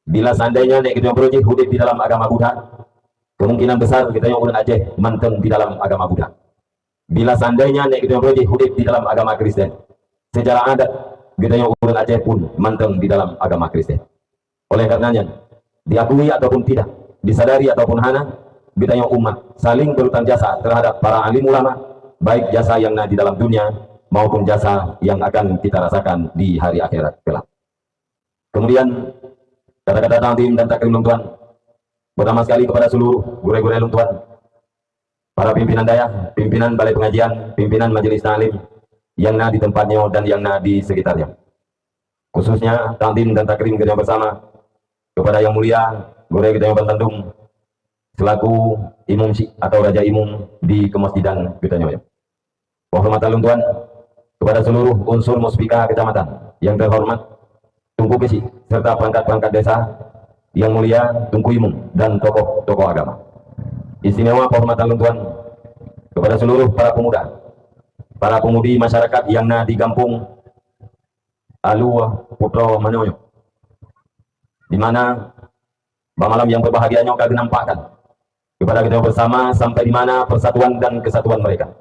Bila seandainya nek kita projek hidup di dalam agama Buddha, kemungkinan besar kita yang orang Aceh manteng di dalam agama Buddha. Bila seandainya nek kita projek hidup di dalam agama Kristen, secara adat kita yang orang Aceh pun manteng di dalam agama Kristen. Oleh karenanya, diakui ataupun tidak, disadari ataupun hana, kita yang umat saling berhutang jasa terhadap para alim ulama, baik jasa yang di dalam dunia maupun jasa yang akan kita rasakan di hari akhirat kelak. Kemudian kata-kata ta'zim dan takrim Tuhan pertama sekali kepada seluruh guru-guru Tuhan, para pimpinan daya, pimpinan balai pengajian, pimpinan majelis ta'lim yang di tempatnya dan yang di sekitarnya. Khususnya ta'zim dan takrim kita bersama kepada yang mulia guru kita yang Bandung selaku imam atau raja imam di kemasjidan kita nyonya. Penghormatan Tuhan kepada seluruh unsur muspika kecamatan yang terhormat, Tungku Kesi, serta perangkat-perangkat desa yang mulia, Tungku Imum, dan tokoh-tokoh agama. Istimewa penghormatan Tuhan kepada seluruh para pemuda, para pemudi masyarakat yang di kampung Alu Putro Manonyo, di mana malam yang berbahagianya kami nampakkan kepada kita bersama sampai di mana persatuan dan kesatuan mereka,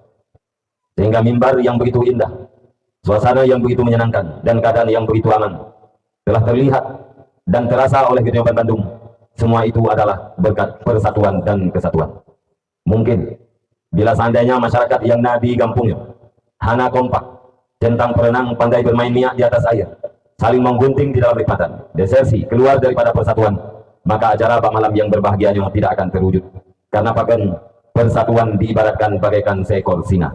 sehingga mimbar yang begitu indah, suasana yang begitu menyenangkan, dan keadaan yang begitu aman telah terlihat dan terasa oleh Ketua Bandung. Semua itu adalah berkat persatuan dan kesatuan. Mungkin bila seandainya masyarakat yang di kampungnya hana kompak, centang perenang, pandai bermain minyak di atas air, saling menggunting di dalam nikmatan, desersi keluar daripada persatuan, maka acara malam yang berbahagianya tidak akan terwujud. Karena bahkan persatuan diibaratkan bagaikan seekor singa.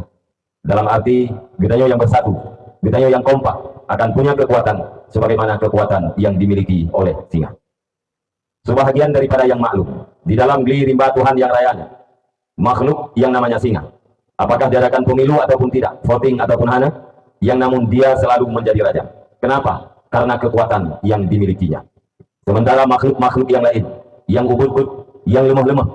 Dalam arti getanya yang bersatu, getanya yang kompak akan punya kekuatan sebagaimana kekuatan yang dimiliki oleh singa. Sebahagian daripada yang maklum di dalam geli rimba Tuhan yang rayanya, makhluk yang namanya singa, apakah diadakan pemilu ataupun tidak, voting ataupun hana, yang namun dia selalu menjadi raja. Kenapa? Karena kekuatan yang dimilikinya. Sementara makhluk-makhluk yang lain, yang ubud-ubud, yang lemah-lemah,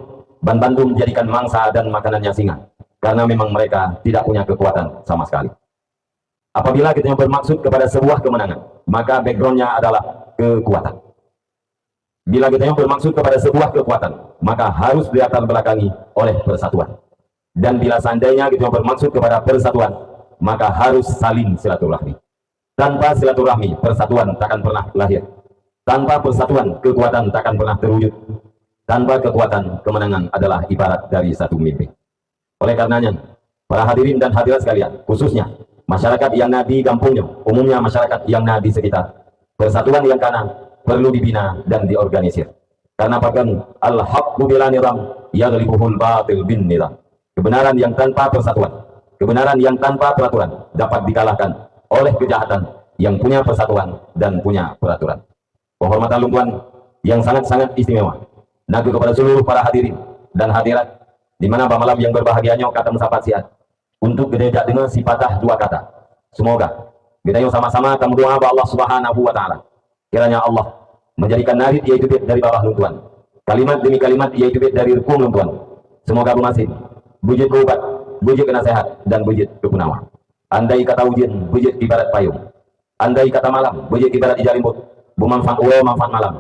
Bandung menjadikan mangsa dan makanannya singa, karena memang mereka tidak punya kekuatan sama sekali. Apabila kita bermaksud kepada sebuah kemenangan, maka backgroundnya adalah kekuatan. Bila kita bermaksud kepada sebuah kekuatan, maka harus dilatar belakangi oleh persatuan. Dan bila seandainya kita bermaksud kepada persatuan, maka harus saling silaturahmi. Tanpa silaturahmi, persatuan takkan pernah lahir. Tanpa persatuan, kekuatan takkan pernah terwujud. Tanpa kekuatan, kemenangan adalah ibarat dari satu mimpi. Oleh karenanya, para hadirin dan hadirat sekalian, khususnya masyarakat yang di kampungnya, umumnya masyarakat yang di sekitar, persatuan yang kanan perlu dibina dan diorganisir. Karena bahkan al-haqqu bila niram yaghlibuhul batil bin niram. Kebenaran yang tanpa persatuan, kebenaran yang tanpa peraturan dapat dikalahkan oleh kejahatan yang punya persatuan dan punya peraturan. Penghormatan Tuhan yang sangat-sangat istimewa nagu kepada seluruh para hadirin dan hadirat, di mana malam yang berbahagianya kata musapat siat untuk gereja dengan sipatah dua kata. Semoga kita yang sama-sama kamu doa Allah Subhanahu wa taala, kiranya Allah menjadikan narid yaitu dari bawah Tuhan, kalimat demi kalimat yaitu dari hukum Tuhan. Semoga bermasin bujit keubat, bujit kenasehat, dan bujit kepunawa. Andai kata ujian bujit ibarat payung, andai kata malam bujit ibarat ijalimbut, bermanfaat uwe manfaat malam,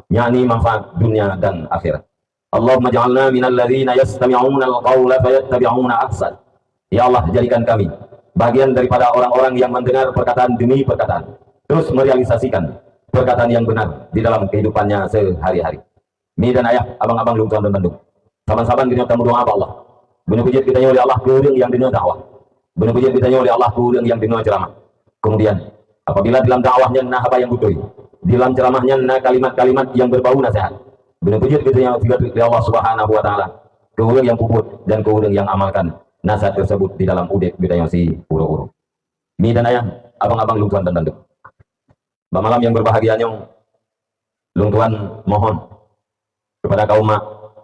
yakni manfaat dunia dan akhirat. Allahumma ja'alna minal ladzina yastami'una al-qawla fayattabi'una ahsan. Ya Allah, jadikan kami bagian daripada orang-orang yang mendengar perkataan demi perkataan, terus merealisasikan perkataan yang benar di dalam kehidupannya sehari-hari. Mi dan ayah, abang-abang Lungtuan dan Bandung, saban-saban kita tamu doa Allah. Benar pujian kita oleh Allah ke yang dina dakwah. Benar pujian kita oleh Allah ke yang dina ceramah. Kemudian apabila dalam dakwahnya apa yang betul, dalam ceramahnya kalimat-kalimat yang berbau nasihat, benar pujian kita yang oleh Allah Subhanahu wa taala ke yang puput dan ke yang amalkan nasihat tersebut di dalam udek bidanya si uro-uro. Mi dan ayah, abang-abang Lungtuan dan Bandung, malam yang berbahagianya Lungtuan mohon kepada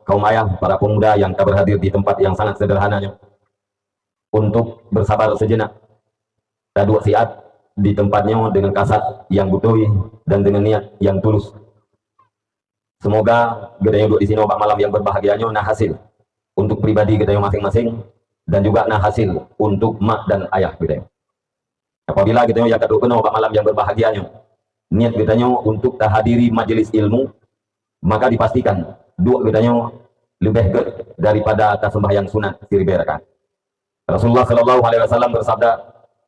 kaum ayah, para pemuda yang berhadir di tempat yang sangat sederhananya, untuk bersabar sejenak, dadu siat di tempatnya dengan kasat yang butuh dan dengan niat yang tulus. Semoga gedanya duduk di sini malam yang berbahagianya nah hasil untuk pribadi gedanya masing-masing, dan juga nah hasil untuk mak dan ayah gedanya. Apabila gedanya yang kedua malam yang berbahagianya, niat gedanya untuk tahadiri majelis ilmu, maka dipastikan dua katanya lebih daripada sembahyang sunat 1000 rakaat. Rasulullah Shallallahu Alaihi Wasallam bersabda,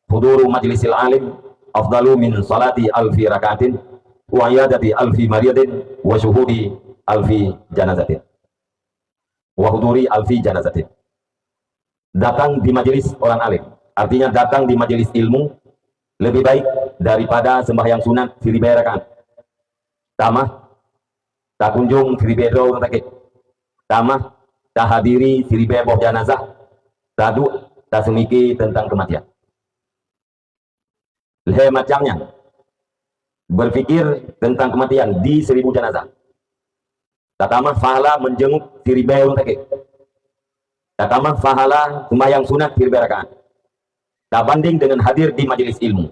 huduru majlisil alim afdalu min salati alfi rakaatin wa iyadati alfi maryadin wa syuhudi alfi janazatin wa huduri alfi janazatin. Datang di majelis orang alim, artinya datang di majelis ilmu lebih baik daripada sembahyang sunat 1000 rakaat. Tamah tak kunjung 1000 orang sakit, tamah tak hadiri 1000 boh jenazah, tadu tak semiki tentang kematian. Leher macamnya berpikir tentang kematian di 1000 jenazah. Tak tamah fahala menjenguk 1000 orang sakit, tak tamah fahala sembahyang sunat 1000 rakaat. Tak banding dengan hadir di majelis ilmu.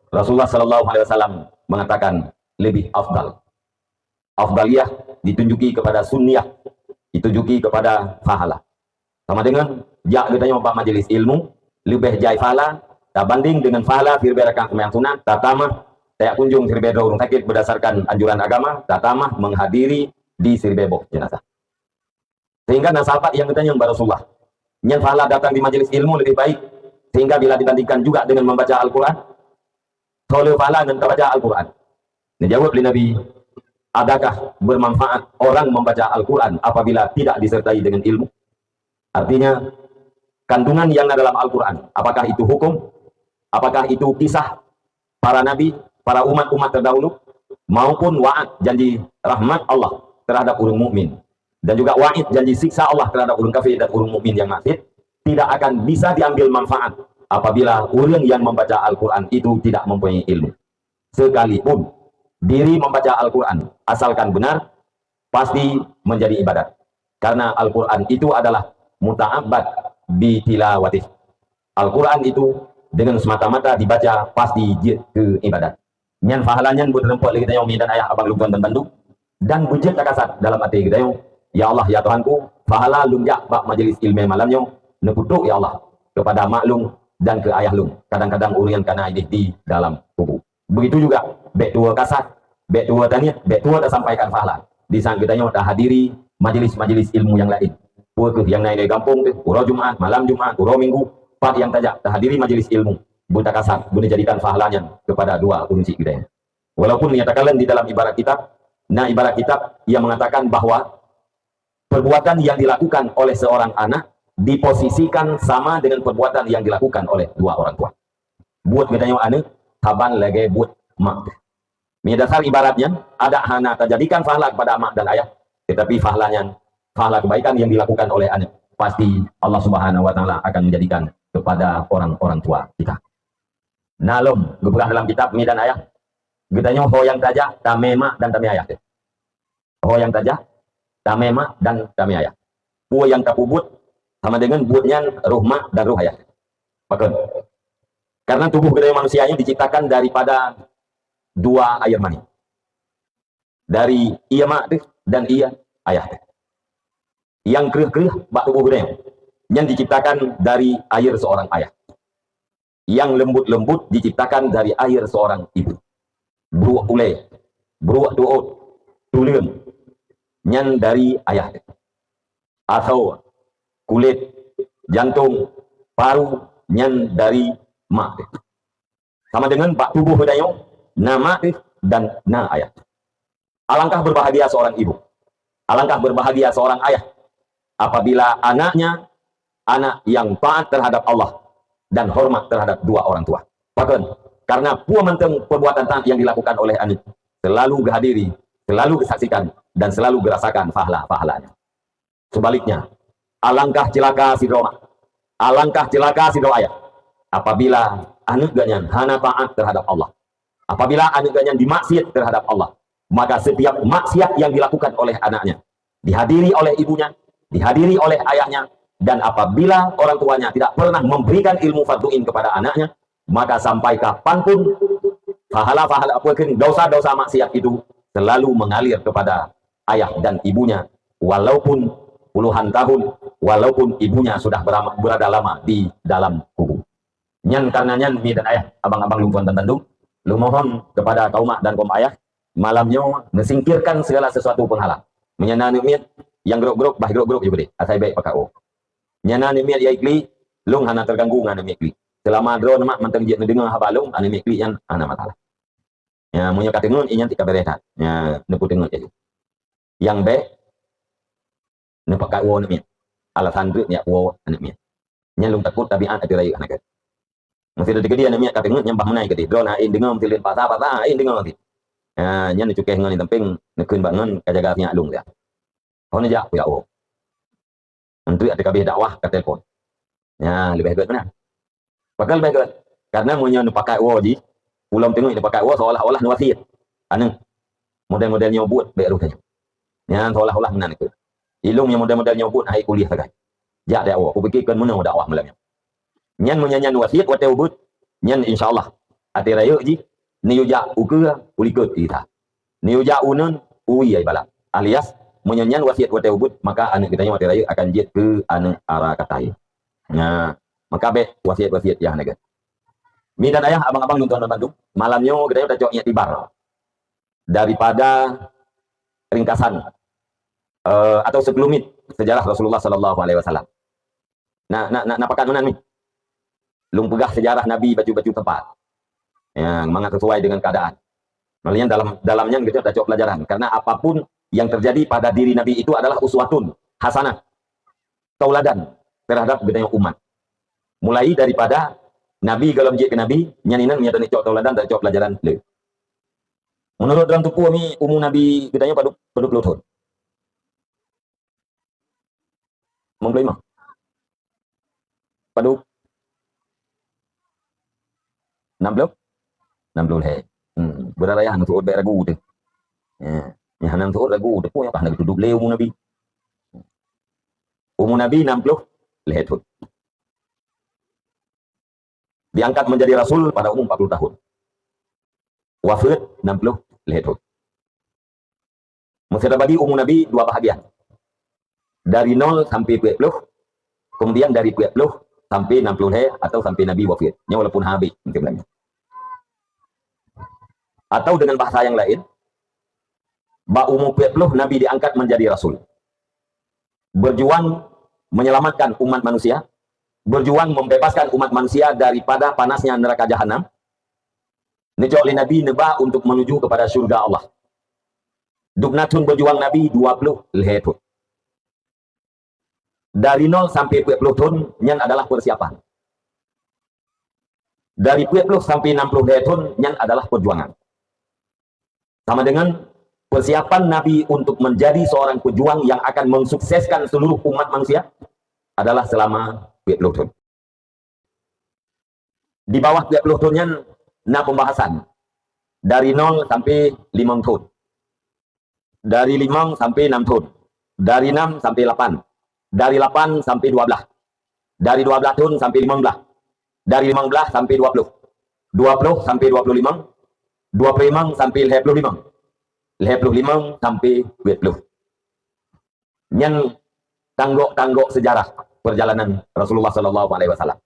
Rasulullah Sallallahu Alaihi Wasallam mengatakan lebih afdal. Afdaliyah ditunjuki kepada sunniyah, ditunjuki kepada fahala. Sama dengan jak katanya pak majelis ilmu lebih jai fahala, tak banding dengan fahala 1000 rakaat sembahyang sunat. Tak tamah tak kunjung 1000 orang sakit berdasarkan anjuran agama, tak tamah menghadiri di 1000 jenazah. Sehingga nasabat yang katanya Rasulullah, yang fahala datang di majelis ilmu lebih baik. Sehingga bila dibandingkan juga dengan membaca Al-Quran, soleh fahala dan membaca Al-Quran. Dijawab oleh Nabi, adakah bermanfaat orang membaca Al-Quran apabila tidak disertai dengan ilmu? Artinya, kandungan yang ada dalam Al-Quran, apakah itu hukum, apakah itu kisah para nabi, para umat-umat terdahulu, maupun wa'ad, janji rahmat Allah terhadap orang mukmin, dan juga wa'id, janji siksa Allah terhadap orang kafir dan orang mukmin yang maksiat, tidak akan bisa diambil manfaat apabila orang yang membaca Al-Quran itu tidak mempunyai ilmu. Sekalipun diri membaca Al-Quran asalkan benar, pasti menjadi ibadat. Karena Al-Quran itu adalah muta'abbad bi tilawatih. Al-Quran itu dengan semata-mata dibaca pasti ke ibadat. Nyan fahalanya buat rempok lagi kita yang dan ayah abang lukuan dan bandu, dan bujit takasat dalam hati kita yang, ya Allah ya Tuhanku, fahala lungjak bak majelis ilmu malamnya, nekutuk ya Allah kepada maklum dan ke ayah lung. Kadang-kadang urian karena ini di dalam kubur. Begitu juga bek tua kasat, bek tua tanya, bek tua tak sampaikan fahala. Di saat kita tak hadiri majelis-majelis ilmu yang lain. Puak yang naik dari kampung tu, uro Jumat, malam Jumat, uro Minggu, pak yang tajak tak hadiri majelis ilmu. Buta kasat, boleh jadikan fahalanya kepada dua kunci kita. Walaupun menyatakan di dalam ibarat kitab, nah ibarat kitab yang mengatakan bahwa perbuatan yang dilakukan oleh seorang anak diposisikan sama dengan perbuatan yang dilakukan oleh dua orang tua. Buat bedanya anak, taban lagi buat mak. Ini dasar ibaratnya, ada hana terjadikan fahala kepada mak dan ayah, tetapi fahalanya, fahala kebaikan yang dilakukan oleh anak, pasti Allah Subhanahu Wa Taala akan menjadikan kepada orang-orang tua kita. Nalom, geberah dalam kitab mi dan ayah, gedanya ho yang tajak, tame mak dan tame ayah. Ho yang tajak, tame mak dan tame ayah. Pu yang kapubut sama dengan buatnya ruh mak dan ruh ayah. Maka karena tubuh kita manusianya diciptakan daripada dua air mani, dari iya mak dan iya ayah. Yang kerih-kerih bak tubuh kita yang diciptakan dari air seorang ayah, yang lembut-lembut diciptakan dari air seorang ibu. Beruak ule, beruak tuot, tulen nyan dari ayah. Atau kulit, jantung, paru, nyan dari mak. Sama dengan bak tubuh bedanya, nama dan na ayah. Alangkah berbahagia seorang ibu, alangkah berbahagia seorang ayah apabila anaknya anak yang taat terhadap Allah dan hormat terhadap dua orang tua. Bahkan karena pua menteng perbuatan taat yang dilakukan oleh anak, selalu dihadiri, selalu disaksikan, dan selalu dirasakan pahala-pahalanya. Sebaliknya, alangkah celaka si Roma, alangkah celaka si ayah apabila anak ganyan hana taat terhadap Allah, apabila anak ganyan dimaksiat terhadap Allah, maka setiap maksiat yang dilakukan oleh anaknya dihadiri oleh ibunya, dihadiri oleh ayahnya, dan apabila orang tuanya tidak pernah memberikan ilmu farduin kepada anaknya, maka sampai kapanpun pahala-pahala apapun, dosa-dosa maksiat itu selalu mengalir kepada ayah dan ibunya, walaupun puluhan tahun, walaupun ibunya sudah berada lama di dalam kubur. Nyan karenanya mi dan ayah, abang-abang lumpuan dan tandung, lumohon kepada kaum mak dan kaum ayah, malamnya mesingkirkan segala sesuatu penghalang. Menyana nimit yang gerok-gerok bah gerok-gerok juga deh. Asai baik pakao. Nyana nimit ya ikli lung hana terganggu ngana mikli. Selama dro nama manteng jet dengar habalung ane mikli yang ana masalah. Ya munya katengun inyan tika berehat. Ya nepu tengun jadi. Yang be nepakao nimit. Alasan tu ya wo nimit. Nyalung takut tabiat ati rayu anak. Masih ada dia nimit katengun nyambah menai gede. Dro na in dengar tilin patah in dengar nanti. Ya nyan cukeh ngan temping nekun bangun kajaga nya lung dia. Kau ni jak ya oh. Untuk ada kabeh dakwah ke telepon. Ya lebih baik mana? Bakal lebih baik. Karena munyo nu pakai ji, ulam tengok ni pakai seolah-olah nu wasiat. Anu model-modelnya buat baik rupanya. Ya seolah-olah menan itu. Ilung yang model-modelnya buat ai kuliah sagai. Jak dakwah, aku fikirkan mana dakwah malamnya. Nyan munyanyan wasiat wa tawbud, nyan insyaallah ati raya ji ni uja ukeura ulikut kita. Ni uja unun uwi ai bala. Alias menyanyian wasiat wa tawbud maka anak kita mati raya akan jet ke anak arah katai. Nah, maka be wasiat-wasiat yang naga. Mi dan ayah abang-abang nonton Bandung, malamnya kita udah coknya tibar. Daripada ringkasan atau sekelumit sejarah Rasulullah sallallahu alaihi wasallam. Nah, pakat menan mi. Lung pegah sejarah Nabi baju-baju tepat. Yang mangat sesuai dengan keadaan. Malian dalamnya kita udah cok pelajaran karena apapun yang terjadi pada diri Nabi itu adalah uswatun hasanah, tauladan terhadap gedanya umat. Mulai daripada Nabi kalau menjadi ke Nabi, nyaninan nyatani cok tauladan dan cok pelajaran le. Menurut dalam tuku kami umum Nabi gedanya pada 20 tahun. Mengklaim mah. Pada 60 he. Beraraya hang tuut be ragu tu. Ya hanang tuut ragu tu yang pahna duduk le umum Nabi. Umum Nabi 60 lehetut. Diangkat menjadi rasul pada umur 40 tahun. Wafat 60 lehetut. Mesti bagi umum Nabi dua bahagian. Dari 0 sampai 40, kemudian dari 40 sampai 60 he atau sampai Nabi wafat. Nya walaupun habis mungkin bilangnya. Atau dengan bahasa yang lain, umur 40 Nabi diangkat menjadi rasul. Berjuang menyelamatkan umat manusia, berjuang membebaskan umat manusia daripada panasnya neraka jahanam. Nejok Nabi nebah untuk menuju kepada surga Allah. Duknatun berjuang Nabi 20 lehetut. Dari 0 sampai 40 tahun yang adalah persiapan. Dari 40 sampai 60 lehetun yang adalah perjuangan. Sama dengan persiapan Nabi untuk menjadi seorang pejuang yang akan mensukseskan seluruh umat manusia adalah selama 20 tahun. Di bawah 20 tahunnya, nah pembahasan. Dari 0 sampai 5 tahun. Dari 5 sampai 6 tahun. Dari 6 sampai 8. Dari 8 sampai 12. Dari 12 tahun sampai 15. Dari 15 sampai 20. 20 sampai 25. 25 sampai 55. 55 sampai 20. Yang tanggok sejarah perjalanan Rasulullah sallallahu alaihi wasallam.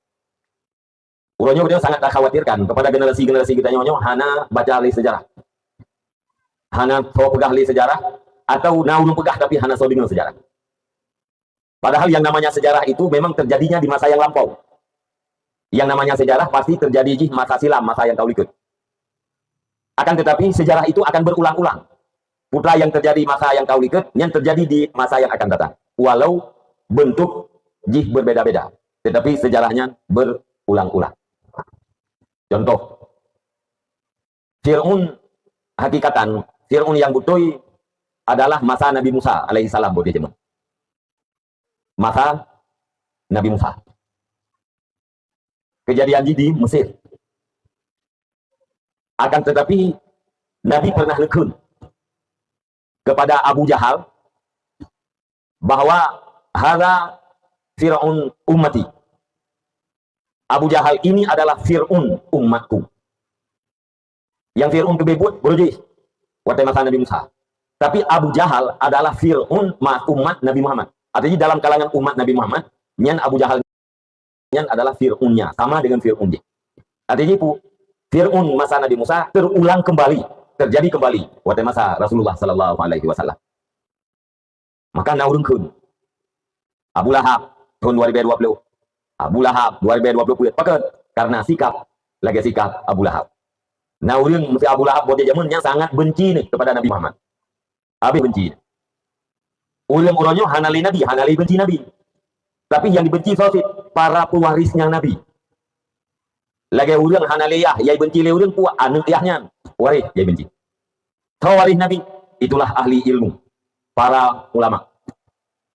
Urangnya beliau sangat khawatirkan kepada generasi-generasi kita nyonya hana baca ahli sejarah. Hana so pegah ahli sejarah atau naun pegah tapi hana so dengar sejarah. Padahal yang namanya sejarah itu memang terjadinya di masa yang lampau. Yang namanya sejarah pasti terjadi di masa silam, masa yang kau ikut. Akan tetapi sejarah itu akan berulang-ulang. Putra yang terjadi masa yang kau ikut, yang terjadi di masa yang akan datang. Walau bentuk jih berbeda-beda. Tetapi sejarahnya berulang-ulang. Contoh. Fir'aun hakikatan, Fir'aun yang butuh adalah masa Nabi Musa alaihissalam. Masa Nabi Musa. Kejadian di Mesir. Akan tetapi Nabi pernah nekun kepada Abu Jahal bahwa hada Fir'aun ummati. Abu Jahal ini adalah Fir'aun umatku. Yang Fir'aun kebebut berujih waktu masa Nabi Musa. Tapi Abu Jahal adalah Fir'aun umat Nabi Muhammad. Artinya dalam kalangan umat Nabi Muhammad, nyan Abu Jahal nyan adalah Fir'aunnya, sama dengan Fir'aun. Artinya Fir'aun masa Nabi Musa terulang kembali terjadi kembali pada masa Rasulullah sallallahu alaihi wasallam. Maka naurung kun Abu Lahab tahun 2020. Abu Lahab 2020 pakai karena sikap Abu Lahab. Naurung mesti Abu Lahab pada zamannya sangat benci nih kepada Nabi Muhammad. Habis benci. Orang-orangnya hanali Nabi, hanali benci Nabi. Tapi yang dibenci sosik para pewarisnya Nabi. Lagi orang hanaliyah, yang benci le orang puak anak yahnya. Waris, yang benci. Tahu waris Nabi, itulah ahli ilmu. Para ulama.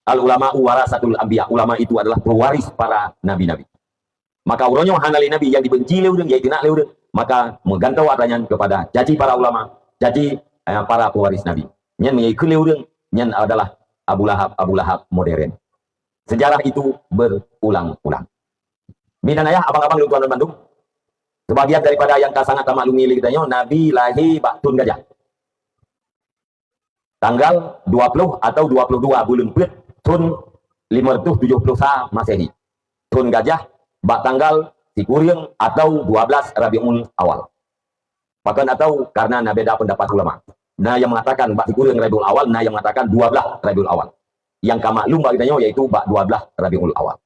Al-ulama warasatul anbiya. Ulama itu adalah pewaris para nabi-nabi. Maka orangnya hanali Nabi, yang dibenci le orang, yang tidak le orang. Maka menggantau adanya kepada caci para ulama, caci para pewaris Nabi. Yang mengikut le orang, yang adalah Abu Lahab modern. Sejarah itu berulang-ulang. Minat ayah, abang-abang lu tuan dan Bandung. Sebagian daripada yang sangat maklumi kitanya, Nabi lahir Batun Gajah. Tanggal 20 atau 22 bulan Pet tahun 571 Masehi. Tun Gajah bak tanggal Sikuring atau 12 Rabiul Awal. Bahkan atau karena beda pendapat ulama. Nah yang mengatakan bak Sikuring Rabiul Awal, nah yang mengatakan 12 Rabiul Awal. Yang kamaklum bak kitanya yaitu bak 12 Rabiul Awal.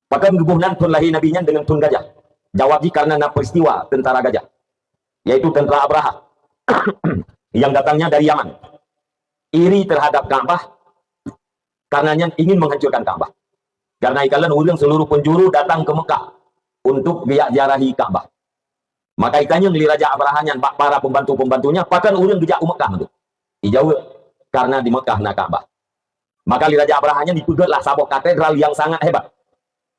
Bahkan hubungan tun lahir nabinya dengan tun gajah. Jawab karena peristiwa tentara gajah. Yaitu tentara Abraha. Yang datangnya dari Yaman. Iri terhadap Ka'bah. Karenanya ingin menghancurkan Ka'bah. Karena ikalan orang seluruh penjuru datang ke Mekah. Untuk biak ziarahi Ka'bah. Maka ikanya ngeli Raja Abrahanya. Para pembantu-pembantunya. Bahkan orang bijak Mekah. Ijauh. Karena di Mekah na Ka'bah. Maka li Raja Abrahanya dipegatlah sabuk katedral yang sangat hebat.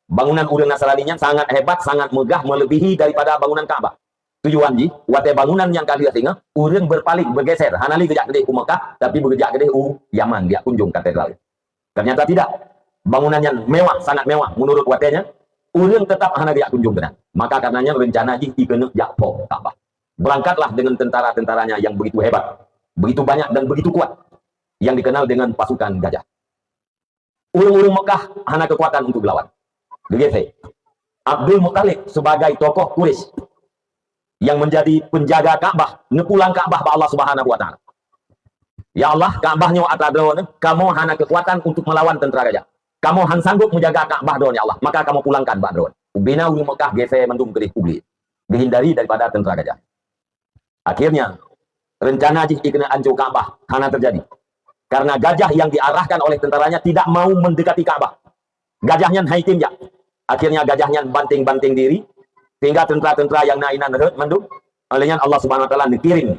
Bangunan orang Nasraninya sangat hebat, sangat megah, melebihi daripada bangunan Ka'bah. Tujuan ji, wate bangunan yang kalian tinggal, orang berpaling, bergeser. Hanali gejak gede Mekah, tapi bergejak gede Yaman, dia kunjung katedral. Ternyata tidak. Bangunan yang mewah, sangat mewah. Menurut watenya, orang tetap hana gejak kunjung kena. Maka karenanya rencana ji ikena jakpo Ka'bah. Berangkatlah dengan tentara-tentaranya yang begitu hebat, begitu banyak dan begitu kuat, yang dikenal dengan pasukan gajah. Orang-orang Mekah hana kekuatan untuk melawan. Begitu. Abdul Muttalib sebagai tokoh Quraisy yang menjadi penjaga Ka'bah, ngepulang Ka'bah ba Allah Subhanahu wa taala. Ya Allah, Ka'bahnya atadron, kamu hana kekuatan untuk melawan tentara gajah. Kamu han sanggup menjaga Ka'bah don ya Allah, maka kamu pulangkan Badron. Ubina ulu Mekah gese mendung kedih publik. Dihindari daripada tentara gajah. Akhirnya rencana jika kena hancur Ka'bah hana terjadi. Karena gajah yang diarahkan oleh tentaranya tidak mau mendekati Ka'bah. Gajahnya haitim ya. Akhirnya gajahnya banting-banting diri, sehingga tentara-tentara yang nainan mendung, olehnya Allah Subhanahu wa taala dikirim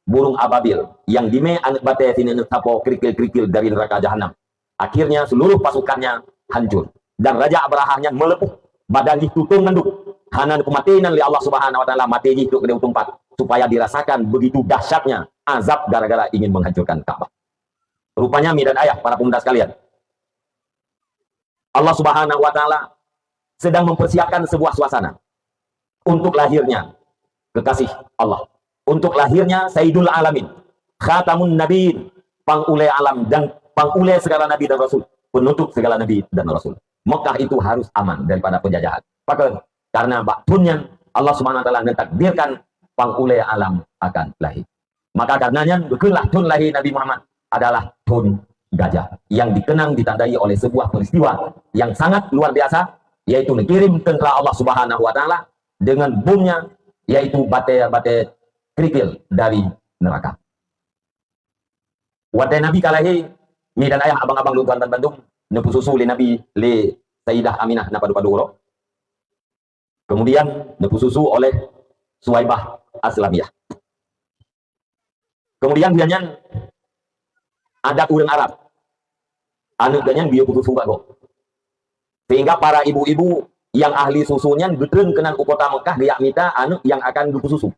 burung ababil yang dime anak bate sini tapo kerikil-kerikil dari neraka jahanam. Akhirnya seluruh pasukannya hancur dan Raja Abrahanya melepuh, badan ditutung mendung. Hanan kematian li Allah Subhanahu wa taala mati itu kedua tempat supaya dirasakan begitu dahsyatnya azab gara-gara ingin menghancurkan Ka'bah. Rupanya midan ayah para pemuda sekalian. Allah Subhanahu wa taala sedang mempersiapkan sebuah suasana untuk lahirnya kekasih Allah, untuk lahirnya Sayyidul Alamin, Khatamun Nabiin, pangule alam dan pangule segala nabi dan rasul, penutup segala nabi dan rasul. Mekah itu harus aman daripada penjajahan. Maka karena baktunnya Allah Subhanahu wa taala mentakdirkan pangule alam akan lahir. Maka karenanya bekelah tun lahir Nabi Muhammad adalah tun gajah yang dikenang ditandai oleh sebuah peristiwa yang sangat luar biasa, yaitu mengirim tentara Allah Subhanahu wa taala dengan bomnya, yaitu bate kerikil dari neraka. Wadai Nabi kalahi mi dan ayah abang-abang lu tuan dan Bandung nepu susu li Nabi li Sayyidah Aminah na padu-padu. Kemudian nepu susu oleh Suwaibah Aslamiyah. Kemudian biasanya ada orang Arab anu ganyan bieu putus suka go. Sehingga para ibu-ibu yang ahli susunya gedreng kenan u kota Mekah dia minta anu yang akan duku susu.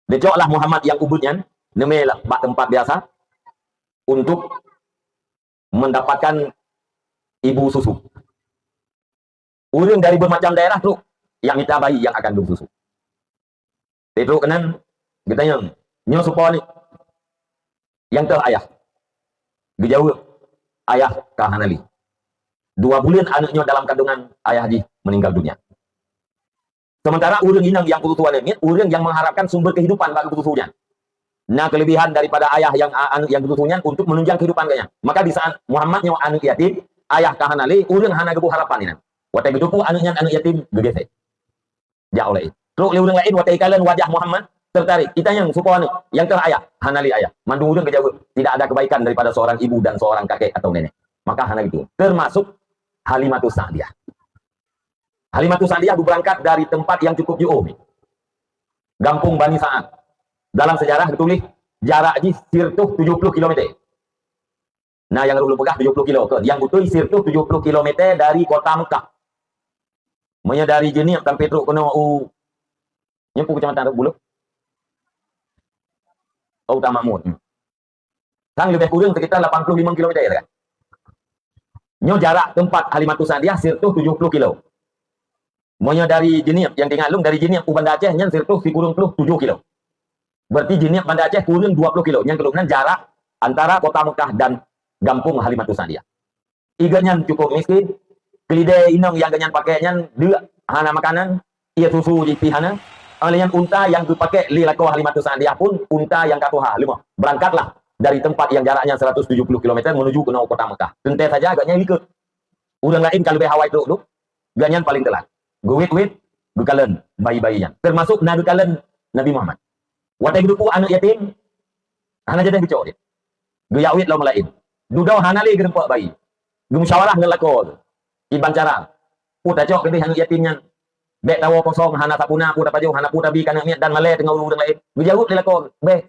Decoklah Muhammad yang ubudnya nemelah bak tempat biasa untuk mendapatkan ibu susu. Urang dari bermacam daerah tuh yang minta bayi yang akan duku susu. Itu kenan ditanya nyo supaya yang ter ayah dijauh ayah kahanali 2 bulan anaknya dalam kandungan ayah haji meninggal dunia. Sementara orang inang yang ketutuan ini, orang yang mengharapkan sumber kehidupan bagi ketutunya. Nah, kelebihan daripada ayah yang ketutunya untuk menunjang kehidupan kayaknya. Maka di saat Muhammad nyawa anak yatim, ayah kahanali, orang hana gebu harapan ini. Watai gedupu anaknya anak yatim gegese. Ya oleh. Terus orang lain watai kalian wajah Muhammad tertarik. Kita yang supaya yang telah ayah, hanali ayah. Mandu orang kejauh. Tidak ada kebaikan daripada seorang ibu dan seorang kakek atau nenek. Maka hana itu. Termasuk Halimatus Sa'diyah. Halimatus Sa'diyah berangkat dari tempat yang cukup jauh. Gampung Bani Sa'ad. Dalam sejarah ditulis jaraknya sirtuh 70 km. Nah, yang dulu pegah 70 km. Yang betul sirtuh 70 km dari kota Mekah. Menyadari jenis kan Petruk kena nyempu kecamatan Bulu. Oh, Tamakmud. Sang lebih kurang sekitar 85 km kan. Nyo jarak tempat Halimatus Sa'diyah sirtuh 70 km. Menyadari jenis yang tinggal lung dari jenis Banda Aceh nya sirtuh kurang 7 km. Berarti jenis Banda Aceh kurang 20 km. Yang kelumnan jarak antara kota Mekah dan Gampung Halimatus Sa'diyah. Iganya cukup miskin. Kelidai inang yang ganyan pakainya dia hana makanan, ia susu di pihana. Olehnya unta yang dipakai li lako Halimatus Sa'diyah pun unta yang katuha lima. Berangkatlah dari tempat yang jaraknya 170 km menuju ke kota Mekah. Tentu saja agaknya ikut. Orang lain kalau Hawaii dulu, ganyan paling telat. Guwit-guwit, gukalen bayi-bayinya. Termasuk gukalen Nabi Muhammad. Watai grupu anak yatim, hana jadi bicok dia. Guyawit lo melain. Dudau hana li gerempak bayi. Gumusyawarah ngelako. Iban cara. Puta cok gede anak yatimnya. Bek tawo kosong hana tapuna puta paju hana puta bi kana miat dan malai tengah urang lain. Gujawut lelako. Bek.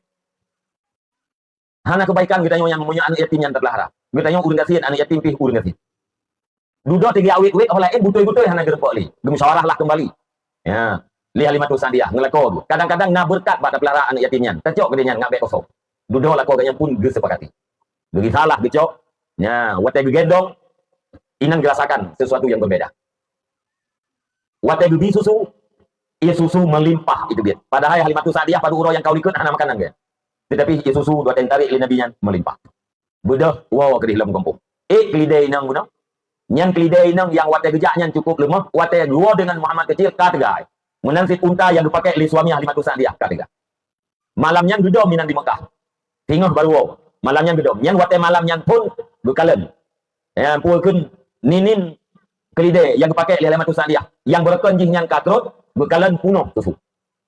Hana kebaikan kita yang punya anak yatim yang terpelihara. Kita yang urang kasihan anak yatim pih urang kasihan. Duduk tiga awit-awit oleh butuh-butuh hana gerempok li. Gumusyawarah lah kembali. Ya. Li Halimatus Sa'diyah ngelako. Kadang-kadang na berkat pada peliharaan anak yatimnya. Tecok gedenya ngabek kosong. Duduk lako ganyan pun gesepakati. Bagi salah gecok. Ya, watai gendong inan dirasakan sesuatu yang berbeda. Watai gebi susu, ia susu melimpah itu dia. Padahal Halimatus Sa'diyah pada uro yang kau ikut anak makanan dia. Tetapi ia susu dua tarik li nabinya melimpah. Budah wow ke dalam kampung. Kelidai inang guna. Nyan kelidai inang yang watai gejaknya cukup lemah, watai dua dengan Muhammad kecil katiga. Menansit unta yang dipakai li suami Halimatus Sa'diyah katiga. Malamnya gedom minan di Mekah. Tinggal baru wow. Malamnya gedom. Nyan watai malamnya pun berkalen. Ya pun ninin kelidai yang dipakai oleh Halimatus Sa'diyah yang berkenjing yang katrut bekalan punuh susu.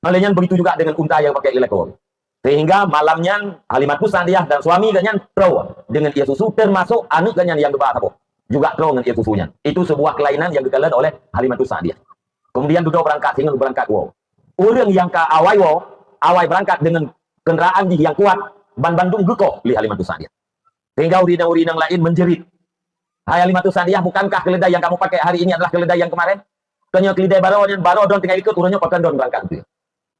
Malahnya begitu juga dengan unta yang pakai lekor. Sehingga malamnya Halimatus Sa'diyah dan suami ganyan pro dengan ia susu termasuk anak ganyan yang dibahas apa juga pro dengan ia susunya. Itu sebuah kelainan yang dikalan oleh Halimatus Sa'diyah. Kemudian duduk berangkat sehingga berangkat wow. Orang yang ke awai wow, awai berangkat dengan kendaraan yang kuat ban Bandung geko li Halimatus Sa'diyah. Sehingga urinang-urinang lain menjerit. Hai Halimatus Sa'diyah, bukankah keledai yang kamu pakai hari ini adalah keledai yang kemarin? Kenya keledai baru don tinggal ikut urunnya pakai don berangkat.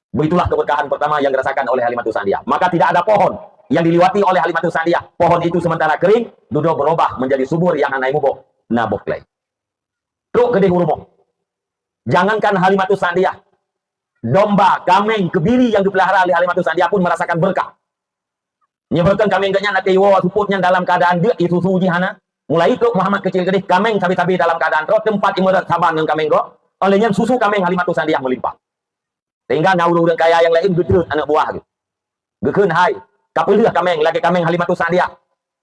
Begitulah keberkahan pertama yang dirasakan oleh Halimatus Sa'diyah. Maka tidak ada pohon yang diliwati oleh Halimatus Sa'diyah. Pohon itu sementara kering, duduk berubah menjadi subur yang anai mubok. Nabok lay. Truk gede hurumoh. Jangankan Halimatus Sa'diyah. Domba, kameng, kebiri yang dipelihara oleh Halimatus Sa'diyah pun merasakan berkah. Nyeberkan kameng ganya nanti suputnya dalam keadaan dia itu suji hana. Mulai itu Muhammad kecil gede kameng sabi-sabi dalam keadaan roh tempat imurat saban dengan kameng roh olehnya susu kameng Halimatus Sa'diyah melimpah sehingga nauru dan kaya yang lain gedrut anak buah gitu gekeun hai kapeuleuk kameng lagi kameng Halimatus Sa'diyah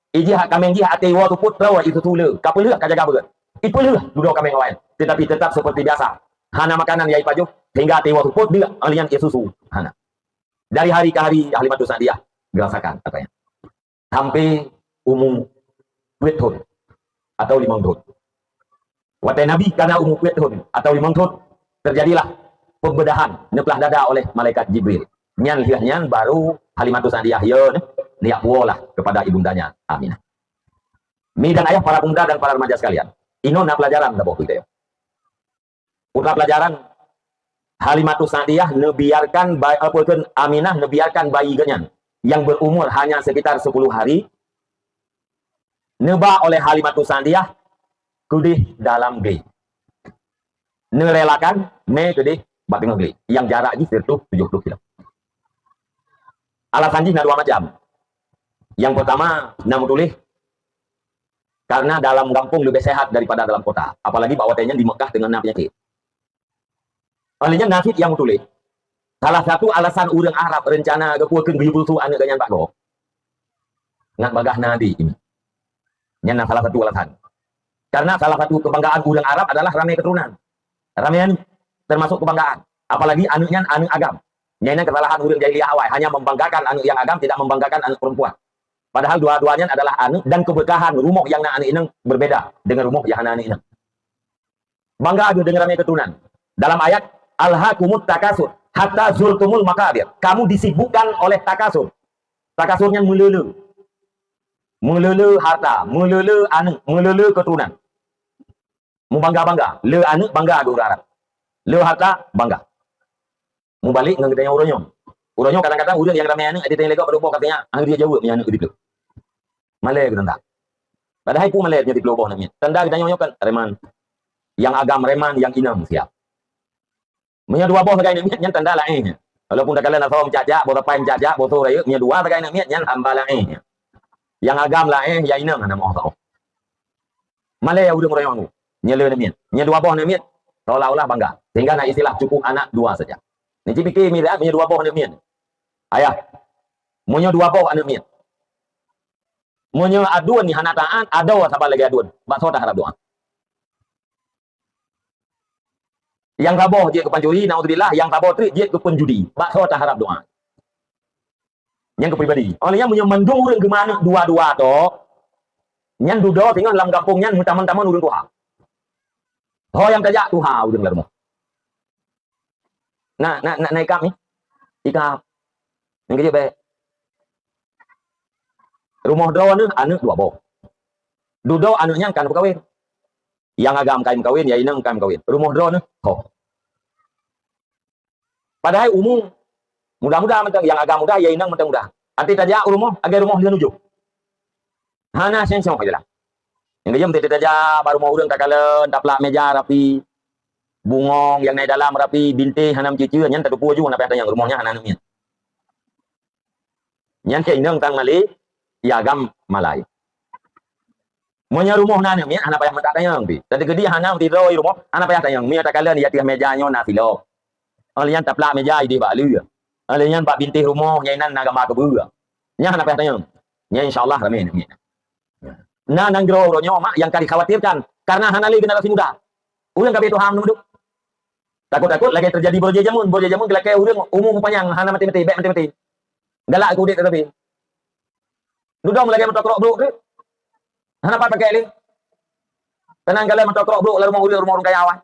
iji kameng ji ate wa tuput rawa itu tule kapeuleuk kajaga beut ipeuleuk duduk kameng lain tetapi tetap seperti biasa hana makanan yai pajuk hingga ate wa tuput dia olehnya susu hana dari hari ke hari Halimatus Sa'diyah dirasakan katanya sampai umum wethun atau 5 tahun. Watai Nabi karena umur tahun atau 5 tahun terjadilah pembedahan neplah dada oleh malaikat Jibril. Nyan baru Halimatus Sa'diyah lihat lah kepada ibundanya Aminah. Mi dan ayah para pemuda dan para remaja sekalian. Inona pelajaran dah bawa kita. Putra pelajaran Halimatus Sa'diyah nebiarkan Aminah nebiarkan bayi genyan yang berumur hanya sekitar 10 hari. Neba oleh Halimatus Sa'diyah kudih dalam geli. Nerelakan me kudih bateng geli. Yang jaraknya sirtuh 70 km. Alasannya ada dua macam. Yang pertama, nama tulis karena dalam kampung lebih sehat daripada dalam kota. Apalagi bahwa di Mekah dengan penyakit. Olehnya nafid yang tulis. Salah satu alasan orang Arab rencana kepuakan beribu anak ganyan Pak Go. Ngan bagah nadi ini. Yang salah satu alasan. Karena salah satu kebanggaan orang Arab adalah ramai keturunan. Ramai termasuk kebanggaan. Apalagi anaknya anak agam. Ini kesalahan orang jahiliyah awal. Hanya membanggakan anak yang agam, tidak membanggakan anak perempuan. Padahal dua-duanya adalah anak dan keberkahan rumah yang anak ini berbeda dengan rumah yang anak ini. Bangga ada dengan ramai keturunan. Dalam ayat Alhaakumut takasur hatta zultumul makabir. Kamu disibukkan oleh takasur. Takasurnya melulu. Melulu harta, melulu anak, melulu keturunan. Mu bangga-bangga. Le anak bangga ada orang Arab. Le harta bangga. Mu balik dengan katanya urangnya. Urangnya kadang-kadang urang yang ramai anak ada yang lega pada katanya dia jawab punya anak gitu. Malay ke tanda. Padahal aku malay jadi global namanya. Tanda katanya kan reman. Yang agam reman, yang inam siap. Punya dua boh tagay namanya yang tanda lain. Walaupun tak kala na thom jajak, bo tapai jajak, bo tu raya, punya dua tagay namanya yang hamba lain. Yang agam lain, yang inam ana mo tau. Malay urang urang nyele namanya. Punya dua boh namanya. Seolah-olah bangga. Sehingga nak istilah cukup anak dua saja. Ni fikir mira punya dua boh namanya. Ayah. Punya dua boh anak namanya. Punya aduan ni hanataan, ada apa lagi aduan. Bakso tak harap doa. Yang taboh dia ke pencuri, naudzubillah, yang taboh tu dia ke penjudi. Bakso tak harap doa. Yang ke pribadi. Olehnya punya mendung urang ke mana dua-dua tu. Nyan dudo tinggal dalam kampungnya taman-taman urang tuha. Oh yang tajak tuha urang lah rumah. Nak naik kami. Ikap. Yang kerja baik. Rumah do ni anak dua boh. Dudo anaknya kan berkawin. Yang agam kain kawin, ya inang kain kawin. Rumah do ni, oh. Padahal umum, mudah-mudah mentang yang agam mudah, ya inang mentang mudah. Arti tajak rumah, agar rumah dia nujuk. Hana sensong aja lah. Yang dia mesti tajak, baru mau urang tak kala, taplak meja rapi, bungong yang naik dalam rapi, bintik hanam cucu, yang tak tupu juga, nak yang rumahnya hana namanya. Yang ke inang tang Malay, ya agam Malay. Monya rumah nana mi anak payah mentak tayang bi. Tadi gedi hana ti roi rumah anak payah tayang mi tak kala ni ya meja nyo na filo. Alian tapla meja ide ba lu. Alian pak bintih rumah nyai nan naga ma ke bu. Nya anak payah tayang. Nya insyaallah ramen mi. Na nang gro ro nyo mak yang kali khawatirkan karena hana li generasi muda. Urang kabeh tu ham nu takut-takut lagi terjadi borje jamun gelak urang umum panjang hana mati-mati baik mati-mati. Galak ku dik tapi. Dudong lagi mentok bro tu. Hana apa pakai ni? Tenang kalian mentokrok bro, lalu rumah orang kaya awal.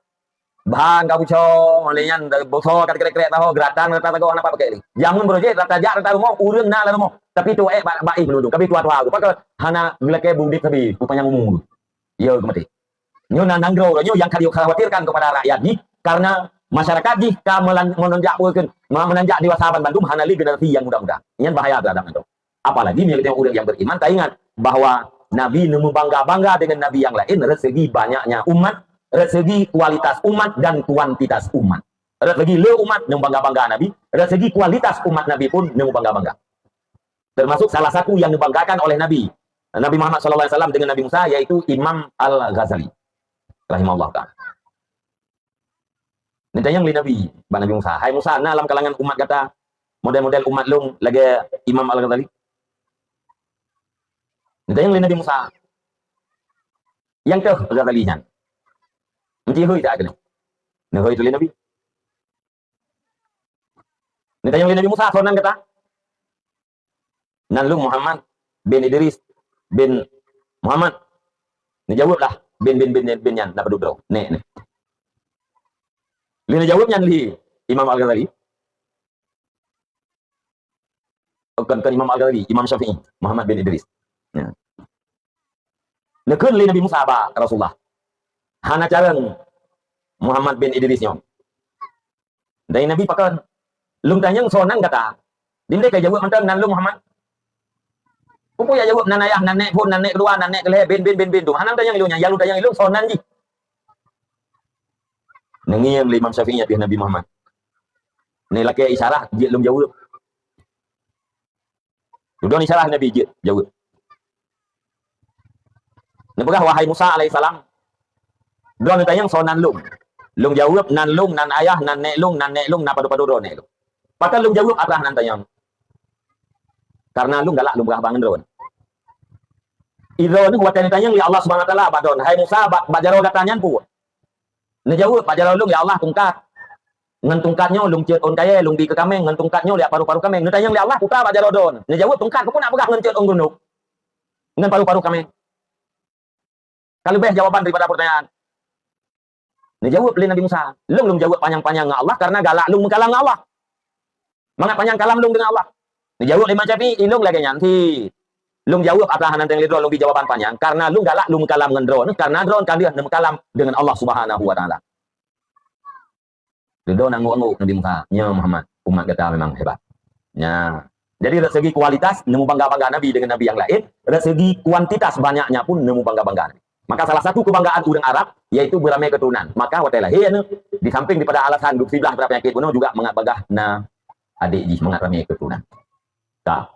Bahan kau cong, olehnya bosor kat kerek tahu geratan rata tahu apa pakai ni? Jangan berjaya rata jak rata rumah urang na lalu rumah. Tapi tu baik menudung, tapi tua-tua aku pakai hana gelake bundik tapi rupanya ngomong. Yo mati. Nyo nanggro nyo yang khawatirkan kepada rakyat ni karena masyarakat jika menanjak dewasa Bandung hana li generasi yang muda-muda. Ini bahaya terhadap itu. Apalagi milik orang yang beriman, tak ingat bahwa Nabi nemu bangga-bangga dengan Nabi yang lain, resegi banyaknya umat, resegi kualitas umat dan kuantitas umat. Resegi le umat nemu bangga-bangga Nabi, resegi kualitas umat Nabi pun nemu bangga-bangga. Termasuk salah satu yang dibanggakan oleh Nabi Muhammad SAW dengan Nabi Musa, yaitu Imam Al-Ghazali rahimahullah ta'ala. Nanti yang Nabi Musa, hai Musa, nah dalam kalangan umat kata model-model umat lung lagi Imam Al-Ghazali. Nanti yang Nabi Musa, yang ke Ghazalinya, nanti hui tak kena, nah hui tu Nabi. Nanti yang Nabi Musa, sonan kata, nan lung Muhammad bin Idris bin Muhammad, ni jawablah bin yan, dapat duduk, nek. Lina jawabnya li Imam Al-Ghazali. Bukan Imam Al-Ghazali, Imam Syafi'i, Muhammad bin Idris. Ya. Nekun li Nabi Musa ba Rasulullah. Hana careng Muhammad bin Idris nyo. Dari Nabi pakan lung tanyang sonan kata. Dinde kay jawab mantan nan lung Muhammad. Pupu ya jawab nan ayah nan nek pun nan nek kedua nan nek keleh bin tu. Hanan tanyang ilunya, ya lu tanyang ilu sonan ji. Nangiyam Imam Syafi'i ya Nabi Muhammad. Ni laki isyarat dia lung jawab. Duduk isyarat Nabi dia jawab. Nepegah wahai Musa alaihissalam. Doang tayang sonan lung. Lung jawab nan lung nan ayah nan nek lung nan padu-padu do nek lung. Pakai lung jawab atrah nan tanya. Karena lung galak lung berabang ndron. Idro ni kuat tanya li Allah Subhanahu wa taala badon. Hai Musa bajaro datanyan pu. Ne jawab bajaro lung ya Allah tungkat. Ngan tungkatnya lung ceut on kaya lung di ke kameng ngan tungkatnya li paru-paru kameng. Ne tanya li Allah puka bajaro don. Ne jawab tungkat ku nak pegah ngan ceut on gunuk. Ngan paru-paru kameng. Kalau lebih jawaban daripada pertanyaan. Ni jawab oleh Nabi Musa. Lung jawab panjang-panjang dengan Allah karena galak lung mengkalam dengan Allah. Mangat panjang kalam lung dengan Allah. Ni jawab Imam Syafi'i lung lagi nyanti. Lung jawab atas nanti yang lung jawaban panjang karena lung galak lung mengkalam dengan drone karena drone kan dia mengkalam dengan Allah Subhanahu wa taala. Drone nanggu-nanggu Nabi Musa, nya Muhammad, umat kita memang hebat. Ya. Jadi dari segi kualitas nemu bangga-bangga Nabi dengan Nabi yang lain, dari segi kuantitas banyaknya pun nemu bangga-bangga Nabi. Maka salah satu kebanggaan orang Arab yaitu beramai keturunan. Maka watalah di samping daripada alasan duk siblah berapa penyakit pun juga mengat bagah na adik ji mengat ramai keturunan. Tak.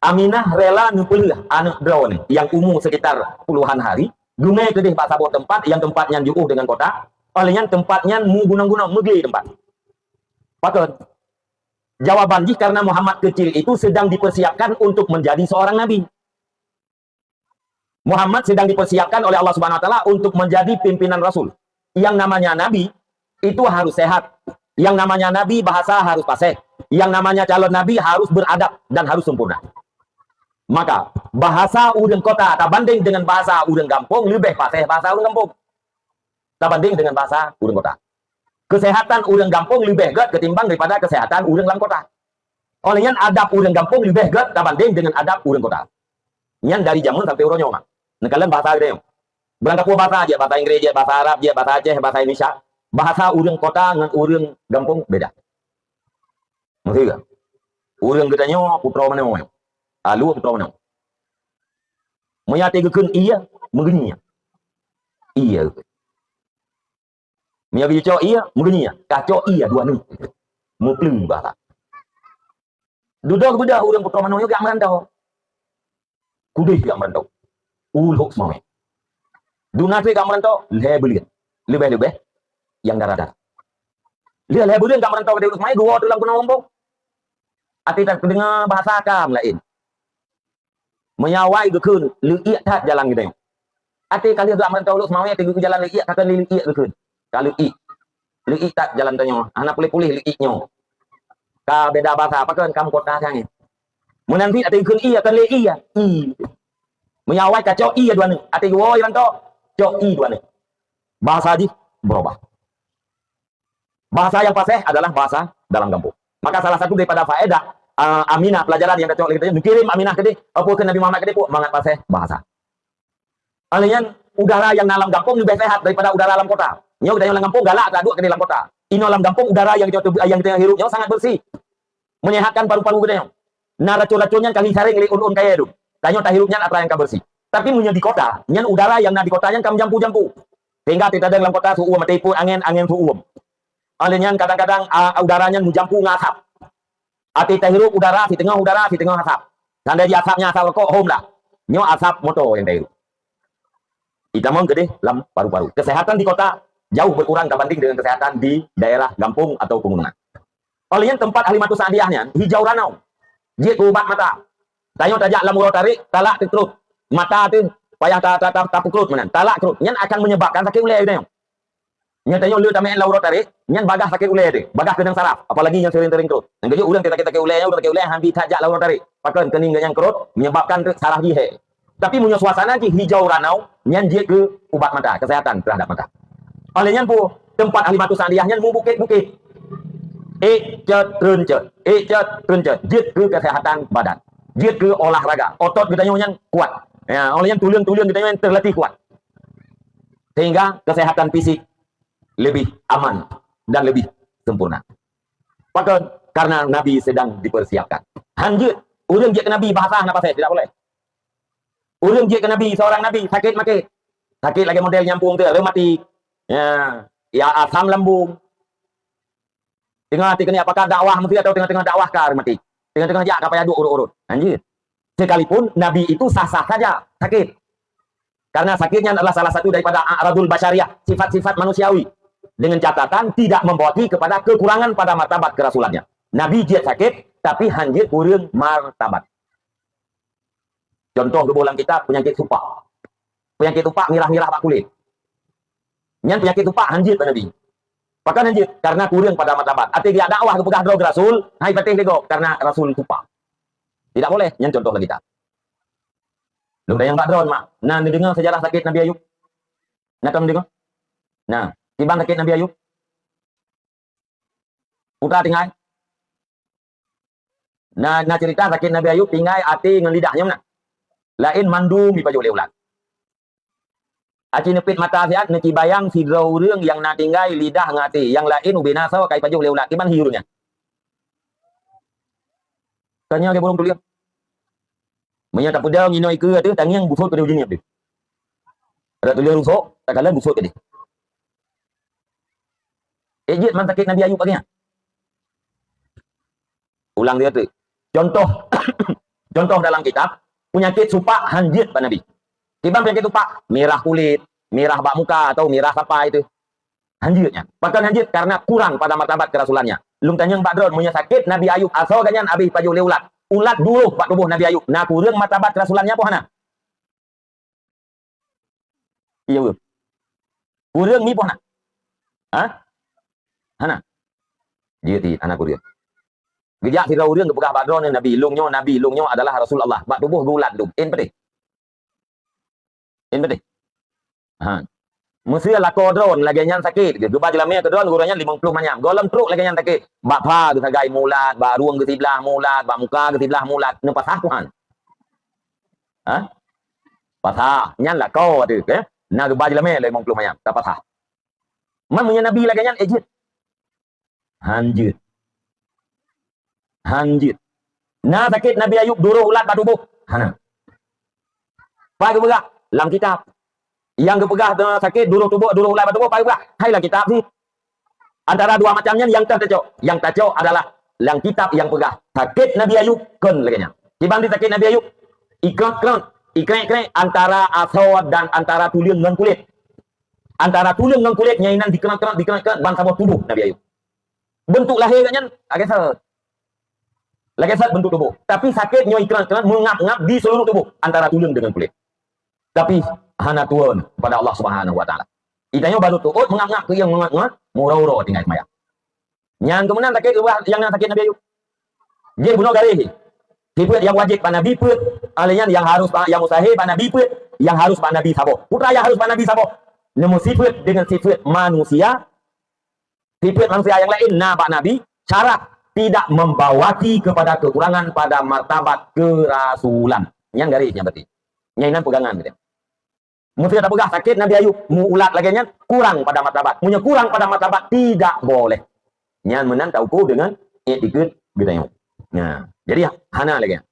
Aminah rela nupelih anak drone yang umur sekitar puluhan hari, dumai ke pak sabot tempat yang tempatnya jauh dengan kota, olehnya tempatnya mu gunung-gunung megli tempat. Maka jawaban ji karena Muhammad kecil itu sedang dipersiapkan untuk menjadi seorang nabi. Muhammad sedang dipersiapkan oleh Allah Subhanahu wa taala untuk menjadi pimpinan rasul. Yang namanya nabi itu harus sehat. Yang namanya nabi bahasa harus fasih. Yang namanya calon nabi harus beradab dan harus sempurna. Maka bahasa urang kota tak banding dengan bahasa urang kampung lebih fasih bahasa urang kampung. Tak banding dengan bahasa urang kota. Kesehatan urang kampung lebih gede ketimbang daripada kesehatan urang dalam kota. Olehnya adab urang kampung lebih gede tak banding dengan adab urang kota. Yang dari zaman sampai uronyo mak. Nekalan bahasa gede. Berangkat bahasa aja, bahasa Inggris aja, bahasa Arab aja, bahasa Aceh, bahasa Indonesia. Bahasa urang kota dengan urang kampung beda. Ngerti gak? Urang gedanya putra mana mau? Alu putra mana? Menyati gekun iya, mengeninya. Iya. Menyati cok iya, mengeninya. Kacok iya dua ni. Mukleng bahasa. Duduk budak urang putra mana gak merantau. Kudih gak merantau. Ulhuk semua. Dunasi gak merantau, lebih lebih yang darah-darah. Lihat lebih gak merantau ke semua, dua dalam gunung lombok. Ati tak dengar bahasa kam lain. Menyawai gekun, liik tak jalan gitu. Ati kali gak merantau lu semua, ati jalan liik, kata liik gekun. Kalau liik tak jalan tanya, anak pulih-pulih liiknya. Ka beda bahasa apa kan kamu kota sange. Menanti ati gekun iya kan liik iya. Menyawai ka cok iya dua ni. Ati wo yang to cok i dua ni. Bahasa di berubah. Bahasa yang fasih adalah bahasa dalam kampung. Maka salah satu daripada faedah Aminah pelajaran yang kacau kita dikirim Aminah ke apa ke Nabi Muhammad ke mangat fasih bahasa. Alanya udara yang dalam kampung lebih sehat daripada udara dalam kota. Nya udara yang dalam kampung galak tak duk ke dalam kota. Ino dalam kampung udara yang kita hirupnya sangat bersih. Menyehatkan paru-paru kita. Nah racun-racunnya kali saring li un-un kaya itu. Tanya tak hirupnya apa yang bersih. Tapi punya di kota, nyan udara yang di kotanya kam jampu-jampu. Sehingga tidak ada dalam kota suhu mati pun angin suhu. Alanya kadang-kadang udaranya jampu ngasap. Ati tak hirup udara di tengah asap. Dan dari asapnya asap kok home lah. Nyo asap motor yang tak hirup. Itamang gede lam paru-paru. Kesehatan di kota jauh berkurang dibanding dengan kesehatan di daerah kampung atau pegunungan. Olehnya tempat Halimatu Sa'diyahnya hijau ranau. Dia ubat mata. Tanya tajak lam tarik, talak kerut. Mata tu payah tak kerut menan. Talak kerut. Nyan akan menyebabkan sakit ulai dia. Nyan tanya lu tamen lau tarik, nyan bagah sakit ulai dia. Bagah kedang saraf, apalagi yang sering-sering kerut. Yang kerja ulang kita sakit ulai hampir tajak lau tarik. Pakai kening yang kerut menyebabkan saraf jihe. Tapi punya suasana ji hijau ranau, nyan dia ke ubat mata, kesehatan terhadap mata. Olehnya pu tempat Halimatu Sa'diyah nyan mu bukit-bukit. Cet. Jit ke kesehatan badan. Jit ke olahraga. Otot kita yang kuat. Ya, olehnya tulen-tulen kita yang terlatih kuat. Sehingga kesehatan fisik lebih aman dan lebih sempurna. Maka karena Nabi sedang dipersiapkan. Hanjut, urang je ke Nabi bahasa apa saya tidak boleh. Urang je ke Nabi seorang Nabi sakit mati. Sakit lagi model nyampung tu, reumatik. Ya asam lambung. Tengah ni apakah dakwah mesti atau tengah-tengah dakwah kah reumatik. Tengah-tengah jak apa ya urut-urut. Anjir. Sekalipun Nabi itu sah-sah saja sakit. Karena sakitnya adalah salah satu daripada a'radul basyariah, sifat-sifat manusiawi. Dengan catatan tidak membawa kepada kekurangan pada martabat kerasulannya. Nabi jiat sakit, tapi hanjit kurang martabat. Contoh dalam kitab penyakit supak. Penyakit supak mirah-mirah pak kulit. Yang penyakit supak hanjit pada Nabi. Pakai hanjit karena kurang pada martabat. Arti dia dakwah ke pegah drog Rasul, hai patih lego karena Rasul supak. Tidak boleh. Yang contoh lagi kita. Lu yang badron mak. Nah, dengar sejarah sakit Nabi Ayub. Nah, kamu dengar? Nah, tibang sakit Nabi Ayub. Putra tinggal. Nah, cerita sakit Nabi Ayub tinggal hati dengan lidahnya mana? Lain mandu mi pajuk leulat. Aci nepit mata siat neki bayang si reung yang na tinggal lidah ngati, yang lain ubena saw kai pajuk leulat. Iman hiurnya. Tanya ke belum tulis. Menya tak pedang inoi ke tu tangiang busuk ke ujungnya tu. Ada tulis rusuk, tak kala busuk ke dia. Ejit man sakit Nabi Ayub paginya. Ulang dia tu. Contoh contoh dalam kitab penyakit supak hanjit pada Nabi. Tibang penyakit supak merah kulit, merah bak muka atau merah apa itu. Hanjitnya. Bahkan hanjit karena kurang pada martabat kerasulannya. Lung tanya Pak Dron punya sakit Nabi Ayub asal ganyan abi paju leulat. Ulat dulu pak tubuh Nabi Ayub. Nah kurang martabat kerasulannya apa hana? Iya. Kurang ni apa hana? Hah? Hana? Dia ti anak kurang. Gejak si rauriang ke pegah badron Nabi lungnya adalah Rasulullah. Bak tubuh gulat tu. En pedih. En pedih. Ha. Mesti lako drone lagi nyan sakit. Gebaj lamnya ke drone guranya 50 manyam. Golem truk lagi nyan sakit. Bak pha ke sagai mulat, bak ruang ke sebelah mulat, bak muka ke sebelah mulat. Ne pasah Tuhan. Ha? Pasah. Nyan lako tu ke. Na gebaj lamnya 50 manyam. Tak pasah. Man punya Nabi lagi nyan ejit. Hanjit. Hanjit. Nah sakit Nabi Ayub duruh ulat batu tubuh. Hana. Pai ke begah dalam kitab. Yang ke pegah sakit duruh tubuh, duruh ulat batu tubuh pai begah. Hailah kitab ni. Antara dua macamnya yang tercocok. Yang tercocok adalah yang kitab yang pegah. Sakit Nabi Ayub kan lagi nya. Dibanding sakit Nabi Ayub ikran antara asawad dan antara tulang dengan kulit. Antara tulang dengan kulit nyainan dikenak bangsa tubuh Nabi Ayub. Bentuk lahirnya agak set. Lagi saat bentuk tubuh. Tapi sakitnya iklan-iklan mengap-ngap di seluruh tubuh. Antara tulang dengan kulit. Tapi hana tuan kepada Allah Subhanahu Wa Taala. Itanya baru tuut mengap-ngap ke yang mengap-ngap. Murau-urau tinggal semayang. Yang kemudian sakit yang sakit Nabi Ayub. Dia bunuh garih. Sifat yang wajib pada Nabi put. Alihnya yang harus yang mustahil pada Nabi put. Yang harus pada Nabi sabar. Putra yang harus pada Nabi sabar. Nemu sifat dengan sifat manusia. Sifat manusia yang lain. Nah Pak Nabi. Syarat. Tidak membawati kepada kekurangan pada martabat kerasulan. Yang garisnya berarti. Nyainan pegangan gitu. Mesti tak pegah sakit Nabi Ayub. Mu ulat lagi nya kurang pada martabat. Munya kurang pada martabat tidak boleh. Nyan menan tauku dengan etiket gitu. Nah, jadi hana lagi.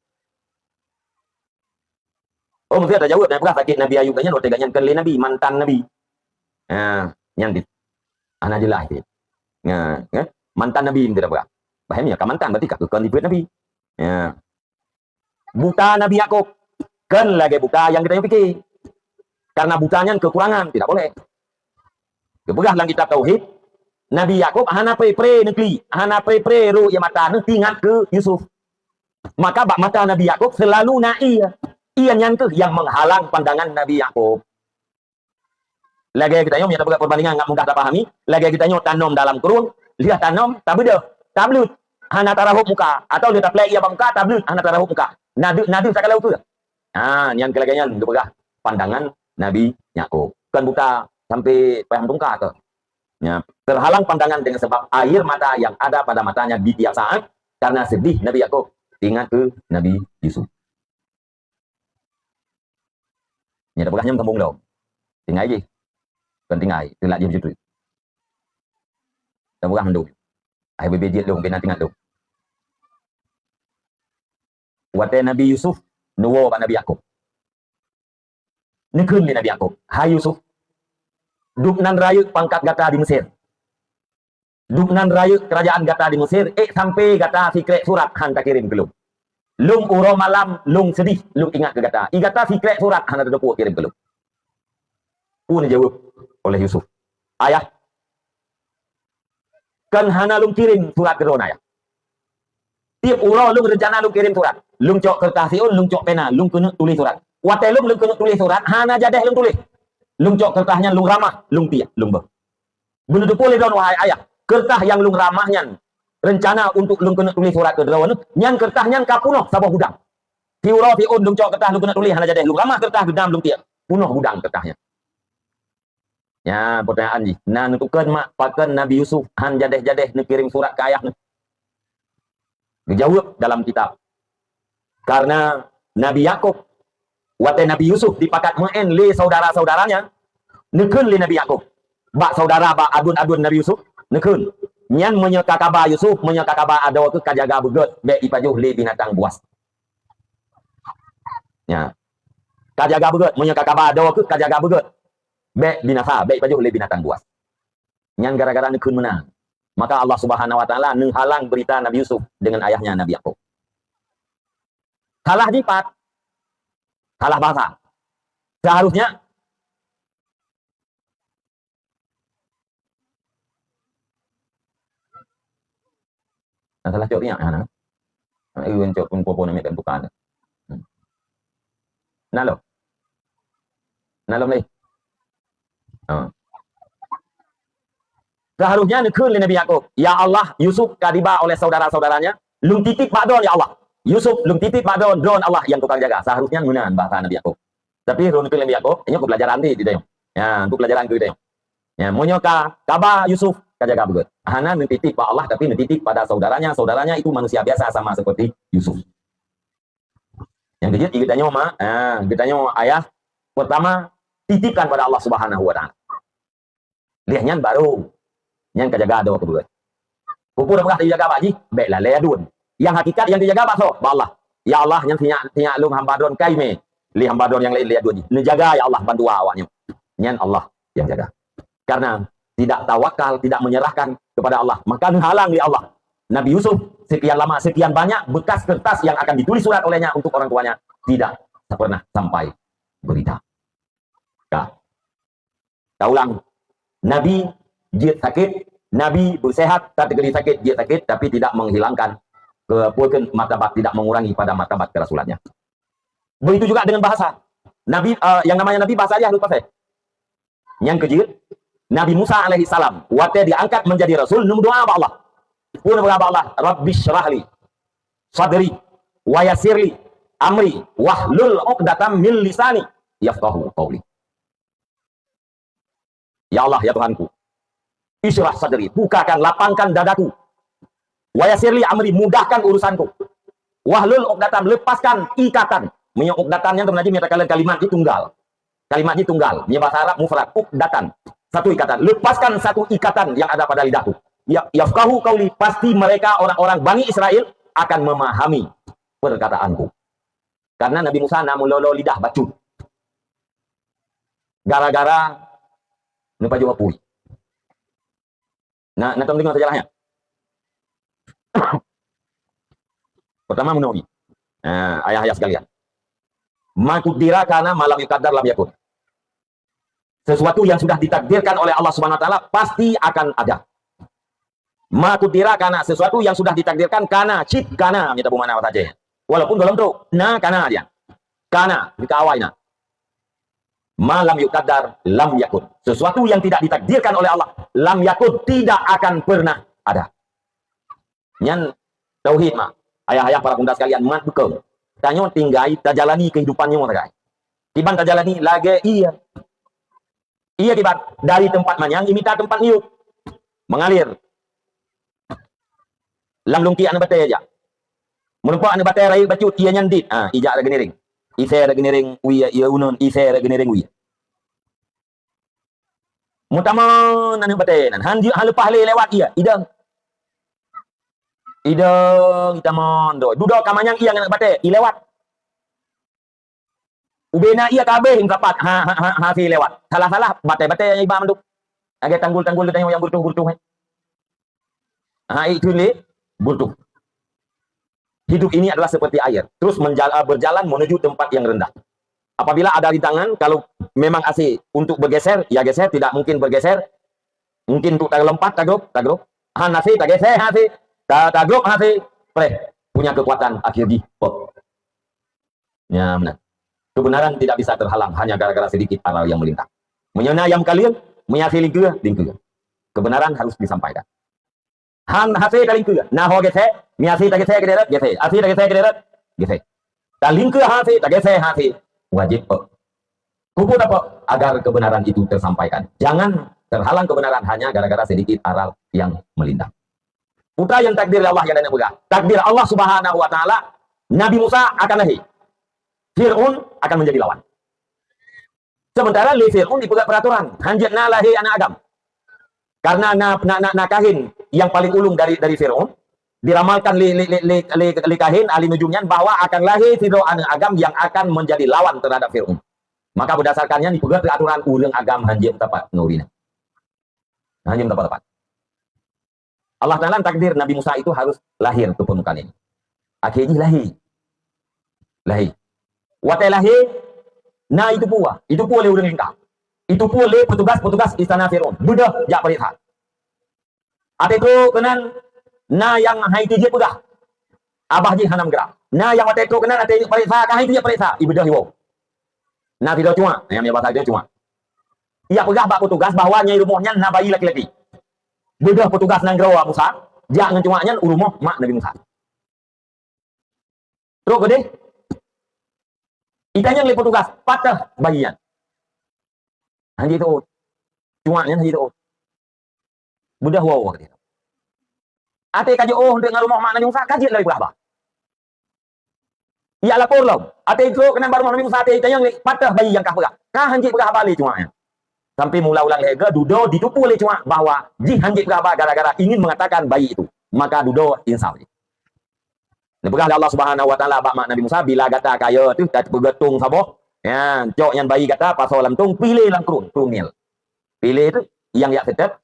Oh mesti ada jawab. Nah pegah sakit Nabi Ayub lagi nya teganya kali Nabi mantan Nabi. Nah, nyan dit. Ana jelas dit. Nah, mantan Nabi tidak pegah. Bahannya kamantan berarti kakekkan ibu Nabi. Ya. Buta Nabi Yakub. Kan lagi buta yang kita pikir. Karena butanya kekurangan. Tidak boleh. Kebegah dalam kitab Tauhid. Nabi Yakub hana pre negeri. Hana pre ru ya mata tinggal ke Yusuf. Maka bak mata Nabi Yakub selalu na'i. Ia nyangka yang menghalang pandangan Nabi Yakub. Lagi kita nyom, ya perbandingan nggak mudah dipahami. Lagi kita nyom tanam dalam kurung. Lihat tanam, tak beda. Tablut hana tarahuk muka atau dia tak play ia muka tablut hana tarahuk muka. Nadu sakala itu. Ah, yang kelaganya dipegah pandangan Nabi Yakub. Kan buta sampai paham tungka atau. Ya, terhalang pandangan dengan sebab air mata yang ada pada matanya di tiap saat karena sedih Nabi Yakub ingat ke Nabi Yusuf. Nya dapegahnya tembung lo. Tinggal aja. Kan tinggal, telak je begitu. Dapegah mendung. Ai bebejit dong kena tinggal dong. Wate Nabi Yusuf nuwo pak Nabi Yakub. Nekun ni Nabi Yakub. Hai Yusuf. Duknan raya pangkat gata di Mesir. Duknan raya kerajaan gata di Mesir. Sampai gata secret surat hanta kirim ke lung. Lung uro malam, lung sedih, lung ingat ke gata. Gata secret surat hanta terdepu kirim ke lung. Pun dijawab oleh Yusuf. Ayah, kan hana lung kirim surat ke dona ya. Tiap uro lung rencana lung kirim surat. Lung cok kertas siun, lung cok pena, lung kena tulis surat. Wate lung kena tulis surat, hana jadeh lung tulis. Lung cok kertasnya lung ramah, lung tiap, lung ber. Benar tu boleh don wahai ayah. Kertas yang lung ramahnya rencana untuk lung kena tulis surat ke dona, nyan kertasnya kapunoh sabah gudang. Ti uro ti un lung cok kertas lung kena tulis hana jadeh lung ramah kertas gedam lung tiap. Punoh gudang kertasnya. Ya, pertanyaan ni. Nah, nutukan mak pakan Nabi Yusuf han jadeh-jadeh nak kirim surat ke ayah. Dijawab dalam kitab. Karena Nabi Yakub wate Nabi Yusuf dipakat main le saudara-saudaranya, nekun le Nabi Yakub. Bak saudara bak adun-adun Nabi Yusuf, nekun. Nyan menyeka kabar Yusuf, menyeka kabar ada ke kajaga begot be ipajuh le binatang buas. Ya. Kajaga begot menyeka kabar ada ke kajaga begot. Baik binasa, baik pajuh oleh binatang buas. Yang gara-gara nekun menang. Maka Allah Subhanahu wa taala menghalang berita Nabi Yusuf dengan ayahnya Nabi Yakub. Salah jipat. Salah bahasa. Seharusnya salah coknya ana. Ayun cok pun popo nami bukan. Nalo. Nalo ni. Seharusnya nekun Nabi Yakub. Ya Allah, Yusuf kadiba oleh saudara-saudaranya. Lung titip bakdon ya Allah. Yusuf lung titip bakdon drone Allah yang tukang jaga. Seharusnya menan bahasa Nabi Yakub. Tapi nekun Nabi Yakub, ini aku pelajaran di dia. Ya, untuk pelajaran ke dia. Ya, monyoka kabar Yusuf kajaga begut. Hana mentitip pak Allah tapi mentitip pada saudaranya. Saudaranya itu manusia biasa sama seperti Yusuf. Yang kejut kita nyoma, kita nyoma ayah pertama titipkan pada Allah Subhanahu wa taala. Lihatnya baru yang kejaga ada kebetulan. Kupur pernah dijaga baji, baiklah leadun. Yang hakikat yang dijaga bakso, Allah. Ya Allah yang tiak lum hambadron kaime, li hambadron yang lain leadun. Menjaga ya Allah bantu awaknya. Nyan Allah yang jaga. Karena tidak tawakal, tidak menyerahkan kepada Allah, maka menghalang di Allah. Nabi Yusuf sekian lama, sekian banyak bekas kertas yang akan ditulis surat olehnya untuk orang tuanya tidak pernah sampai berita. Kita ulang. Nabi jid sakit, Nabi bersehat, kategori sakit, jid sakit, tapi tidak menghilangkan kepuasan martabat, tidak mengurangi pada martabat kerasulannya. Begitu juga dengan bahasa. Nabi yang namanya Nabi bahasa dia lupa saya. Yang kejut, Nabi Musa alaihi salam, waktu diangkat menjadi rasul, doa apa Allah? Pun berapa Allah? Rabbi syrahli sadri wa yassirli amri wahlul 'uqdatam min lisani yafqahu qawli. Ya Allah, ya Tuhanku, isyrah sadri, bukakan, lapangkan dadaku. Wa yassirli amri, mudahkan urusanku. Wahlul 'uqdatam, lepaskan ikatan. Menyok uqdatannya teman-teman menyatakan kalimat itu tunggal. Kalimat itu tunggal. Nya bahasa Arab mufrad, uqdatan. Satu ikatan. Lepaskan satu ikatan yang ada pada lidahku. Ya, yafqahu qauli, pasti mereka orang-orang Bani Israel akan memahami perkataanku. Karena Nabi Musa namun lolo lidah bacut. Gara-gara nupa jawab pui. Nah, tengok sejarahnya. Pertama menawi. Ayah-ayah sekalian. Makudira karena malam yuqaddar lam yakun. Sesuatu yang sudah ditakdirkan oleh Allah Subhanahu wa taala pasti akan ada. Makudira karena sesuatu yang sudah ditakdirkan karena cip karena kita mana saja. Walaupun dalam tu karena dia. Karena dikawainya. Malam yuqaddar lam yakun. Sesuatu yang tidak ditakdirkan oleh Allah, lam yakun, tidak akan pernah ada. Nyan tauhid mah. Ayah-ayah para bunda sekalian, mat bekel. Tanyo tinggai tajalani kehidupannya mereka. Tiban tajalani lagi iya. Iya tiban dari tempat manyang imita tempat niup. Mengalir. Lam lungki anu bate aja. Menumpak anu bate rai bacut iya nyandit. Ijak ada geniring. Ise ada geniring uya iya unon ise ada geniring uya. Mutaman anu bate nan han lepas lewat iya idang. Idang itamon do. Duduk kamanyang iya ngana bate i lewat. Ubena iya kabeh rapat ha si lewat. Salah-salah bate-bate yang iba manduk. Age tanggul-tanggul tanya yang burtuh-burtuh. Itu le burtuh. Hidup ini adalah seperti air, terus berjalan menuju tempat yang rendah. Apabila ada rintangan, kalau memang asih untuk bergeser, ya geser, tidak mungkin bergeser. Mungkin untuk lompat, tagruk. Han asih, tak geser, asih. Tagruk, asih. Punya kekuatan akhir di pop. Ya, benar. Kebenaran tidak bisa terhalang hanya gara-gara sedikit aral yang melintas. Menyenayam kalian, menyasi lingkir. Kebenaran harus disampaikan. Han hase ta lingkir, na ho gese, miasi ta gese gederet, gese. Asi ta gese gederet, gese. Ta lingkir hase, ta gese hase. Wajib kupu apa? Agar kebenaran itu tersampaikan. Jangan terhalang kebenaran hanya gara-gara sedikit aral yang melintas. Putra yang takdir Allah yang ada bergah. Takdir Allah Subhanahu wa taala, Nabi Musa akan lahir. Fir'aun akan menjadi lawan. Sementara li Fir'aun dipegang peraturan, hanjatna lahir anak Adam. Karena kahin yang paling ulung dari Fir'aun, diramalkan li kahin ahli nujumnya bahwa akan lahir Fir'aun anak Adam yang akan menjadi lawan terhadap Fir'aun. Maka berdasarkannya dipegang peraturan ulang agam hanjat tepat nurina. Hanjat tepat. Allah Ta'ala takdir Nabi Musa itu harus lahir ke permukaan ini. Akhirnya lahir. Watai lahir, nah itu pula ulang lingkar. Itu pula petugas istana Fir'aun. Budak jak periksa. Ate itu kenan, nah yang haiti dia pegah. Abah ji hanam gerak. Nah yang ate itu kenan ate periksa, kah haiti dia periksa. Ibu dah hiwo. Nah tidak cuma, yang bahasa dia cuma. Ia pegah bak petugas bahwa nyai rumahnya na bayi laki-laki. Budak petugas nang gerawa Musa, jak ngecuanya rumah mak Nabi Musa. Terus gede. Itanya oleh petugas patah bayian. Hanya itu, cuanya hanya itu. Budah wow gitu. Ate kaji dengan rumah mak Nabi Musa kaji lagi berapa? Ia lapor lo. Ate itu kena baru Nabi Musa ate itanya patah bayi yang kah pegah. Kah hanya pegah balik cuanya. Sampai mula ulang lega dudo ditupu oleh cuma bahwa ji hanya pegah gara-gara ingin mengatakan bayi itu. Maka dudo insaf. Nepegah Allah Subhanahu wa taala bak mak Nabi Musa bila kata kaya tu tak bergetung saboh. Ya, cok yang bayi kata pasal lam tung pilih lang krunil. Pilih itu yang yak tetap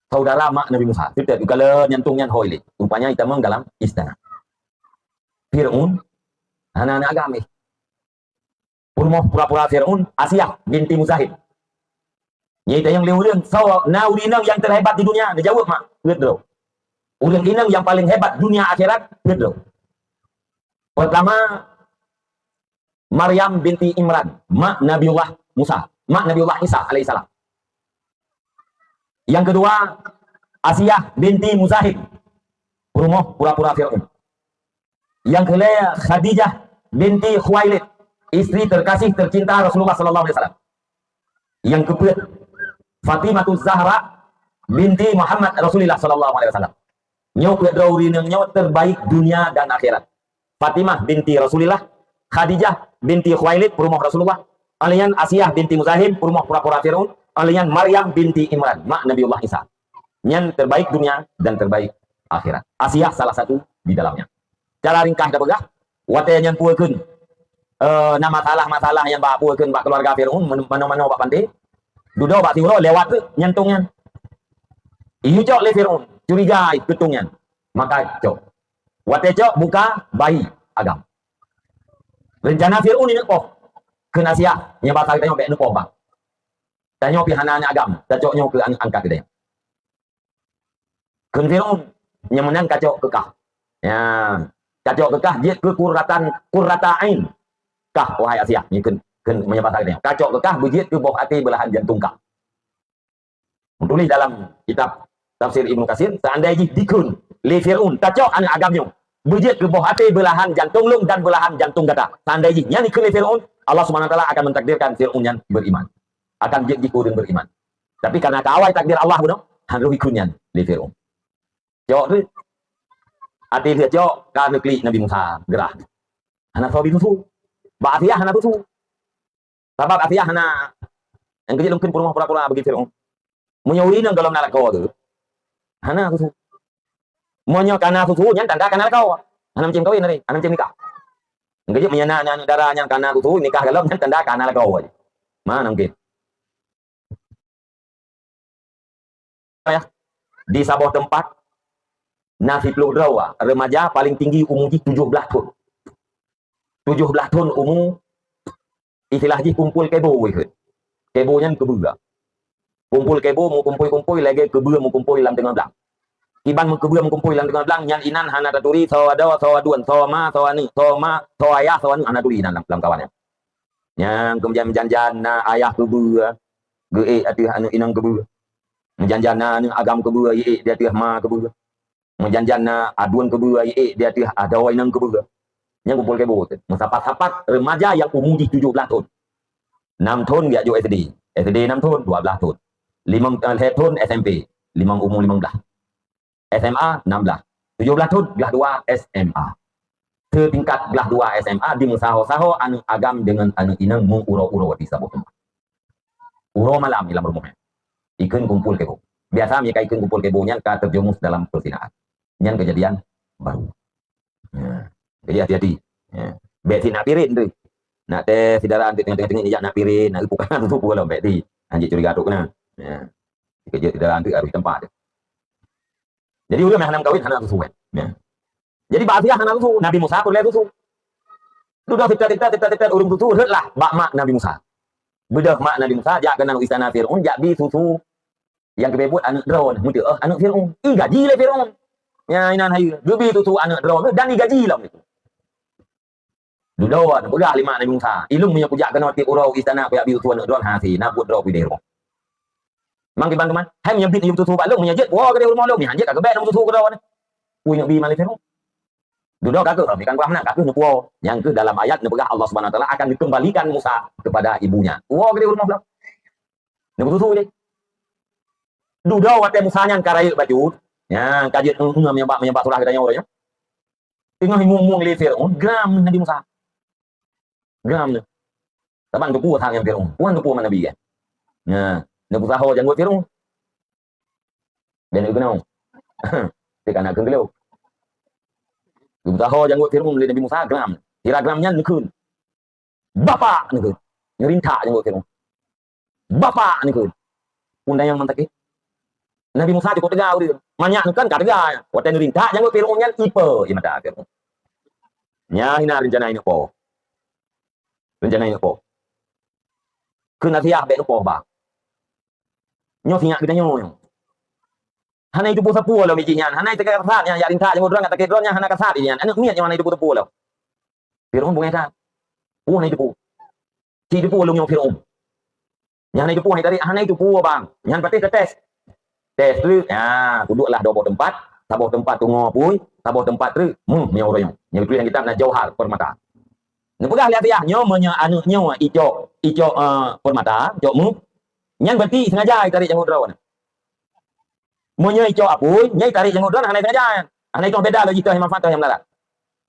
saudara mak Nabi Musa. Tetap kalau nyantungnya hoili. Rupanya kita meng dalam istana. Fir'aun anak-anak agami. Pura-pura Fir'aun Asiyah binti Muzahib. Nyata yang liureun so naurinang yang terhebat di dunia. Dia jawab mak. Gitu. Ulang inang yang paling hebat dunia akhirat gitu. Pertama Maryam binti Imran, mak Nabiullah Musa, mak Nabiullah Isa alaihissalam. Yang kedua Asiyah binti Muzahib, rumah pura-pura Fir'aun. Yang kedua Khadijah binti Khuwailid, istri terkasih tercinta Rasulullah sallallahu alaihi wasallam. Yang keempat Fatimah Zahra binti Muhammad Rasulullah sallallahu alaihi wasallam. Nyok terbaik dunia dan akhirat. Fatimah binti Rasulullah, Khadijah binti Khuwailid, rumah Rasulullah, alian Asiyah binti Muzahib, rumah pura-pura Fir'aun, alian Maryam binti Imran, mak Nabiullah Isa. Yang terbaik dunia dan terbaik akhirat. Asiyah salah satu di dalamnya. Cara ringkas dah begah, wate yang puekeun na masalah yang bak puekeun bak keluarga Fir'aun mana-mana bak pantai. Dudo bak tiuro lewat tu nyantungnya. Ieu cok le Fir'aun curiga ketungnya, maka cok wate cok buka bayi agam. Rencana Fir'aun ini poh ke Asia nya bakal tanya be poh bang. Tanya pihananya agam, cocoknya ke angkat dia. Ke Fir'aun nya menang kacok kekah. Ya, kacok kekah dia ke qurratain. Kah wahai Asia, ni ken menyebut dia. Kacok kekah bujit ke boh hati belahan jantung kah. Tulis dalam kitab Tafsir Ibnu Katsir, seandainya dikun li Fir'aun tacok anak agamnya bujit ke bawah hati belahan jantung lung dan belahan jantung kata. Seandainya yang dikun li Fir'aun, Allah Subhanahu wa taala akan mentakdirkan Fir'aun yang beriman. Akan jadi kuring beriman. Tapi karena kawai takdir Allah benar, harus ikunnya li Fir'aun. Cok tu hati dia cok ka negeri Nabi Musa gerah. Anak sawi tu. Ba Asiyah anak tu. Sebab Asiyah anak yang kecil mungkin pura-pura bagi Fir'aun. Menyuri nang dalam nak kau tu. Hana susu. Monyo kana susu nyan tanda kana kau. Hana macam kawin ni, hana macam nikah. Engkau je menyana darah nyan kana susu nikah dalam nyan tanda kana kau aja. Mana mungkin? Ya. Di sebuah tempat nasi peluk rawa, remaja paling tinggi umur 17 tahun. 17 tahun umur istilah ji kumpul kebo ikut. Kebonya kebua. Kumpul kebo mau kumpul lagi kebua mau kumpul dalam tengah belang. Iban mau kebua mau kumpul dalam tengah belang nyan inan hana taturi sawada sawaduan sawama sawani sawama sawayah sawanu hana turi inan dalam kawannya. Yang kemudian menjanjana ayah kebua. Ge atuh anu inang kebua. Menjanjana anu agam kebua ye dia atuh ma kebua. Menjanjana aduan kebua ye dia atuh adawa inang kebua. Yang kumpul kebo tu. Sapat-sapat remaja yang umur di 17 tahun. 6 tahun dia jo SD. SD 6 tahun, 12 tahun. 5 tahun SMP, 5 umur 15. SMA 16. 17 tahun belah 2 SMA. Setingkat belah 2 SMA di saho-saho anu agam dengan anu inang mung uro-uro di sabut tempat. Uro malam dalam rumahnya. Ikan kumpul kebo. Biasa mereka ikan kumpul kebonya terjerumus dalam persinahan. Yang kejadian baru. Ya. Jadi hati-hati. Ya. Beti nak pirin tu. Nak teh saudara antik tengah-tengah ni nak pirin, nak bukan tu pula beti. Anjik curiga tu kena. Ya. Kerja saudara antik harus tempat. Jadi udah hanam kawin hanam susu. Ya. Jadi bahasa hanam susu Nabi Musa boleh susu. Sudah kita urung susu lah bak mak Nabi Musa. Bedah mak Nabi Musa jak kenang istana Firaun jak bi susu yang kebebut anak drone muti anak Firaun. I gaji le Firaun. Ya inan hayu. Gebi susu anak drone dan digaji lah itu. Duduk, pegah lima Nabi Musa. Ilung punya pujak kena tiap urau istana punya biu tuan drone hasi, nak buat draw video. Mang kiban teman, hai menyebut ibu tutu balung menyejet, wah gede rumah lu, ni hanjet kagak bed tutu kau ni. Punya bi malih tu. Duduk kagak, ikan kuah nak kagak nupuo. Yang ke dalam ayat nepegah Allah Subhanahu Wa Taala akan dikembalikan Musa kepada ibunya. Wah gede rumah lu. Nupu tutu ni. Duduk wate Musa yang karai baju, ya kajian menyembah surah kita orang ya. Tengah mung le Firaun, gram Nabi Musa. Gram ni. Taban tu puas hang yang Firaun. Puan tu puas mana Nabi kan. Ya, Nabi Musa jangan buat Firaun. Dan itu kenal. Dia nak kengkelu. Nabi Musa jangan buat Firaun le Nabi Musa gram. Kira gramnya nekun. Bapak nekun. Nyerinta jangan buat Firaun. Bapak nekun. Undang yang mantak Nabi Musa cukup tegak dia. Banyak kan kata waktu nyerinta jangan buat Firaun yang ipe imata Firaun. Nya hina rencana ini po. Rencana ini po. Kena siap bek po ba. Nyo sinyak kita nyo. Hana itu pun sapu lo mijinya. Hana itu kayak kasat yang yarin tak jangan orang kata kedronnya hana kasat ini. Anak miat yang mana itu sapu lo. Firaun bunga tak. Hana itu pu. Ti itu pu lo nyo Firaun. Yang hana itu pu hana itu pu bang. Yang pasti tes. Tes tu ya, duduklah dobo tempat. Tabuh tempat tu ngopui, tabuh tempat tu nyo orang. Yang tulis kitab na Jauhar Permata. Nepegah lihat ya, nyo anu nyo ijo permata, ijo mu. Nyan berarti sengaja tarik janggut draw. Monyo ijo apui, nyai tarik janggut draw hanai sengaja. Hanai itu beda logika yang manfaat yang melarat.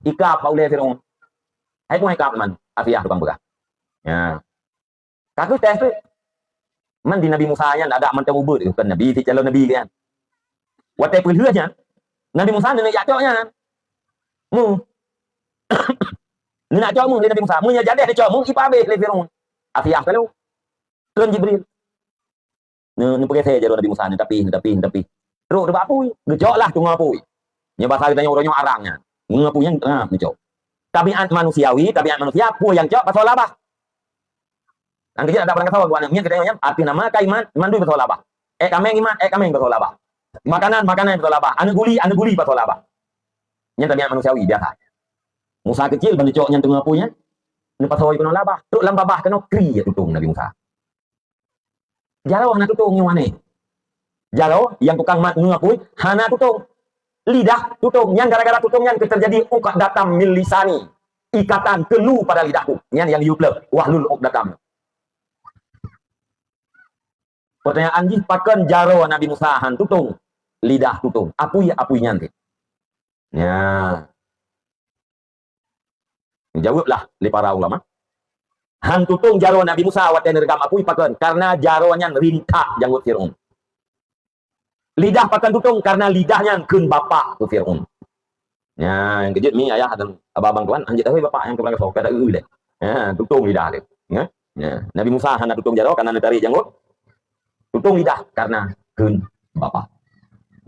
Ikap paule Firaun. Hai pun ikap man, afiah tukang begah. Ya. Kaku tes tu. Man di Nabi Musa nya ada man temu ber kan Nabi ti calon Nabi kan. Watai pun nya. Nabi Musa nak yaknya. Mu. Ni nak cakap mu Nabi Musa, mu nya jadi ada cakap mu ipabe le Firaun. Afiah kalau. Tuan Jibril. Ni pergi saya jadi Nabi Musa ni tapi. Terus dia apa? Gejok lah tu ngapui. Nya bahasa kita orangnya arangnya. Ngapui yang ngejok. Tabiat manusia apa yang cakap pasal apa? Ang kita ada barang kata buat nya kita nya arti nama kaiman mandu pasal apa? Kameng iman, kameng pasal apa? Makanan pasal apa? Anu guli pasal apa? Nya tabiat manusiawi biasa. Musa kecil bantu cok yang tengah punya. Ni pasal ibu labah. Tu lam babah kena kri ya tutung Nabi Musa. Jaro hana tutung yang mana? Jaro yang tukang mat ngapui hana tutung. Lidah tutung yang gara-gara tutung yang terjadi ukat datam milisani. Ikatan kelu pada lidahku. Yang yuklep wahlul uqdatam. Pertanyaan ji pakan jaro Nabi Musa han tutung. Lidah tutung. Apui nanti. Ya. Jawablah oleh para ulama. Han tutung jaro Nabi Musa wat nergam apui pakan karena jaronya rintak janggut Firaun. Lidah pakan tutung karena lidahnya keun bapak tu Firaun. Ya, yang kejut mi ayah dan abang tuan anjir tahu bapak yang kepala sok kata deh. Ya, tutung lidah dia. Ya. Nabi Musa han tutung jaro karena tarik janggut. Tutung lidah karena keun bapak.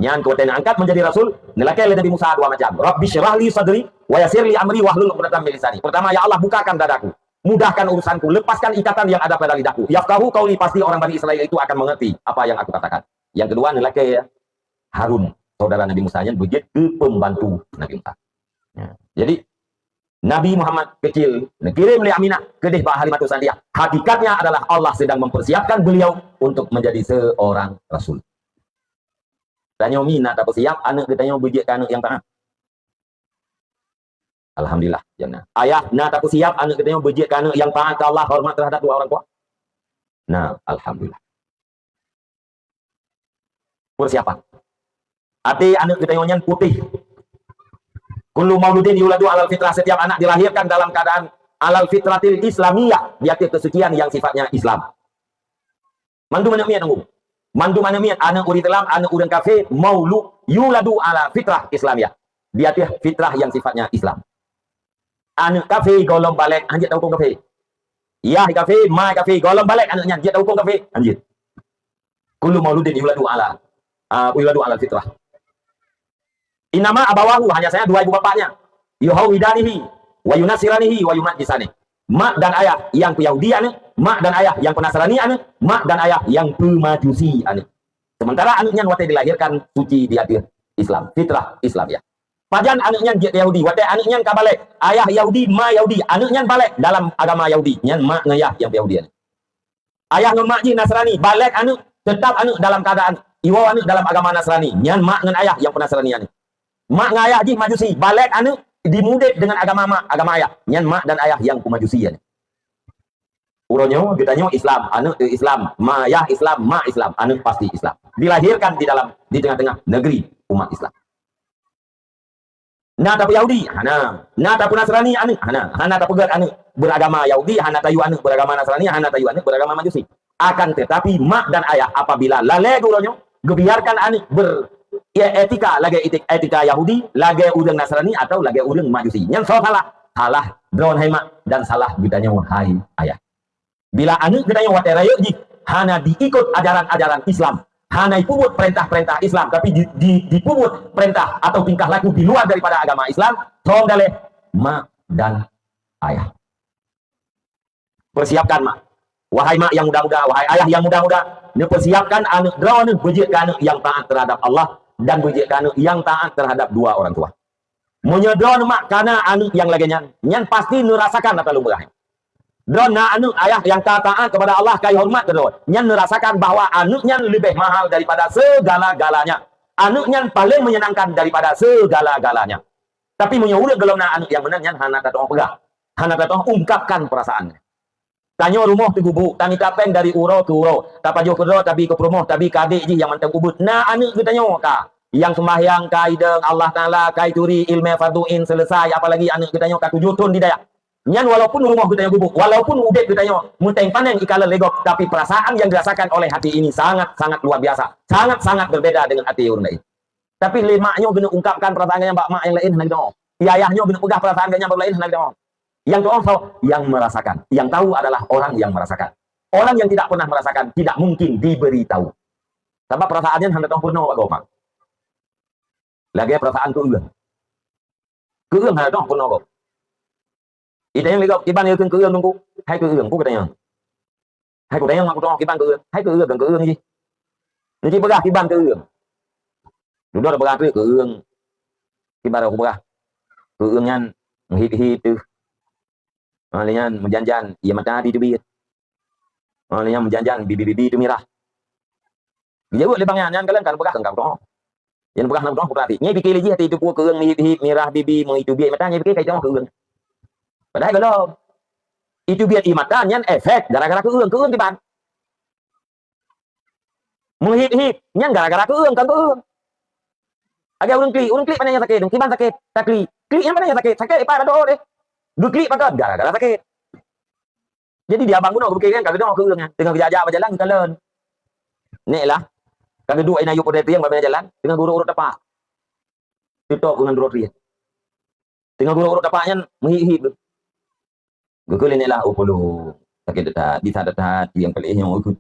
Yang kuatin angkat menjadi rasul nilai Nabi Musa dua macam. Rabbi syrah li sadri wa yassir li amri wahlul 'uqdatam min lisani. Pertama, ya Allah bukakan dadaku. Mudahkan urusanku, lepaskan ikatan yang ada pada lidahku. Yafqahu qauli, pasti orang Bani Israel itu akan mengerti apa yang aku katakan. Yang kedua adalah ke Harun, saudara Nabi Musa, yang begitu pembantu Nabi Musa. Ya. Jadi Nabi Muhammad kecil kirim oleh Aminah ke Dehbah Halimatus Sa'diyah. Hakikatnya adalah Allah sedang mempersiapkan beliau untuk menjadi seorang rasul. Tanya Mina tak siap, anak kita yang bejek anak yang taat. Alhamdulillah, jangan. Ayah, tak siap, anak kita yang bejek anak yang taat ke Allah, hormat terhadap dua orang tua. Nah, alhamdulillah. Persiapan. Hati anak kita yang putih. Kullu mauludin yuladu alal fitrah, setiap anak dilahirkan dalam keadaan alal fitratil islamiyah, di atas kesucian yang sifatnya Islam. Mandu mana miat nunggu? Mandu mana miat anak uri telam, anak urang kafir, maulu yuladu ala fitrah islamiyah, di atas fitrah yang sifatnya Islam. Anak kafir golong balik, anjir tahu hukum kafir. Ya kafir, ma kafir golong balik anaknya, anjir tahu hukum kafir, anjir. Kullu mauludin yuladu ala fitrah. Inama abawahu, hanya saya dua ibu bapaknya. Yuhawidanihi wa yunasiranihi wa yumajjisani. Mak dan ayah yang Yahudi ane, mak dan ayah yang Penasrani ane, mak dan ayah yang Pemajusi ane. Sementara anaknya wate dilahirkan suci di atas Islam, fitrah Islam ya. Pajan anaknya Yahudi, wate anaknya kabalik, ayah Yahudi, ma Yahudi, anaknya balik dalam agama Yahudi, nyan mak ngayah yang Yahudi ane. Ayah ngemak ji Nasrani, balik anak, tetap anak dalam keadaan iwa anak dalam agama Nasrani, nyan mak ngan ayah yang Penasrani ane. Mak ngayah ji Majusi, balik anak dimudik dengan agama mak, agama ayah, nyan mak dan ayah yang Pemajusi ane. Uronyo kitanya Islam, anak Islam, mayah Islam, ma Islam, anak pasti Islam. Dilahirkan di tengah-tengah negeri umat Islam. Nah tapi Yahudi, nah tapi Nasrani anak, hana tapi pegat anak beragama Yahudi, hana tayu anak beragama Nasrani, hana tayu anak beragama Majusi. Akan tetapi mak dan ayah apabila lalai uronyo, gebiarkan anak etika, lagi etika Yahudi, lagi udang Nasrani atau lagi udang Majusi. Yang salah drone hai mak dan salah bedanya hai ayah. Bila anak gedanya wateraya hana diikut ajaran-ajaran Islam, hana dipubut perintah-perintah Islam, tapi dipubut perintah atau tingkah laku di luar daripada agama Islam, tolong daleh mak dan ayah. Persiapkan mak, wahai mak yang muda-muda, wahai ayah yang muda-muda, persiapkan anak drone bejikkan anak yang taat terhadap Allah dan bejikkan anak yang taat terhadap dua orang tua. Menyedon mak karena anak yang lagi nyan pasti nerasakan atau lumrah. Drona anu ayah yang taat kepada Allah kai hormat terus. Nyan merasakan bahwa anaknya lebih mahal daripada segala-galanya. Anaknya paling menyenangkan daripada segala-galanya. Tapi menyuruh gelomna anak yang benar nyan hana katong pegah. Hana katong ungkapkan perasaannya. Tanya rumah tu gubuk, tani kapeng dari uro ke uro. Tapajo ke uro tapi ke rumah tapi kade ji yang mantap gubut. Nah anak kita tanya ka. Yang sembahyang kai deng Allah Taala kai turi ilmu farduin selesai apalagi anak kita tanya ka 7 tahun di daya. Nyan walaupun rumah kita yang gubuk, walaupun udah kita tanya muteng panen ikalan legok, tapi perasaan yang dirasakan oleh hati ini sangat-sangat luar biasa, sangat-sangat berbeda dengan hati orang lain. Tapi lemaknya guna ungkapkan perasaannya mbak mak yang lain hendak dong. Ayahnya guna ungkap perasaannya yang lain hendak dong. Yang tahu yang merasakan, yang tahu adalah orang yang merasakan. Orang yang tidak pernah merasakan tidak mungkin diberitahu. Sebab perasaannya hendak dong purno pak Gopang. Lagi perasaan keung hendak dong purno kok. Itu yang legok kiban yêu thương cứ ương đúng không? Hay cứ ương cũng cái này. Hay của đấy mà của kiban cứ ương, hay cứ ương đừng cứ ương gì? Nó chỉ bagi kiban cứ ương. Đúng đó là bagi cứ ương. Kiban đâu cũng bagi. Cứ ương nhan hit tu. Alian menjanjan ia mata di tubir. Alian menjanjan bibi tu mirah. Dia buat lebangnya nyan kalian kan bagi enggak dong. Yang bagi enggak dong berarti. Nyi pikir lagi hati itu ku cứ ương hit mirah bibi mengitu biar mata nyi pikir kayak cứ ương. Padahal kalau itu biar imatan nyan efek gara-gara keung di ban. Menghit-hit nyan gara-gara keung kan keung. Agak urang klik pananya sakit, kiban sakit, takli. Kliknya pananya sakit apa ada deh. Dua klik pakai gara-gara sakit. Jadi dia bangun aku pikirkan kalau dia keungnya, tengah berjalan berjalan kalen. Nek lah. Kalau dua ini ayo pada tiang jalan, tengah guru urut apa? Tutup dengan urut dia. Tengah guru urut apanya menghit-hit. Gugul ini lah upulu sakit detat di sana detat yang pelihnya ikut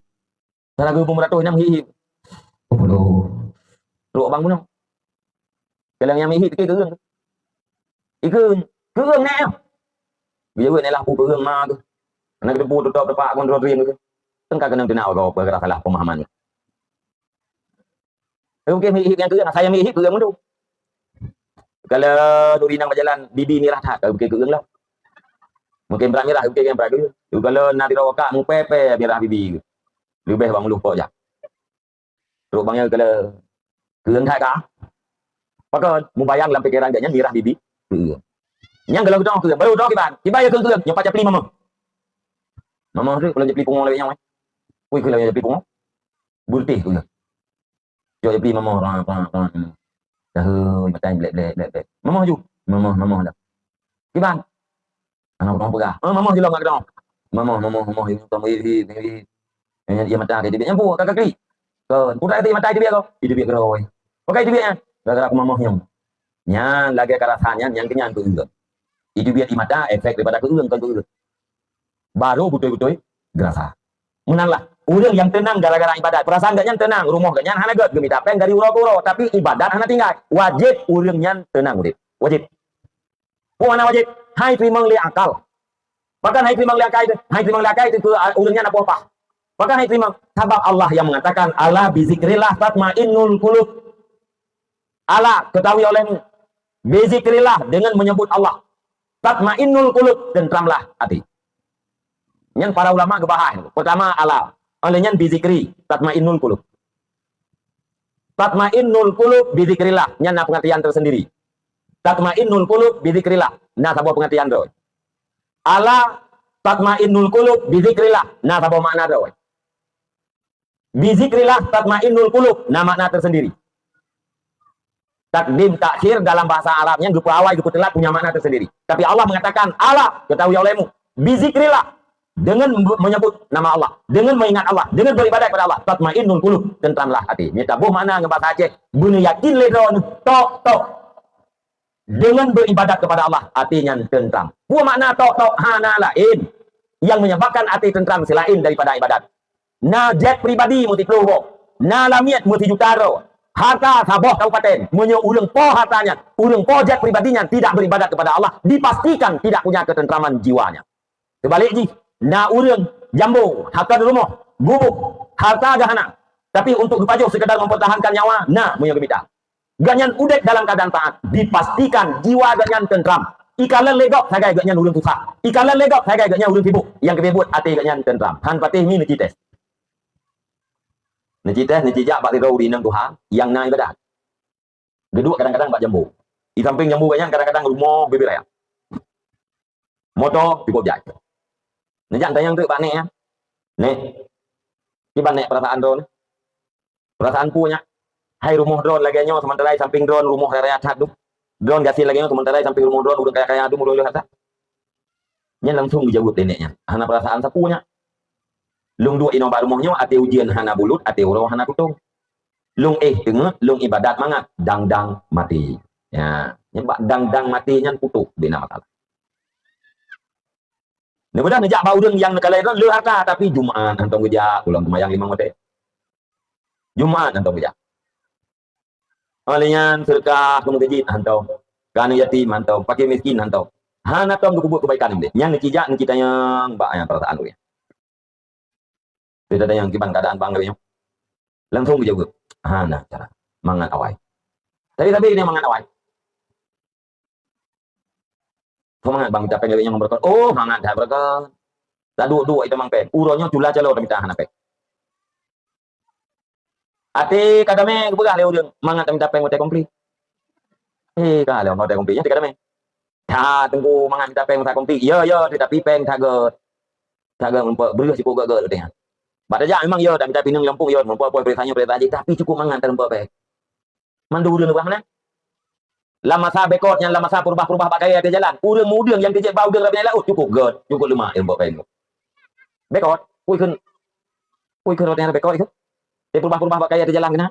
cara gue pemerato yang hihip upulu lu bang bunuh kalian yang hihip cái gương nè bây giờ gue này là phụ gương mà Anak kita buat tutup depan kontrol riang itu. Tengkar kena kau bergerak salah pemahaman. Oke, mihik yang keung, saya mihik keung tu. Kalau duri nang berjalan, bibi mirah tak, oke keung lah. Mungkin berat mirah, oke yang berat keung. Kalau nak dirawak, mu pepe mirah bibi. Lebih bang lupa je. Terus bangnya kalau keung tak kah? Maka mu bayang dalam pikiran dia mirah bibi. Keung. Yang kalau kita keung, baru dah kiban ya keung, yang pacar peli mama. Mama tu kalau jadi peli pungong lebih yang. Ui kalau jadi peli pungong. Bultih keung. Jadi peli mama dah matai blek. Mama ju. Mama dah. Kiban. Anak orang pegah. Mama hilang kat dong. Mama hilang tamu dia mata dia dia bu kakak kli. Kan purai dia mata dia kau. Dia geroi. Pakai dia gara-gara aku mama yang. Nya lagi kerasannya yang kenyan ke urang. Itu dia di mata efek daripada ke urang kan ke urang. Baru betul-betul gerasa. Menanglah. Urang yang tenang gara-gara ibadat. Perasaan gaknya tenang, rumah gaknya hana get gemi tapeng dari uro-uro, tapi ibadat hana tinggal. Wajib urangnya tenang urip. Wajib. Mana wajib? Hai primang li akal. Bahkan hai primang li akal itu urangnya apa? Bahkan hai primang sabab Allah yang mengatakan ala bizikrillah tatmainnul qulub. Ala ketahui olehmu. Bizikrillah dengan menyebut Allah. Tatmainnul qulub, tentramlah hati. Yang para ulama ngebahas. Pertama ala. Olehnya bizikri tatmainnul qulub. Tatmainnul qulub bizikrillah. Nya pengertian tersendiri. Tatmainnul qulub bizikrillah. Nah, sebuah pengertian doy. Ala tatmainnul qulub bizikrillah. Nah, sebuah makna doy. Bizikrillah tatmainnul qulub. Nah, makna tersendiri. Takdim takhir dalam bahasa Arabnya gepu awal gepu telat punya makna tersendiri. Tapi Allah mengatakan ala ketahui olehmu bizikrillah dengan menyebut nama Allah, dengan mengingat Allah, dengan beribadah kepada Allah. Tatmainnul qulub, tentramlah hati. Ni tabuh makna ngebahas Aceh. Bunu yakin ledon tok. Dengan beribadat kepada Allah, hatinya tentram. Buah makna tok hana lain. Yang menyebabkan hati tentram selain daripada ibadat. Na jet pribadi muti peluho. Na lamiat muti jutaro. Harta saboh kabupaten. Menyo urang po hartanya. Urang po jet pribadinya tidak beribadat kepada Allah. Dipastikan tidak punya ketentraman jiwanya. Sebalik ji. Na urang jambu. Harta di rumah. Gubuk. Harta gahana. Tapi untuk kepajuh sekedar mempertahankan nyawa. Nah, menyo gemita. Ganyan udek dalam keadaan taat. Dipastikan jiwa ganyan tentram. Ikalan legok sagai ganyan urang susah. Ikalan legok sagai ganyan urang sibuk. Yang kebebut hati ganyan tentram. Han patih mi necites. Necijak bak tirau di nang Tuhan. Yang na ibadat. Kedua kadang-kadang bak jambu. Di samping jambu ganyan kadang-kadang rumah bebek raya. Motor cukup jai. Nejak tayang tu bak nek ya. Nek. Kiban nek perasaan tu. Perasaan punya. Hai rumah drone lagi nyo sementara samping drone rumah raya cat tu. Drone gasil lagi nyo sementara samping rumah drone udah kaya-kaya tu mulu kata. Nya langsung dijawab neneknya. Hana perasaan sapunya. Lung dua ino rumahnya ate ujian hana bulut ate urang hana kutung. Lung tengah lung ibadat mangat dang mati. Ya, nyebak dang mati nyan putuk bina masalah. Nebedah nejak bau deung yang nekala itu leuh harta tapi Jumaan antong geja ulang kemayang limang mate. Jumaan antong geja. Alian sedekah ke masjid hantau. Kana yatim hantau, pakai miskin hantau. Hana tom kubur kebaikan ini. Yang nikijak kita yang mbak yang perasaan dia. Tidak ada yang kiban keadaan bangga langsung dijawab. Hana cara mangan awai. Tapi ini mangan awai. Mangan bang capek yang berkon. Oh, mangan dah berkon. Dah dua itu mang pen. Uronya cula calo tapi tahan apa. Ati kadame kebelah leo dia mangan tapi capek ngote komplit. Kalau ngote komplitnya kadame. Ta tunggu mangan capek ngote komplit. Ya tetapi peng tagot. Tagot beruh si poga got teh. Badaja memang ya tak minta pinang lampung ya mempunyai perintahnya perintah aja tapi cukup mangan tanpa baik. Mandu urang apa mana? Lama sa bekotnya lama sa perubah pakai ada jalan. Urang mudeng yang kecil bau urang rabanya laut cukup god, cukup lemah ilmu baik. Bekot, kui kun rotenya bekot itu. Perubah pakai ada jalan kena.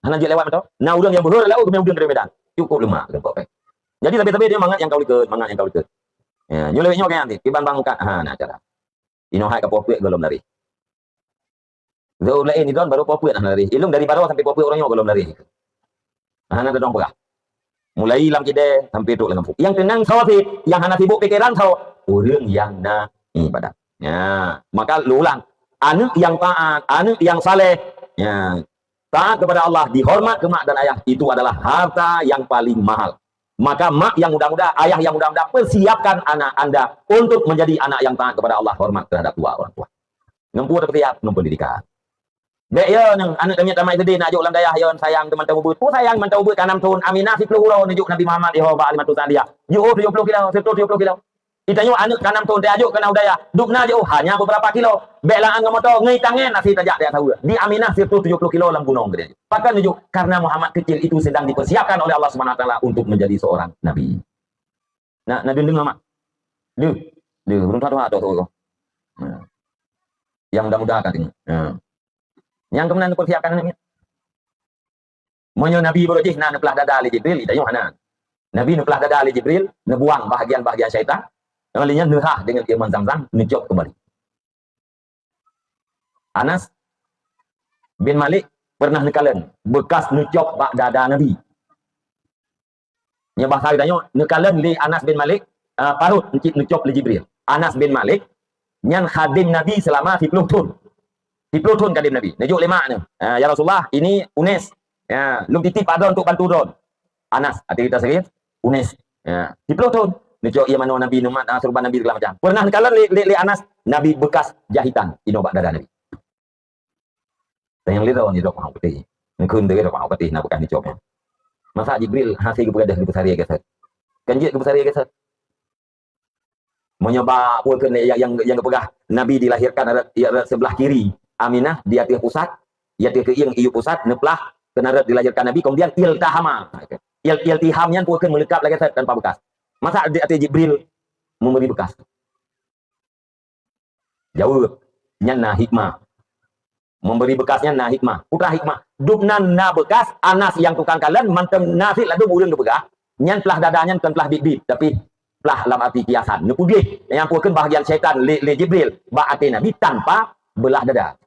Hana je lewat betul. Nah urang yang berhur laut kemudian urang dari Medan. Cukup lemah ilmu baik. Jadi tapi dia mangan yang kau liket. Ya, nyolewnya kayak nanti kiban bangkat. Nah cara. Ino hai kapok kuek belum lari. Zul lain itu baru populer lari. Ilung dari bawah sampai populer orangnya belum lari. Hana dong pegah. Mulai lam kide sampai tu lengan. Yang tenang sawafit, yang hana sibuk pikiran saw. Urang yang na ibadat. Ya, maka lu ulang, anak yang taat, anak yang saleh, ya, taat kepada Allah, dihormat ke mak dan ayah, itu adalah harta yang paling mahal. Maka mak yang muda-muda, ayah yang muda-muda, persiapkan anak Anda untuk menjadi anak yang taat kepada Allah, hormat terhadap tua orang tua. Nempuh tertiap, nempuh pendidikan. Dek ya, anak kami tamai tadi nak juk lam dayah yon sayang teman tahu but. Sayang man tahu but kanam tahun Aminah 10 kilo nunjuk Nabi Muhammad di hawa 500 dia. Yo 70 kilo, 70 kilo. Itanya anak kanam tahun dia ajuk kena udaya. Dukna je hanya beberapa kilo. Belaan ngamoto ngai tangan nasi tajak dia tahu. Di Aminah 70 kilo dalam gunung dia. Maka nunjuk karena Muhammad kecil itu sedang dipersiapkan oleh Allah Subhanahu wa taala untuk menjadi seorang nabi. Nah, nabi dengar mak. Duh, belum tahu tu. Yang mudah-mudah katanya. Yang kemudian dipersiapkan anaknya. Monya Nabi berojih na neplah dada ali Jibril ita Yohanan. Nabi neplah dada ali Jibril, nebuang bahagian-bahagian syaitan. Lalunya nerah dengan iman Zamzam, necok kembali. Anas bin Malik pernah nekalan bekas necok bak dada Nabi. Nya bahasa ditanya nekalan li Anas bin Malik parut encik necok li Jibril. Anas bin Malik nyan khadim Nabi selama 10 tahun. 10 tahun kadim Nabi. Nejuk lima ni. Ya Rasulullah, ini Unes. Ya, lum titip ada untuk bantu don. Anas, hati kita sakit. Unes. Ya, 10 tahun. Nejuk ia mana Nabi numat surban Nabi segala macam. Pernah kala li Anas Nabi bekas jahitan inobak dada Nabi. Dan yang lihat ni dok hang putih. Ngkun deui dok hang putih nak bekas dicopnya. Masa Jibril hasil kebegadah di besar ya geset. Kanjit ke besar ya geset. Menyoba pulkeun yang kepegah Nabi dilahirkan ada sebelah kiri. Aminah di hati pusat, di hati ke ieu pusat, neplah kena dilahirkan Nabi, kemudian iltahama. Iltihamnya pun akan melekap lagi tanpa bekas. Masa di hati Jibril memberi bekas? Jawab, nyana hikmah. Memberi bekasnya na hikmah. Putra hikmah. Dubnan na bekas, Anas yang tukang kalian, mantem nasi ladu urang begah. Nyan pelah dadanya kan pelah bibit, tapi pelah lam arti kiasan. Nepugih yang pun bahagian syaitan le Jibril, ba hati Nabi tanpa belah dada.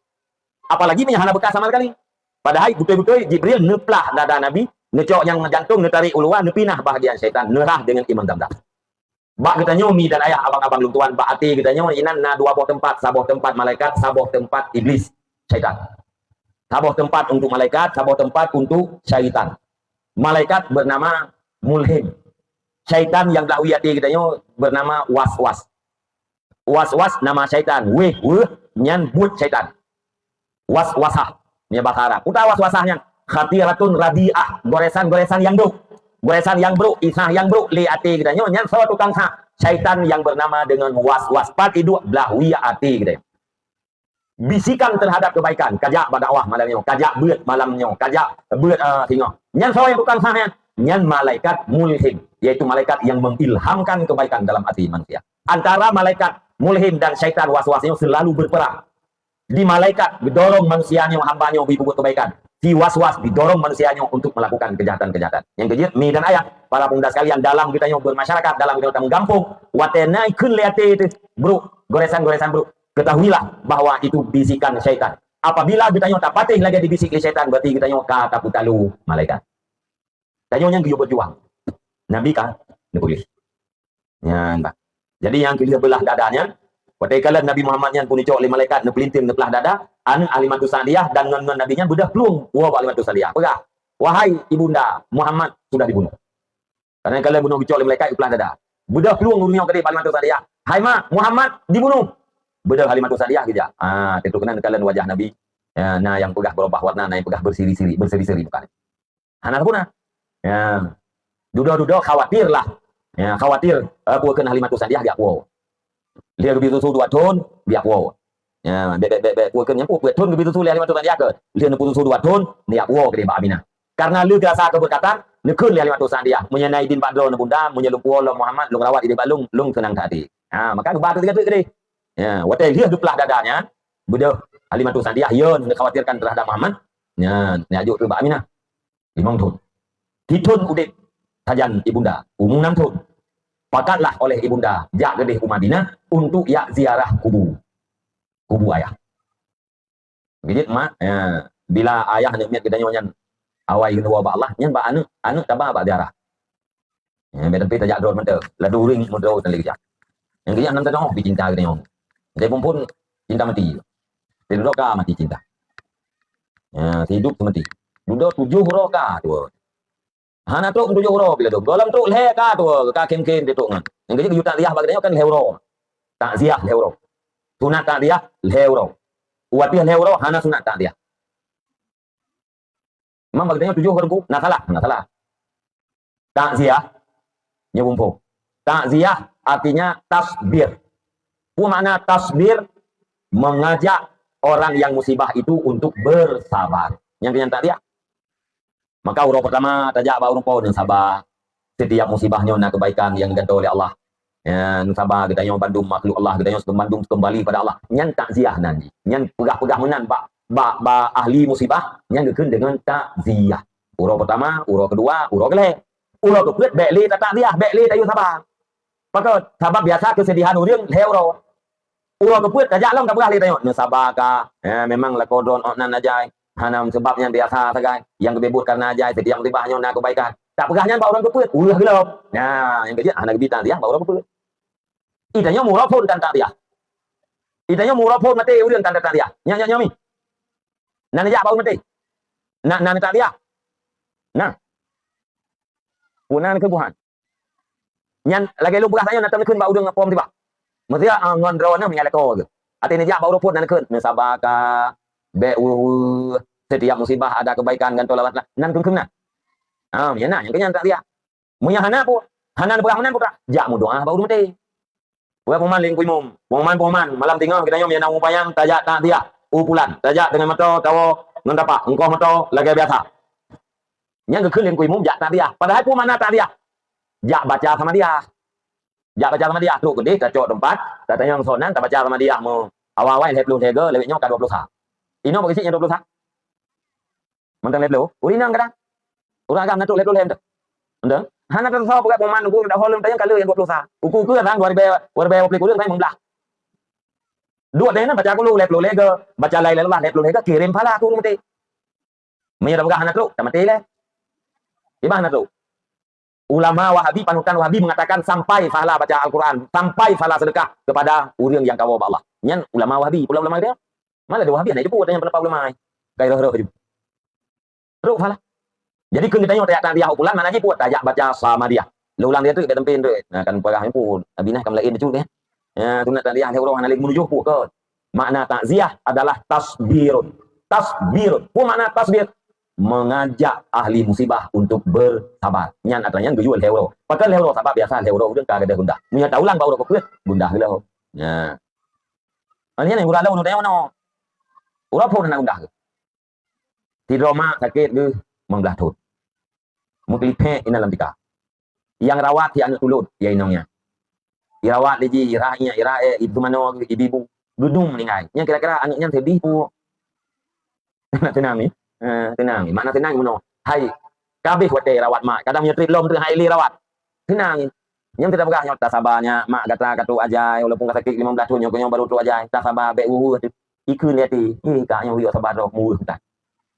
Apalagi menyahana bekas sama sekali. Padahal betul-betul Jibril neplah dada Nabi, necok yang jantung, netarik uluan, nepinah bahagian syaitan, nerah dengan iman Zamzam. Bak kita nyomi dan ayah abang-abang luntuan, bak hati kita nyomi inan na dua buah tempat, sabuh tempat malaikat, sabuh tempat iblis, syaitan. Sabuh tempat untuk malaikat, sabuh tempat untuk syaitan. Malaikat bernama Mulhim. Syaitan yang dahulu hati kita nyomi bernama Was-Was. Was-Was nama syaitan, nyan but syaitan. Was-wasah, ini bahasa Arab. Uta was-wasahnya khatiratun radiah, goresan-goresan yang buruk. Goresan yang buruk, isah yang buruk, li ati kita nyan sawa tukang sah. Syaitan yang bernama dengan was-was, pat idu blahwiya ati kita. Bisikan terhadap kebaikan, kajak badakwah malamnya, kajak beut malamnya, kajak beut tengok. Nyan sawa yang tukang sahnya, nyan malaikat mulhim, yaitu malaikat yang mengilhamkan kebaikan dalam hati manusia. Antara malaikat mulhim dan syaitan was-wasnya selalu berperang. Di malaikat didorong manusianya, hambanya berbuat kebaikan. Si was-was didorong manusianya untuk melakukan kejahatan-kejahatan. Yang kejadian, mi dan ayah, para pemuda sekalian dalam kita bermasyarakat, dalam kita menggampung, watenai kun liate itu, bro, goresan-goresan bro. Ketahuilah bahwa itu bisikan syaitan. Apabila kita tak patih lagi dibisik oleh syaitan, berarti kita kata putalu malaikat. Tanya yang dia berjuang. Nabi kan, dia boleh. Ya, jadi yang kita belah dadanya. Pada kala Nabi Muhammad yang pun dicok oleh malaikat nepelintir nepelah dada, anak Halimatu Sa'diyah dan nabinya bedah pelung wah Halimatu Sa'diyah. Pegah, wahai ibunda Muhammad sudah dibunuh. Karena kala bunuh dicok oleh malaikat pelah dada. Bedah pelung dunia kedai Halimatu Sa'diyah. Hai ma, Muhammad dibunuh. Bedah Halimatu Sa'diyah gitu. Itu kena kala wajah Nabi. Ya, nah yang pegah berubah warna, nah yang pegah berseri-seri bukan. Anak punah. Ya. Duda-duda khawatirlah. Ya, khawatir aku kena Halimatu Sa'diyah dia wow. Dia lebih susu 2 tahun, biar wow. Ya, bebek kuat yang kuat tahun lebih susu lihat 5 tahun dia ke. Dia nak susu 2 tahun, dia wow ke dia Aminah. Karena lu rasa keberkatan, nekun lihat 5 tahun dia. Menyenai din padro na bunda, menyelum puolo Muhammad, lung rawat di balung, lung senang hati. Maka gebatu 3 ke dia. Ya, watai dia duplah dadanya. Budak Halimatu Sa'diyah yeun khawatirkan terhadap Muhammad. Ya, nyajuk ke Aminah. 5 tahun. Ditun udip tajan ibunda, umum 6 tahun. Pakatlah oleh ibunda jak gedeh Madinah untuk ya ziarah kubu ayah. Begitu mak, ya, bila ayah nak miat kita nyonya awai kena wa Allah, nyan ba anu tabah ba ziarah. Ya, betul kita jak drone mentel, ladu ring modal tali kerja. Yang kerja nanti dong bikin cara kita nyong. Dia pun cinta mati. Tidur ka mati cinta. Ya, hidup mati. Duduk 7 huruf ka tu. Hana tu 7 huruf bila tu. Dalam tu leh ka tu, ka kem-kem dia tu kan. Yang kerja juta dia baganya kan leh huruf. Takziah leh huruf. Sunat takziah leh huruf. Uatiah leh huruf hana sunat takziah. Memang baganya 7 huruf. Nah salah. Takziah nya bumpu. Takziah artinya tasbir. Apa makna tasbir? Mengajak orang yang musibah itu untuk bersabar. Yang kenyataan dia. Maka huruf pertama tajak ba urang dengan sabar. Setiap musibahnya nak kebaikan yang digantung oleh Allah. Ya, sabar kita yang bandung makhluk Allah, kita yang bandung kembali pada Allah. Nyan takziah nanti. Nyan pegah-pegah menan ba ahli musibah, nyan gekeun dengan takziah. Huruf pertama, huruf kedua, huruf keleh. Huruf keempat bekli takziah, bekli tayu sabar. Maka sabar biasa kesedihan urang leh urang kepuat tajak long tak berah li tengok. Sabar ka. Memang la kodron onan ajai. Hanam sebabnya biasa sagai. Yang kebebut karena ajai setiap musibahnya nak kebaikan. Tak pegahnya ba urang kepuat. Ulah gelap. Nah, yang kerja anak gebitan dia ba urang kepuat. Itanya murah pun kan tak dia. Itanya murah pun mati urang kan tak dia. Nya mi. Nan ajak ba urang mati. Nan tak dia. Nah. Punan kebuhan. Nyan lagi lu pegah tanya nak keun ba urang pom tiba. Mesti ngon drone mengalak kau ke. Artinya dia baru pun nan keun sabar ka setiap musibah ada kebaikan gan tolak nan keun keun. Ya nah yang kenyan tak dia. Munya hana pun. Hana berang nan putra. Jak mu doa baru mati. Wa pemaling kuimum. Poman malam tinggal kita nyom yang upayang tajak tak dia. Pulan. Tajak dengan mata tawo ngon dapat engkau mata lagi biasa. Yang keun len kuimum jak tak dia. Padahal pun mana tak dia. Jak baca sama dia. Jak baca sama dia tu gede kacok tempat katanya yang sonan tak baca sama dia mau awal-awal leplu tega lewetnya ka 20 sah. Ino bagi sih 20 sah. Mentang leplu, urinang kadang. Urang agam natuk leplu lem tu. Endang. Hana kan saw buat peman ku dah holem tayang kali yang 20 sah. Uku ku kan 2000 plik ku tayang membelah. Dua dah baca ku lu leplu lega, baca lai lah leplu lega kirim pala aku mati. Menyerah bukan hana tu, tak mati le. Di mana tu? Ulama Wahabi, panutan Wahabi mengatakan sampai pahala baca Al-Quran, sampai pahala sedekah kepada orang yang kawal Allah. Nyan ulama Wahabi, ulama dia. Malah ada Wahabi ada jeput yang berapa ulama. Kayak roh je. Roh pahala. Jadi kun ditanya tayak dia pulang mana jeput tajak baca sama dia. Ulang dia tu dia tempin tu. Nah kan perah pun abinah kam lain tu kan. Ya tu nak dia ada orang analik menuju pun ke. Makna takziah adalah tasbirun. Tasbirun. Apa makna tasbir? Mengajak ahli musibah untuk bersabar. Nyan atanya tujuan hero. Pakai hero sabar biasa hero udah kagak ada gundah. Punya taulang baru kepet gundah gelo. Ya. Ini yang urang lawan mana? Urang pun nak gundah. Tidur mak sakit ke membelah tut. Mungkin pe ina dalam tika. Yang rawat ti anak tulut ya inongnya. Irawat liji irahnya irae itu mana ibu gedung meninggal. Yang kira-kira anaknya sedih pu. Tenang ni. Tenang, makna tenang mana? Hai, kabeh wate rawat mak. Kadang nyetrit lom tu hai li rawat. Tenang. Yang tidak pegah nyot sabarnya mak kata katu ajai walaupun kata sakit 15 tahun nyok baru tu ajai. Tak sabar be tu. Ikun liati. Ka yang wi sabar roh mu tak.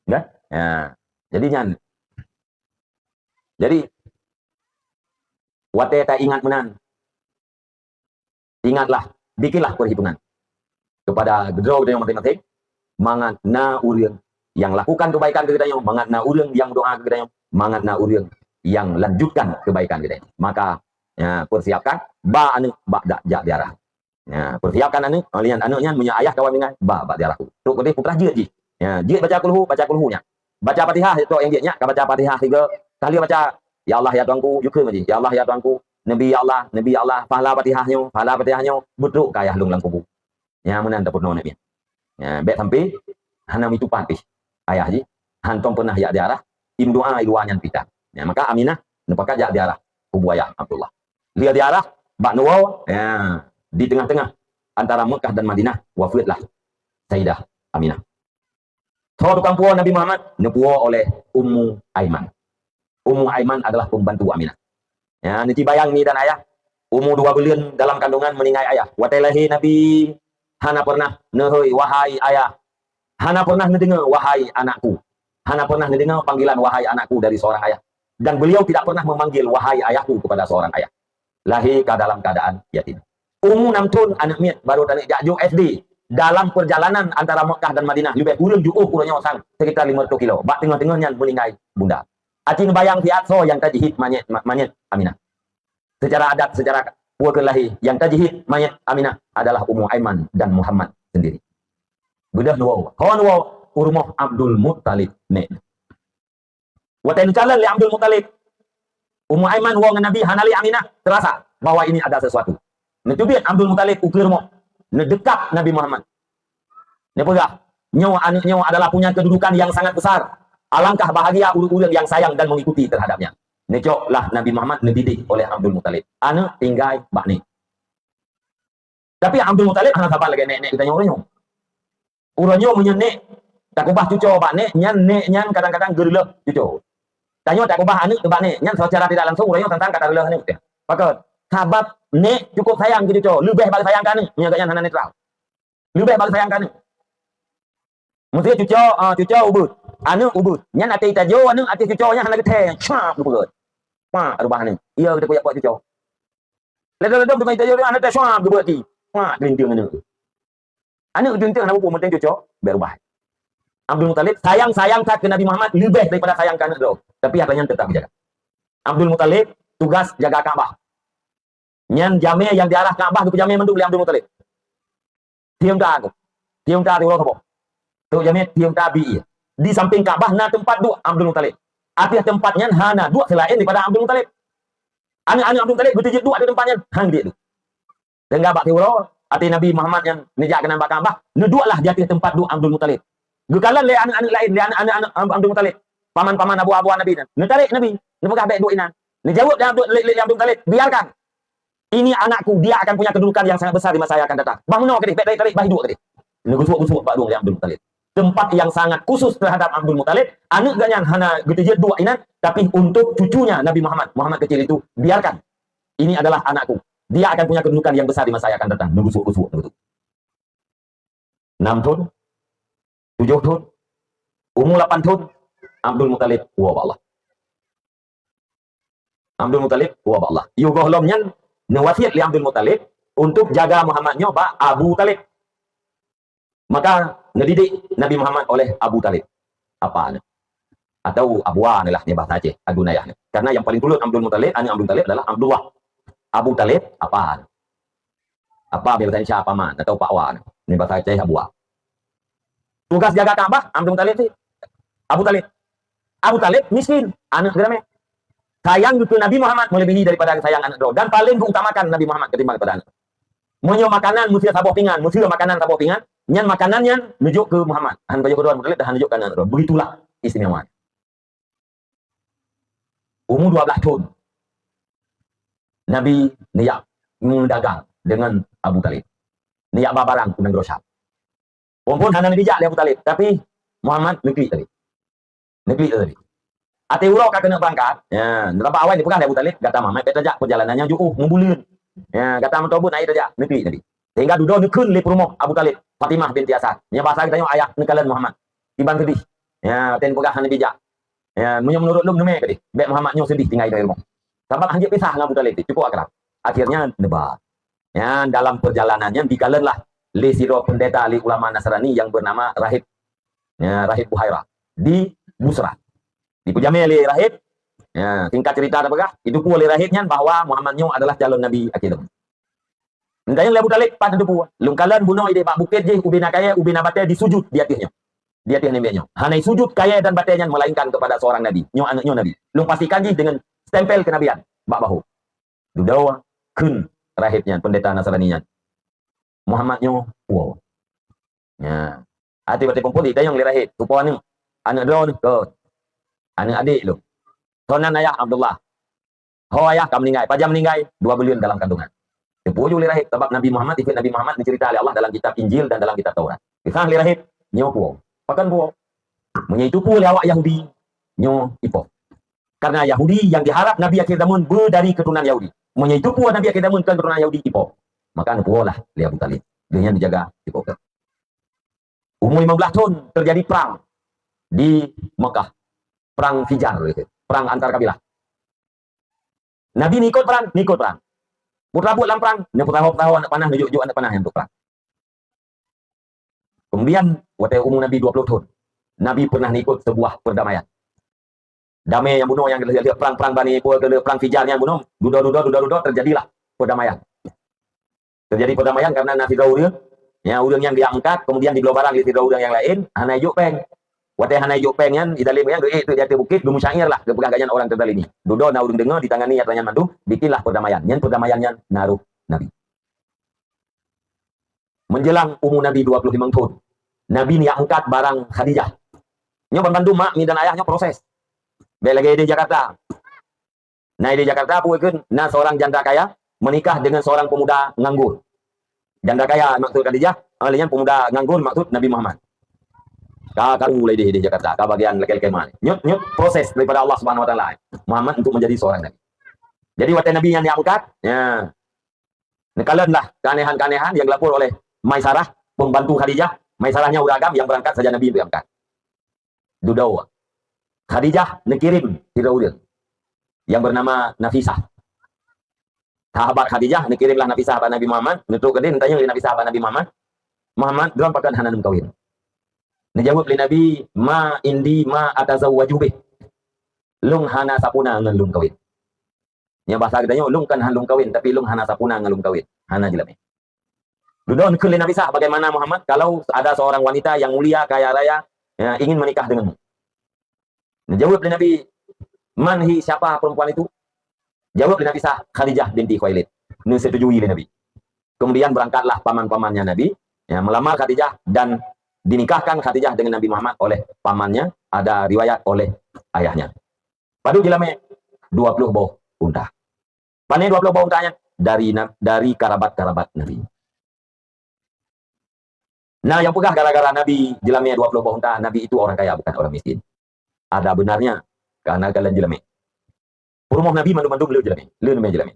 Ya? Ya. Jadi nyan. Jadi wate tak ingat menan. Ingatlah, bikinlah perhitungan kepada gedro yang masing-masing. Mangat na uriang yang lakukan kebaikan ke kita, mangat na urang yang doa ke kita, mangat na urang yang lanjutkan kebaikan kita. Maka ya, persiapkan ba anu ba dak jak diarah. Ya, persiapkan anu alian anaknya punya ayah kawan dengan ba diarah. Tu kedih putra ji. Ya, ji baca kulhunya. Baca Fatihah itu yang dia nya, baca Fatihah 3 kali baca ya Allah ya Tuanku, yukeun maji. Ya Allah ya Tuanku, Nabi Allah, pahala Fatihahnya betul kaya lung lang kubu. Ya menan dapur no nabi. Ya, bet sampai hanam itu patih. Ayah ji, hantong pernah ya diarah, im doa iluanyan pita. Ya, maka Aminah nepaka ya diarah kubu ayah Abdullah. Lihat diarah, bak nuwau, ya, di tengah-tengah antara Mekah dan Madinah, wafatlah Sayyidah Aminah. So tukang puan Nabi Muhammad nepuo oleh Ummu Aiman. Ummu Aiman adalah pembantu Aminah. Ya, nanti bayang ni dan ayah, umur 2 bulan dalam kandungan meninggal ayah. Watelahi Nabi hana pernah nehoi wahai ayah. Hana pernah mendengar wahai anakku. Hana pernah mendengar panggilan wahai anakku dari seorang ayah. Dan beliau tidak pernah memanggil wahai ayahku kepada seorang ayah. Lahir ke dalam keadaan yatim. Umur 6 tahun anak miat baru tanik jaju SD. Dalam perjalanan antara Mekah dan Madinah lebih kurang kurangnya sang sekitar 50 kilo. Bak tengah-tengahnya meninggal bunda. Acin bayang fiat so yang tajihid manyet Aminah. Secara adat, secara kelahi yang tajihid mayat Aminah adalah Ummu Aiman dan Muhammad sendiri. Budak nuwau. Kawan nuwau urmoh Abdul Muttalib ne. Waten calon li Abdul Muttalib. Ummu Aiman wong Nabi hanali Aminah terasa bahwa ini ada sesuatu. Netubit Abdul Muttalib ukir mo. Dekat Nabi Muhammad. Dia pegah. Nyawa adalah punya kedudukan yang sangat besar. Alangkah bahagia ulu-ulu yang sayang dan mengikuti terhadapnya. Necoklah Nabi Muhammad dididik oleh Abdul Muttalib. Anak tinggal bakni. Tapi Abdul Muttalib anak apa lagi nenek kita nyornya. Uranyo menyenek tak ubah cucu bakni nyan kadang-kadang gerleh cucu. Tanya tak ubah anak bakni nyan secara tidak langsung uranyo tentang kata gerleh ni. Maka sahabat nek cukup sayang gitu cucu, lebih bagi sayang kan nyagaknya hana netral. Lebih bagi sayang kan. Mesti cucu ubud. Anak ubud. Nyan ati tajo anak ati cucunya hana geteh. Cak ubud. Pak rubah ni. Ia kita punya buat cucu. Ledam dengan tajo anak dah suam ubud ti. Pak gelinting anak. Anak gelinting anak pun penting cucu berubah. Abdul Muttalib sayang ke Nabi Muhammad lebih daripada sayang ke anak dia. Tapi hartanya tetap dijaga. Abdul Muttalib tugas jaga Ka'bah. Nyan jamnya yang diarah Ka'bah tu jamnya menduk Abdul Muttalib. Tiang ta tu apa? Tu jamnya tiang ta bi. Di samping Ka'bah na tempat dua Abdul Muttalib. Artinya tempatnya hana dua selain daripada Abdul Muttalib. Anak Abdul Muttalib betul dua ada tempatnya hang dia tu. Dengar bak tiuro arti Nabi Muhammad yang nejak kena bak Ka'bah, dua lah jatuh tempat dua Abdul Muttalib. Gekalan le anak-anak lain, le anak-anak Abdul Muttalib. Paman-paman abu-abu Nabi dan. Tarik Nabi, nepegah baik dua inan. Ni jawab dia Abdul Muttalib, biarkan. Ini anakku, dia akan punya kedudukan yang sangat besar di masa yang akan datang. Bangno ke dia, tarik baik dua ke dia. Negusuk-gusuk bak dua Abdul Muttalib. Tempat yang sangat khusus terhadap Abdul Muttalib, anak ganyan hana getije dua inan, tapi untuk cucunya Nabi Muhammad kecil itu biarkan. Ini adalah anakku. Dia akan punya kedudukan yang besar di masa yang akan datang. Negusuk-gusuk begitu. 6 tahun, 7 tahun, umur 8 tahun, Abdul Muttalib wa Allah. Abdul Muttalib wa Allah. Yugohlomnya wasiat li Abdul Muttalib untuk jaga Muhammadnya ba Abu Talib. Maka ngedidik Nabi Muhammad oleh Abu Talib. Apa nih? Atau Abuwa nih lah nih bahasa Aceh, Agunayah. Karena yang paling dulu Abdul Muttalib, anak Abdul Talib adalah Abdullah. Abu Talib apa? Apa bahasa Indonesia paman atau Pak Wan? Ini bahasa Aceh Abuwa. Tugas jaga Ka'bah Abdul Muttalib sih. Abu Talib miskin, anak gerame. Sayang itu Nabi Muhammad melebihi daripada sayang anak do. Dan paling diutamakan Nabi Muhammad ketimbang kepada anak. Menyo makanan mesti sabok pingan, mesti makanan sabok pingan. Nyan makanannya nujuk ke Muhammad. Han baju kedua Muttalib dah nujuk ke anak do. Begitulah istimewa. Umur 12 tahun. Nabi niat mendagang dengan Abu Talib. Niat barang kunang grosap. Walaupun hana dijak Abu Talib, tapi Muhammad negeri tadi. Ati urau kena berangkat. Ya, berapa awal dipegang Abu Talib, kata Muhammad tajak perjalanannya jauh membulun. Ya, kata mentobut naik tajak negeri tadi. Sehingga duduk nekun li rumah Abu Talib, Fatimah binti Asad. Nya bahasa kita ayah nekalan Muhammad. Iban sedih. Ya, ten pegang hana dijak. Ya, menurut lum neme tadi. Bek Muhammadnya sedih tinggal di rumah. Sampai anjir pisah dengan Abu Talib, cukup akrab. Akhirnya nebat. Ya, dalam perjalanannya dikalenlah li siro pendeta li ulama Nasrani yang bernama Rahib. Ya, Rahib Buhaira di Busra. Di Pujame li Rahib. Ya, singkat cerita ada begah, itu pun li Rahibnya bahwa Muhammadnya adalah calon Nabi akhir. Ndayang Abu Talib pada depu. Lungkalan bunuh ide pak bukit je ubina kaya ubina batai disujud di atasnya. Di atas nembenya. Hanai sujud kaya dan batainya melainkan kepada seorang Nabi. Nyo anaknya Nabi. Lung pastikan je dengan stempel kenabian. Bak bahu. Dudawa kun rahibnya pendeta Nasraninya. Muhammadnya wow. Ya. Hati-hati kumpul di tayang li rahib. Tupuan ni anak dia ni ke anak adik lu. Sonan ayah Abdullah. Ho ayah kamu meninggal. Pajam meninggal 2 bulan dalam kandungan. Tepuju li rahib sebab Nabi Muhammad ikut Nabi Muhammad dicerita oleh Allah dalam kitab Injil dan dalam kitab Taurat. Kisah li rahib nyo puo. Pakan puo. Menyaitu puo awak Yahudi nyo ipo. Karena Yahudi yang diharap Nabi akhir zaman dari keturunan Yahudi. Menyaitu puo Nabi akhir zaman keturunan Yahudi ipo. Maka puo lah li Abu Talib. Dia dijaga ipo. Umur 15 tahun terjadi perang di Mekah. Perang Fijar, perang antar kabilah. Nabi ikut perang. Putra buat lamprang, nya tahu anak panah nunjuk anak panah yang untuk perang. Kemudian waktu umur Nabi 20 tahun, Nabi pernah ikut sebuah perdamaian. Damai yang bunuh yang lihat perang-perang Bani perang Fijarnya bunuh, duda terjadilah perdamaian. Terjadi perdamaian karena Nabi Daud ya urang yang diangkat, kemudian di barang di tiga urang yang lain, hana juk peng. Wate hana juk peng yan, idalim yang itu jati bukit, dumusyair lah, kepegangan orang terdalimi. Dudo na urang dengar, ditangani atanya mandu, bikinlah perdamaian. Yan perdamaiannya naruh Nabi. Menjelang umur Nabi 25 tahun, Nabi ni angkat barang Khadijah. Nyo bantu mak mi dan ayahnya proses. Belagi di Jakarta. Nah di Jakarta puekeun na seorang janda kaya menikah dengan seorang pemuda nganggur. Janda kaya maksud Khadijah, alian pemuda nganggur maksud Nabi Muhammad. Karu lagi di Jakarta, bagian laki-laki mana. Nyut proses daripada Allah Subhanahu wa taala. Muhammad untuk menjadi seorang nabi. Jadi waktu Nabi yang diangkat, ya. Nekalanlah keanehan-keanehan yang dilapor oleh Maisarah, pembantu Khadijah. Maisarahnya uragam yang berangkat saja Nabi berangkat. Dudau. Khadijah nekirim tiga yang bernama Nafisah. Sahabat Khadijah nekirimlah Nafisah sahabat Nabi Muhammad. Nutuk kedin tanya Nafisah sahabat Nabi Muhammad. Muhammad dalam pakan hananum kawin. Dijawab oleh Nabi, ma indi ma atazawwaju bih. Lung hana sapuna ngan lung kawin. Yang bahasa katanya lung kan lung kawin, tapi lung hana sapuna ngan lung kawin. Hana jelame. Dudon ke Nabi Sah, bagaimana Muhammad kalau ada seorang wanita yang mulia kaya raya ya, ingin menikah denganmu. Jawab oleh Nabi, manhi siapa perempuan itu? Jawab oleh Nabi Sah, Khadijah binti Khuwailid. Ini setujui oleh Nabi. Kemudian berangkatlah paman-pamannya Nabi ya, melamar Khadijah dan dinikahkan Khadijah dengan Nabi Muhammad oleh pamannya, ada riwayat oleh ayahnya. Padu jelame 20 buah unta. Pane 20 buah untanya dari kerabat-kerabat Nabi. Nah, yang pegah gara-gara Nabi jelame 20 buah unta, Nabi itu orang kaya bukan orang miskin. Ada benarnya karena kalian jelame. Rumah Nabi mandu-mandu beliau jelame. Beliau namanya jelame.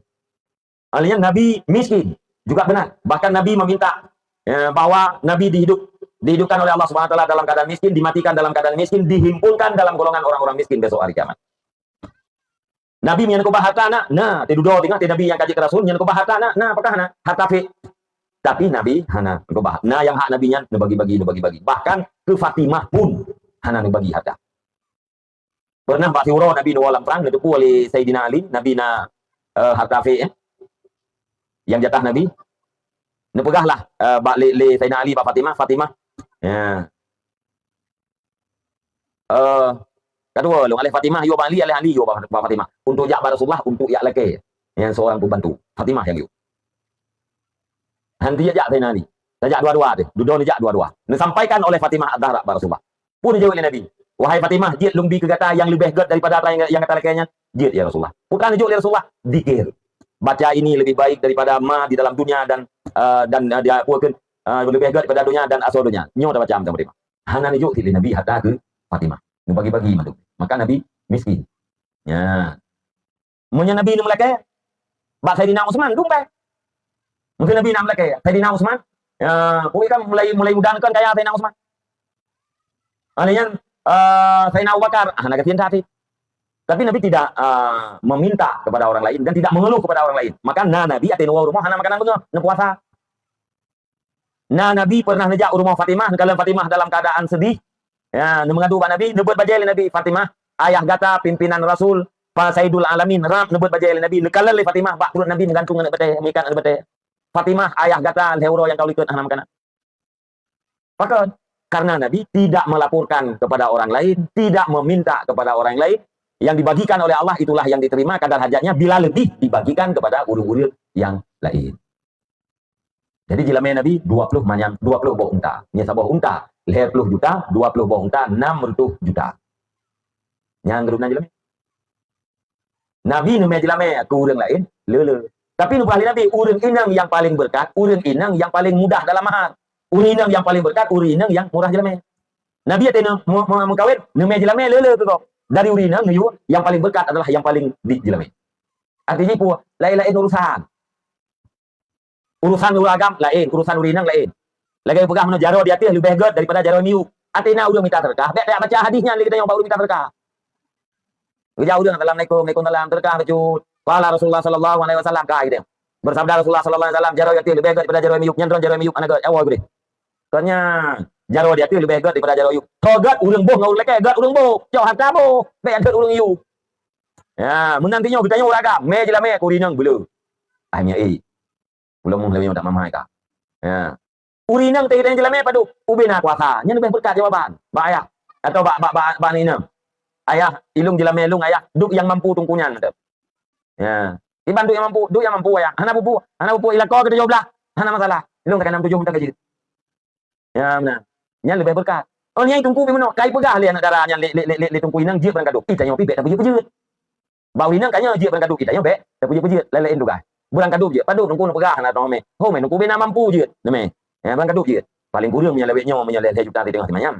Alian Nabi miskin juga benar. Bahkan Nabi meminta bahwa Nabi dihidupkan oleh Allah Subhanahu wa taala dalam keadaan miskin, dimatikan dalam keadaan miskin, dihimpunkan dalam golongan orang-orang miskin besok hari kiamat. Nabi menyen ko hartana, nah tidudo tinggal Nabi yang kaji ke Rasul menyen ko hartana, nah apakah na harta fi. Tapi Nabi hana ko nah yang hak nabinya bagi-bagi. Bahkan ke Fatimah pun hana bagi harta. Pernah Pak Siuro Nabi nuwalang perang itu oleh Sayyidina Ali, Nabi na harta fi yang jatah Nabi. Nepegahlah li Sayyidina Ali Pak Fatimah ya. Kedua, long alih Fatimah yo bali alih Ali yo Fatimah. Untuk jak Rasulullah untuk jak laki yang seorang pembantu. Fatimah yang yo. Nanti jak Sayyidina Ali. Sajak dua-dua deh. Duduk ni jak dua-dua. Disampaikan oleh Fatimah ad-Dahra Rasulullah. Pun dijawab oleh Nabi. Wahai Fatimah, jid lumbi ke kata yang lebih god daripada apa yang kata lakinya. Jid ya Rasulullah. Bukan dijawab oleh Rasulullah. Dikir. Baca ini lebih baik daripada ma di dalam dunia dan dia puakeun lebih baik daripada dunia dan asodonya. Nyo dah baca amta Fatimah. Hana ni juk Nabi hatta ke Fatimah. Nu bagi-bagi madu. Maka Nabi miskin. Ya. Munya Nabi nu melake. Ba Sayyidina Utsman dung bae. Mungkin Nabi nak melake Sayyidina Utsman. Ya, pui kan mulai mudahan kan kaya Sayyidina Utsman. Alian Sayyidina Abu Bakar hana kasihan hati. Tapi Nabi tidak meminta kepada orang lain dan tidak mengeluh kepada orang lain. Maka Nabi atau rumah hana makanan betul, puasa. Nabi pernah nejak rumah Fatimah, kalau Fatimah dalam keadaan sedih, ya, mengadu Nabi, nebut bajai Nabi Fatimah, ayah gata pimpinan Rasul, Pak Sayyidul Alamin, ram nebut bajai Nabi, lekalan Fatimah, Pak turun Nabi menggantung anak bete, mikan anak bete. Fatimah ayah gata hero yang kau ikut hana makanan. Pakon. Karena Nabi tidak melaporkan kepada orang lain, tidak meminta kepada orang lain, yang dibagikan oleh Allah itulah yang diterima kadar hajatnya, bila lebih dibagikan kepada uril-uril yang lain. Jadi jilame Nabi 20 buah unta. Nya sabah unta, 20 juta, 20 buah unta, 60 juta. Yang geruna jilame. Nabi nu jilame ke urang lain, leule. Tapi nu ahli Nabi, urang inang yang paling berkat, urang inang yang paling mudah dalam mahar. Urang inang yang paling berkat, urang inang yang murah jilame. Nabi ate nu mengkawin, nu jilame leule tu. Dari urang inang yang paling berkat adalah yang paling di jilame. Artinya pu lain-lain urusan. Urusan uragam lain, urusan urinang lain. Lagi pegang mana jaro di atas lebih god daripada jaro miu. Atina udah minta terkah. Bek baca hadisnya kita yang baru minta terkah. Jauh udah dalam Assalamualaikum dalam terkah bacut. Qala Rasulullah sallallahu alaihi wasallam kah gitu. Bersabda Rasulullah sallallahu alaihi wasallam, jaro yati lebih baik daripada jaro miyuk, nyandron jaro miyuk anaga awal gede. Katanya jaro yati lebih baik daripada jaro yuk. Togat urang boh ngau leke gat urang boh, jauh hata boh, be antar urang yuk. Ya, menantinya kita uragam, me jela me kurinang belu. Hanya belum lebih tak mamai ka. Ya. Urinang teh dan jelame padu ubina kuasa, nya lebih berkat jawaban. Ba ayah atau ba ninang. Ayah ilung jelame lung ayah duk yang mampu tungkunya. Ya. Iban duk yang mampu ayah. Hana pupu ilako kita jawablah. Hana masalah. Ilung tekan 67 muntah gaji. Ya benar. Nya lebih berkat. Oh nya tungku bimano kai pegah lian darah nya le tungku inang jieu berang kaduk. Ita nya pibe tapi jeut. Bawinang kanya jieu berang kaduk kita nya be. Tapi jeut lelein duga. Berang kaduk je. Padu tungku nu pegah hana tome. Ho me tungku bina mampu jeut. Neme. Ya berang kaduk je. Paling kurang nya lebih nyo menyaleh juta di tengah timanyam.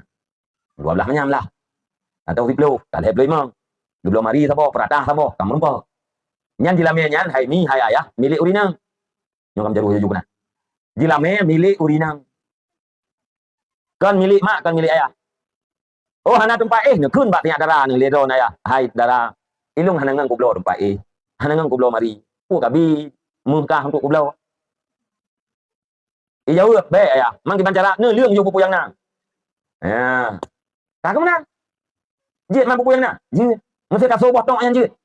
12 manyam lah. Atau 10, kalau belum mang. 12 mari sabo, peratah sabo, kamu rumpah. Nyan jilame nyan hai mi hai ayah milik urinang. Nyong kam jaruh juga. Jilame milik urinang. Kan milik mak, kan milik ayah. Oh hana tempat nekeun bat nya darah ni ledo na ya. Hai darah ilung hana ngang kublo tempat hana ngang kublo mari. Kabi mungkah untuk kublo. Jauh be ayah. Mang di bancara ne leung yo pupu yang nang. Ya. Tak mana? Jit man pupu yang na. Jit. Mesti ka so botong yang jit.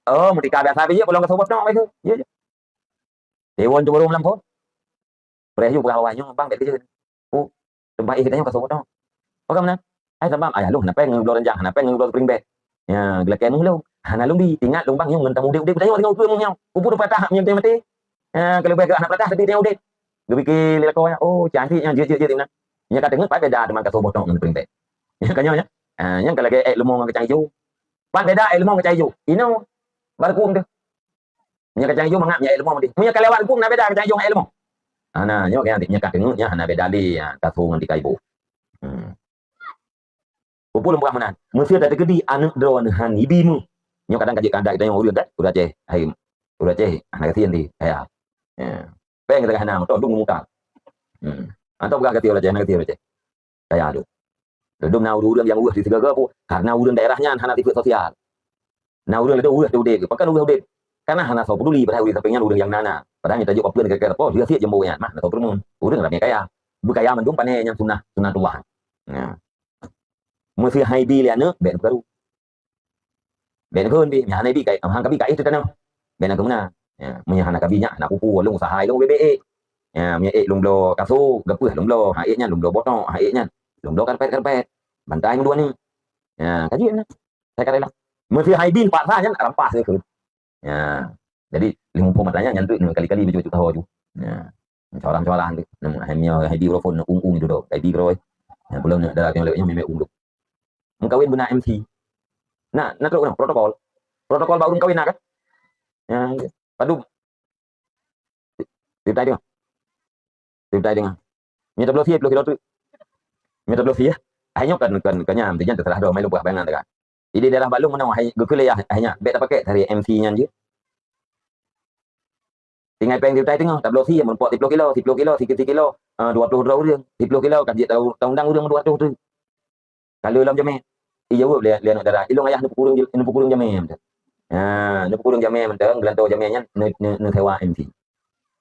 Oh, mesti ka biasa be belum ka so botong mai ke. Jit. Dewon tu baru lampau. Preyu pegawainya bang bet ke. Oh, tempat kita ka so botong. Oh ka mana? Ai sambam ayah lu hana peng ngulor renjang, hana peng ngulor spring bed. Ya, gelak lu. Hana lu bi tingat lu bang yang ngentang udik tanya ngau tu ngau. Pupu tu patah nyem mati. Ya, kalau baik anak patah tapi dia udik. Gue pikir lelaki oh cantiknya jit mana? Nya kata ngeup beda dengan ka so botong ngentang spring bed. Ya kanyo nya. Yang kalau lagi lumong kacang hijau. Pan beda lumong kacang hijau. Ino baru kum tu. Nya kacang hijau mangap nya lumong mati. Punya kelewat kum na beda kacang hijau ngai lumong. Ana nyo kaya nya kata nya hana beda li ka so ngan dikai bu. Pupu lembah mana? Mesti ada gedi anak drone han ibimu. Nyo kadang kaji kanda kita yang urang kat udah ceh. Hai udah ceh anak kesian di. Ya. Peng kita hana to dung muka. Atau gak ketiulah ceh, anak ketiulah ceh. Kayak aduh. Duduk na urang yang di segala pu karena urang daerahnya hana tipe sosial. Na urang itu udah udah pakan udah karena hana so peduli pada urang sampingnya urang yang nana padahal kita juga peun ke po dia sih jembonya mah na so permun urang rabnya kaya bukaya mendung pane yang sunatullah. Nah mesti hai bi liane ben baru ben keun bi nya bi kai hang kabi kai itu tanam ben kemana ya munya hana kabinya na pupu lung sahai lung bebe ya munya lung lo kasu gapeuh lung lo hae nya lung lo botong hae nya lung lo karpet bantai dua ni ya kajian saya kata lah mesti hai bin pak sa nya rampas ke ya jadi limung po matanya nyantu kali-kali bejo tahu ju ya coran-coran tu hanya hai di telepon ung itu do kai di groi ya belum ada yang lewatnya meme ung kawin guna MC nah terus protokol baru kawin kan ya padu tiba dengan nyata belum siap belum tu nyata belum siap hanya kan nyam tinya terserah do mai lupa bangan kan jadi daerah Balung mana gukule ya hanya beta pakai dari MC-nya je. Tinggal peng diutai tengah tak belum siap menpot 10 kilo 10 kilo 20 orang 10 kilo kan dia tahu undang urang 200 tu. Kalau dalam jame jauh lihat darah ilung ayah nu pukurung jame. Ah, nu pukurung jame menteng gelanto jamenya nu sewa MC.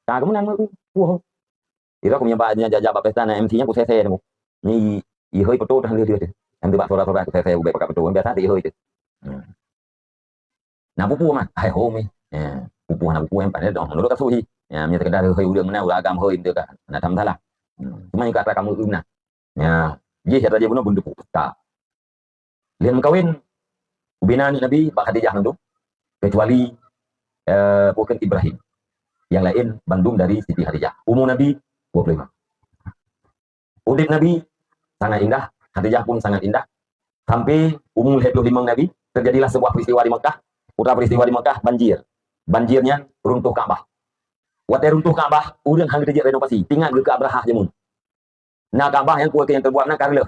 Ka kemunan mu wah. Ira punya banyak jajak pesta na MC-nya ku sese mu. Ni hơi betul dah dia. Em tu bak sorak-sorak saya ubek pakai betul biasa dia hơi tu. Nah pupu man, hai home. Pupu anak pupu em pada dong menurut kasu hi. Ya, nya sekedar hơi udang mana uragam hơi tu kan. Nah tham salah. Cuma kata kamu umna. Ya, je saya saja benar bundu ka. Lian kawin ubina Nabi Pak Khadijah nandu kecuali bukan Ibrahim. Yang lain bandung dari Siti Khadijah. Umur Nabi 25. Udip Nabi sangat indah, Khadijah pun sangat indah. Sampai umur 25 Nabi terjadilah sebuah peristiwa di Mekah. Putra peristiwa di Mekah banjir. Banjirnya runtuh Ka'bah. Waktu runtuh Ka'bah, urang hang dijak renovasi, tinggal ke Abrahah jemun. Nah Ka'bah yang kuat yang terbuat nak karleh.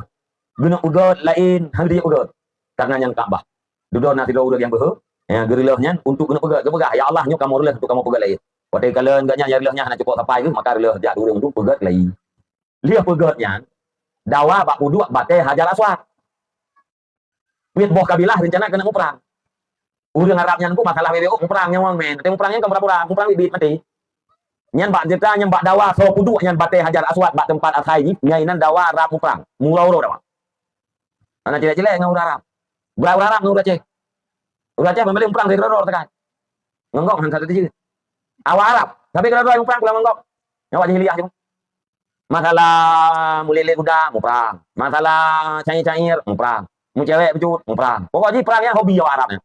Guna ugot lain hang dijak ugot. Karena yang Ka'bah. Duduk nanti do urang yang beuh, ya gerilehnya untuk guna pegat, pegat. Ya Allah nyo kamu releh untuk kamu pegat lain. Waktu kalian enggaknya ya relehnya hana cukup sampai ke maka releh jak urang untuk pegat lain. Lihat pegatnya dawa bak uduk bate Hajar Aswad. Wit boh kabilah rencana kena perang. Urang Arabnya ku masalah WWO perangnya wong men. Temu perangnya ke berapa orang? Perang bibit mati. Nyan bak cerita nyan bak dawa so puduk nyan Bate Hajar Aswad bak tempat akhai ni nyainan dawa Arab perang. Mulau dawa. Anak jelek-jelek dengan orang Arab. Orang Arab dengan orang Aceh. Orang Aceh membeli perang dari Rodor tekan. Ngonggok han satu je. Awak Arab, tapi kalau orang perang pulang ngonggok. Awak jahiliyah je. Masalah mulele kuda mau perang. Masalah cair-cair mau perang. Mau cewek pecut mau perang. Pokoknya perangnya hobi awak Arabnya.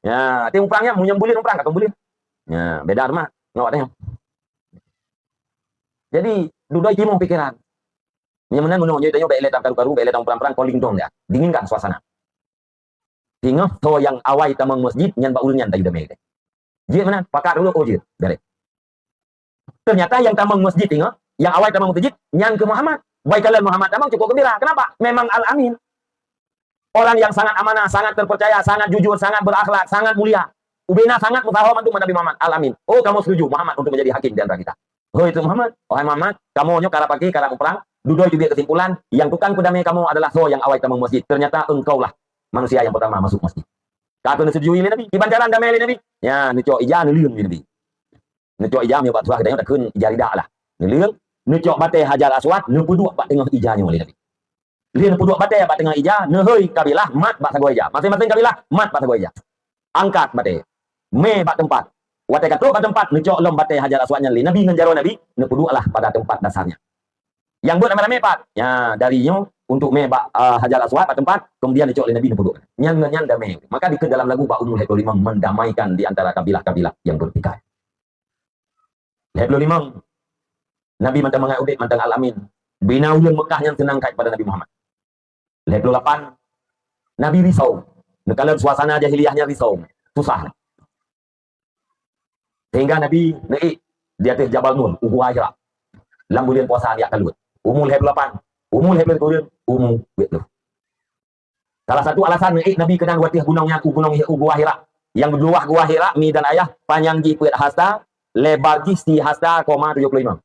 Ya, tim perangnya mau nyembulin perang kata bulin. Ya, beda rumah. Ngawak tanya. Jadi duduk cimong pikiran. Nyamunan menung jadi tanya belet karu-karu belet perang-perang calling dong ya. Dinginkan suasana. Tinggal to yang awai tamang masjid nyan baul nyan tayu damai. Jid mana? Pakar dulu oh jid. Dari. Ternyata yang tamang masjid tinggal, yang awai tamang masjid nyan ke Muhammad. Baik kalian Muhammad tamang cukup gembira. Kenapa? Memang Al-Amin. Orang yang sangat amanah, sangat terpercaya, sangat jujur, sangat berakhlak, sangat mulia. Ubena sangat mutahawam untuk Nabi Muhammad. Al-Amin. Oh, kamu setuju Muhammad untuk menjadi hakim di antara kita. Oh, itu Muhammad. Oh, Muhammad, kamu nyok kara pagi, kara perang. Duduk juga kesimpulan, yang tukang kudami kamu adalah so yang awai tamang masjid. Ternyata engkaulah manusia yang pertama masuk masjid. Kata setujui Nabi. Di banjaran damai Nabi. Ya, necok ija neliung Nabi. Necok ija mi bat suah kita tak kun ija ridak lah. Neliung, necok Bate Hajar Aswad, nepuduk bat tengah ijanya oleh Nabi. Lian nepuduk Bate bat tengah ija, nehoi kabilah mat bat sagoi ija. Masing-masing kabilah mat bat sagoi ija. Angkat Bate. Me bat tempat. Wate katuk bat tempat, necok lom Bate Hajar Aswadnya li. Nabi ngenjaro Nabi, nepuduklah pada tempat dasarnya. Yang buat rame-rame pat. Ya, darinya untuk mebak Hajar Aswad pada tempat, kemudian dicok oleh Nabi nepuduk. Nyan damai. Maka di dalam lagu Pak Umul Heblo Limang mendamaikan di antara kabilah-kabilah yang bertikai. Heblo Limang Nabi mantang mengaudit mantang Al-Amin. Bina ulun Mekah yang senang kait pada Nabi Muhammad. Heblo 8 Nabi risau. Kalau suasana jahiliyahnya risau, susah. Sehingga Nabi naik di atas Jabal Nur, Ubu Hajra. Lambulian puasa dia kalut. Umul Heblo 8 Umul Heblo Quran, umum betul. Salah satu alasan Nabi kenang watih gunungnya gunung Ubu Hira. Yang luah gua Hira mi dan ayah panjang ji puit hasta, lebar ji si hasta, 75.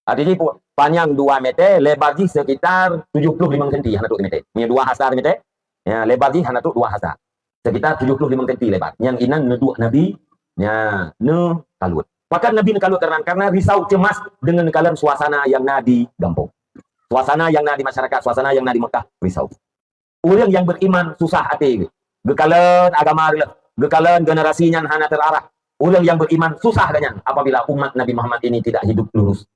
Artinya panjang 2 meter, lebar ji sekitar 75 cm hana tu meter. Mi 2 hasta meter. Ya, lebar ji hana tu 2 hasta. Sekitar 75 cm lebar. Yang inan neduk Nabi ya ne kalut. Bahkan Nabi kalut karena risau cemas dengan kalam suasana yang nadi gampung. Suasana yang nadi masyarakat, suasana yang nadi Mekah, risau. Orang yang beriman susah hati. Gekalan agama, gekalan generasinya hana terarah. Orang yang beriman susah dengan apabila umat Nabi Muhammad ini tidak hidup lurus.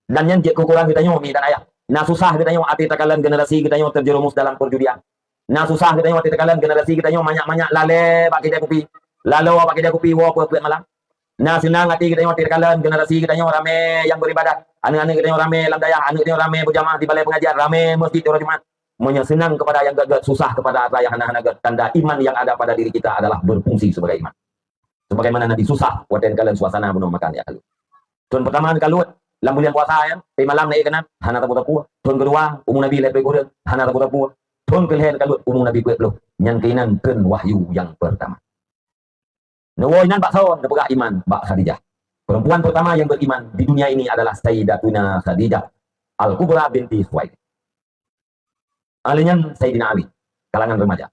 Dan yang kekurangan kita nyomi dan ayah. Nah susah kita nyomi hati tekalan generasi kita nyomi terjerumus dalam perjudian. Nah susah kita nyomi hati tekalan generasi kita nyomi banyak-banyak lale pak kita kopi. Lalu pak kita kopi wap malam. Nah senang hati kita nyomi hati tekalan generasi kita nyomi rame yang beribadat. Anak-anak kita nyomi rame lam daya, anak kita nyomi rame berjamaah di balai pengajian, rame masjid orang Jumat. Senang kepada yang gagal, susah kepada apa yang anak-anak. Tanda iman yang ada pada diri kita adalah berfungsi sebagai iman. Sebagaimana Nabi susah waten kalian suasana belum makan ya kalut. Tahun pertama kalut, lambulian puasa ya, pe malam naik kanan, hana tapu-tapu. Tahun kedua, umum Nabi lepe gurun, hana tapu-tapu. Tahun kelih kalut, umum Nabi kuat belum. Nyankinan ken wahyu yang pertama. Nawoinan Pak Sawan, nepegah iman, Pak Khadijah. Perempuan pertama yang beriman di dunia ini adalah Sayyidatuna Khadijah Al-Kubra binti Khuwailid. Alinya Sayyidina Ali, kalangan remaja.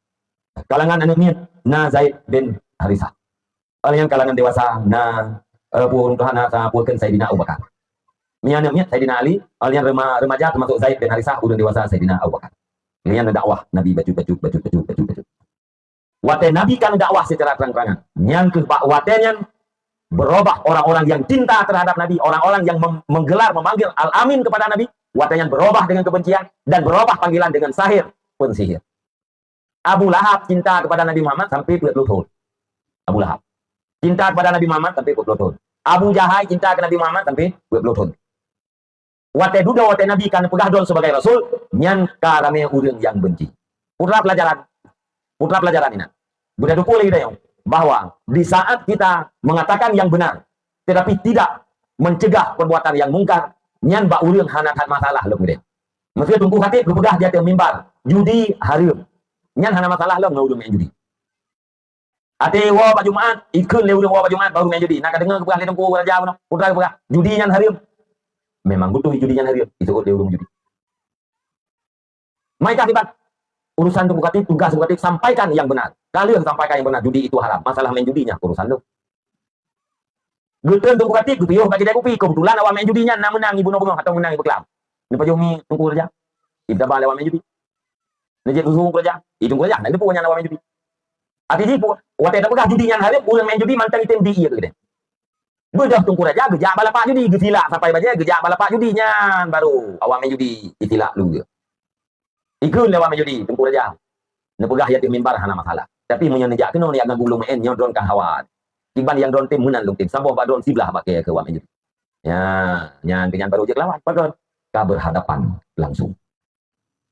Kalangan anaknya Na Zaid bin Harisah. Alinya kalangan dewasa Na pun kahana pun Sayyidina Abu Bakar. Mianaknya Sayyidina Ali, alinya remaja termasuk Zaid bin Harisah, udah dewasa Sayyidina Abu Bakar. Alinya dakwah Nabi baju. Waten Nabi kan dakwah secara terang-terangan. Yang ke watennya berubah orang-orang yang cinta terhadap Nabi, orang-orang yang memanggil Al-Amin kepada Nabi. Watannya berubah dengan kebencian dan berubah panggilan dengan sahir pun sihir. Abu Lahab cinta kepada Nabi Muhammad sampai puluh tahun. Abu Lahab cinta kepada Nabi Muhammad sampai puluh tahun. Abu Jahal cinta kepada Nabi Muhammad sampai puluh tahun. Wate duda wate Nabi kan pegah don sebagai Rasul nyan karame urang yang benci. Putra pelajaran ini. Budak dukul lagi dayong bahwa di saat kita mengatakan yang benar tetapi tidak mencegah perbuatan yang mungkar, nyan ba urang hana masalah lo kemudian. Meski tunggu hati berpegah di atas mimbar, judi haram. Nyan hana masalah lo ngau main judi. Ate wa ba Jumaat, ikun le urang wa ba Jumaat baru main judi. Nak dengar kepegah le tunggu raja no, putra kepegah. Judi nyan haram. Memang betul judi nyan haram. Itu le urang judi. Mai akibat urusan tugas bukatif sampaikan yang benar. Kalian sampaikan yang benar, judi itu haram. Masalah main judinya urusan lo. Geuten tungku katik piuh ka kedai kopi kebetulan awak main judinya nak menang ibu no bengah atau menang ibu kelam. Ni pajoh mi tungku kerja. Ibda bale awak main judi. Ni je tungku kerja. Itu kerja nak depu nya awak main judi. Ati jipu, wate dah pegah judinya hari urang main judi mantang item di ieu kedai. Bedah tungku raja gejak balapak judi gesila sampai baje gejak balapak judinya baru awak main judi itilak lu. Ikun lewat main judi tungku raja. Ni pegah ya mimbar hana masalah. Tapi mun nejak kena ni agan gulung main nyodron kan hawat. Tiban yang drone tim menang long tim samboh ba drone sebelah pakai ke wak menjadi. Ya, yang kenyan baru je lawan. Pakai ka berhadapan langsung.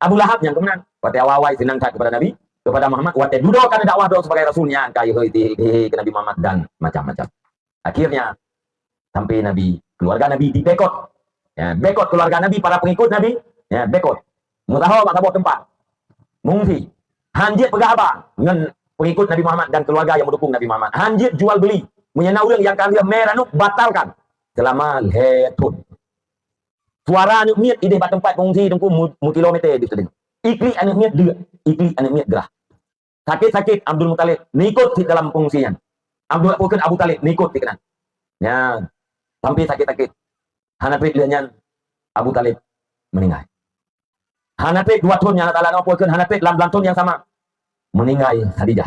Abu Lahab yang kemenang. Wate awal senang kat kepada Nabi, kepada Muhammad, wate dudukan dakwah doa sebagai rasulnya kai ke Nabi Muhammad dan macam-macam. Akhirnya sampai Nabi, keluarga Nabi dibekot. Ya, bekot keluarga Nabi, para pengikut Nabi, ya, bekot. Mutahaw mak sabuh tempat. Mungsi. Hanjit pegahaba dengan pengikut Nabi Muhammad dan keluarga yang mendukung Nabi Muhammad. Hanjit jual beli. Menyana orang yang kalian merah nuk batalkan. Selama hetun. Suara nuk miet ide bat tempat pengungsi tengku kilometer di sedeng. Ikli anak miet dia. Ikli anak miet gerah. Sakit-sakit Abdul Muttalib nikut di dalam pengungsian. Bukan Abu Talib nikut di kanan. Ya. Sampai sakit-sakit. Hanapit dia Abu Talib meninggal. Hanapit 2 tahun yang Allah ngapukan Hanapit dalam tahun yang sama. Meninggal Khadijah.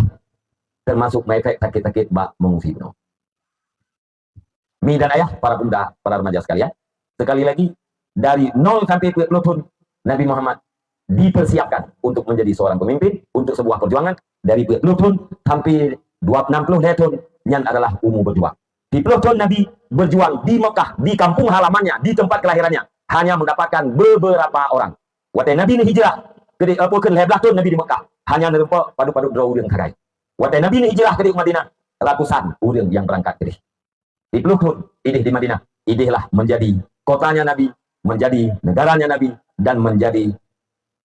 Termasuk mereka sakit-sakit bak mengungsi penuh. Mi dan ayah, para pemuda, para remaja sekalian. Sekali lagi, dari 0 sampai 20 tahun, Nabi Muhammad dipersiapkan untuk menjadi seorang pemimpin, untuk sebuah perjuangan. Dari 20 tahun sampai 60 tahun, yang adalah umur berjuang. Di 20 tahun Nabi berjuang di Mekah, di kampung halamannya, di tempat kelahirannya. Hanya mendapatkan beberapa orang. Waktu Nabi ini hijrah, ketika 11 tahun Nabi di Mekah. Hanya nerempak padu-padu draw urang kagai. Waktu Nabi ini hijrah ke Madinah, ratusan urang yang berangkat ke di Pluhun, idih di Madinah. Idihlah menjadi kotanya Nabi, menjadi negaranya Nabi, dan menjadi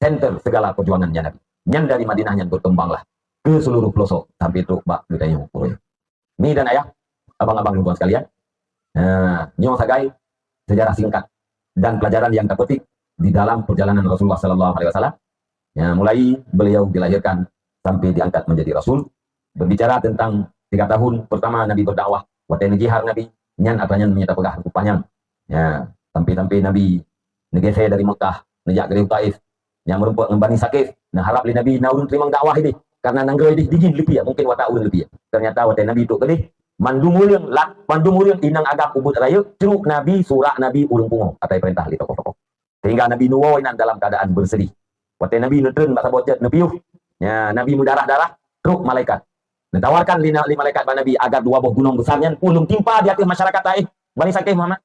center segala perjuangannya Nabi. Yang dari Madinah yang berkembanglah ke seluruh pelosok sampai truk bak ditanya ukurnya. Mi dan ayah, abang-abang dan tuan sekalian, nyong sagai sejarah singkat dan pelajaran yang terpetik di dalam perjalanan Rasulullah SAW. Ya, mulai beliau dilahirkan sampai diangkat menjadi Rasul. Berbicara tentang 3 tahun pertama Nabi berdakwah. Waktu jihar Nabi, nyan apanya menyata pegah rupanya. Ya, sampai Nabi negese dari Mekah, nejak dari Taif, yang merumpuk ngembani sakit. Nah harap li Nabi naurun terima dakwah ini. Karena nanggal ini dingin lebih ya, mungkin watak urun lebih ya. Ternyata waktu Nabi itu kedih, mandung urang inang agak ubud raya, ceruk Nabi, surah Nabi urung pungo. Atai perintah li tokoh-tokoh. Sehingga Nabi nuwoinan dalam keadaan bersedih. Waktu Nabi netren bahasa bocet nepiuh. Ya, Nabi mudarah-darah truk malaikat. Ditawarkan li malaikat pada Nabi agar 2 buah gunung besarnya ulung timpa di atas masyarakat Taif. Bani Sakih Muhammad.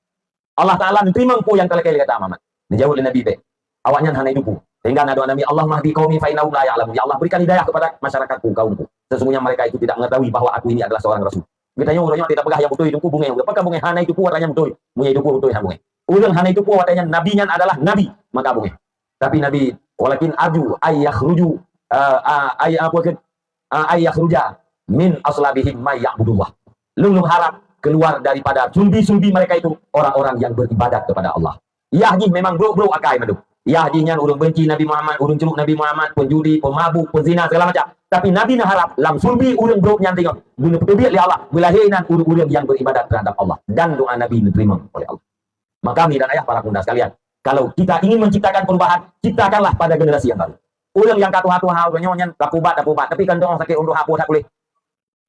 Allah Taala nerima ku yang telekeh kata Muhammad. Dijawab oleh Nabi be. Awaknya hana hidupu. Sehingga doa Nabi Allah mahdi qaumi fa innahu la ya'lamu. Ya Allah berikan hidayah kepada masyarakatku kaumku. Sesungguhnya mereka itu tidak mengetahui bahwa aku ini adalah seorang rasul. Kita orangnya tidak pegah yang betul hidupku bunga. Apakah bunga hana itu pu watanya betul. Bunga hidupku betul hana bunga. Ulang hana itu pu watanya nabinya adalah nabi, maka bunga. Tapi Nabi walakin arju ayakhruju ayakhruja min aslabihim may ya'budullah. Lung harap keluar daripada sulbi-sulbi mereka itu orang-orang yang beribadat kepada Allah. Yahji memang bro akai madu. Yahjinya urung benci Nabi Muhammad, urung celuk Nabi Muhammad, penjudi, pemabuk, penzina segala macam. Tapi Nabi nak harap lam sulbi urung bro yang tengok. Guna petubiat li Allah, belahinan urung-urung yang beribadat terhadap Allah dan doa Nabi diterima oleh Allah. Maka kami dan ayah para bunda sekalian, kalau kita ingin menciptakan perubahan, ciptakanlah pada generasi yang baru. Urang yang katuha-tuha urang nyonya tapubat, tapi kan dong sakit untuk hapu tak boleh.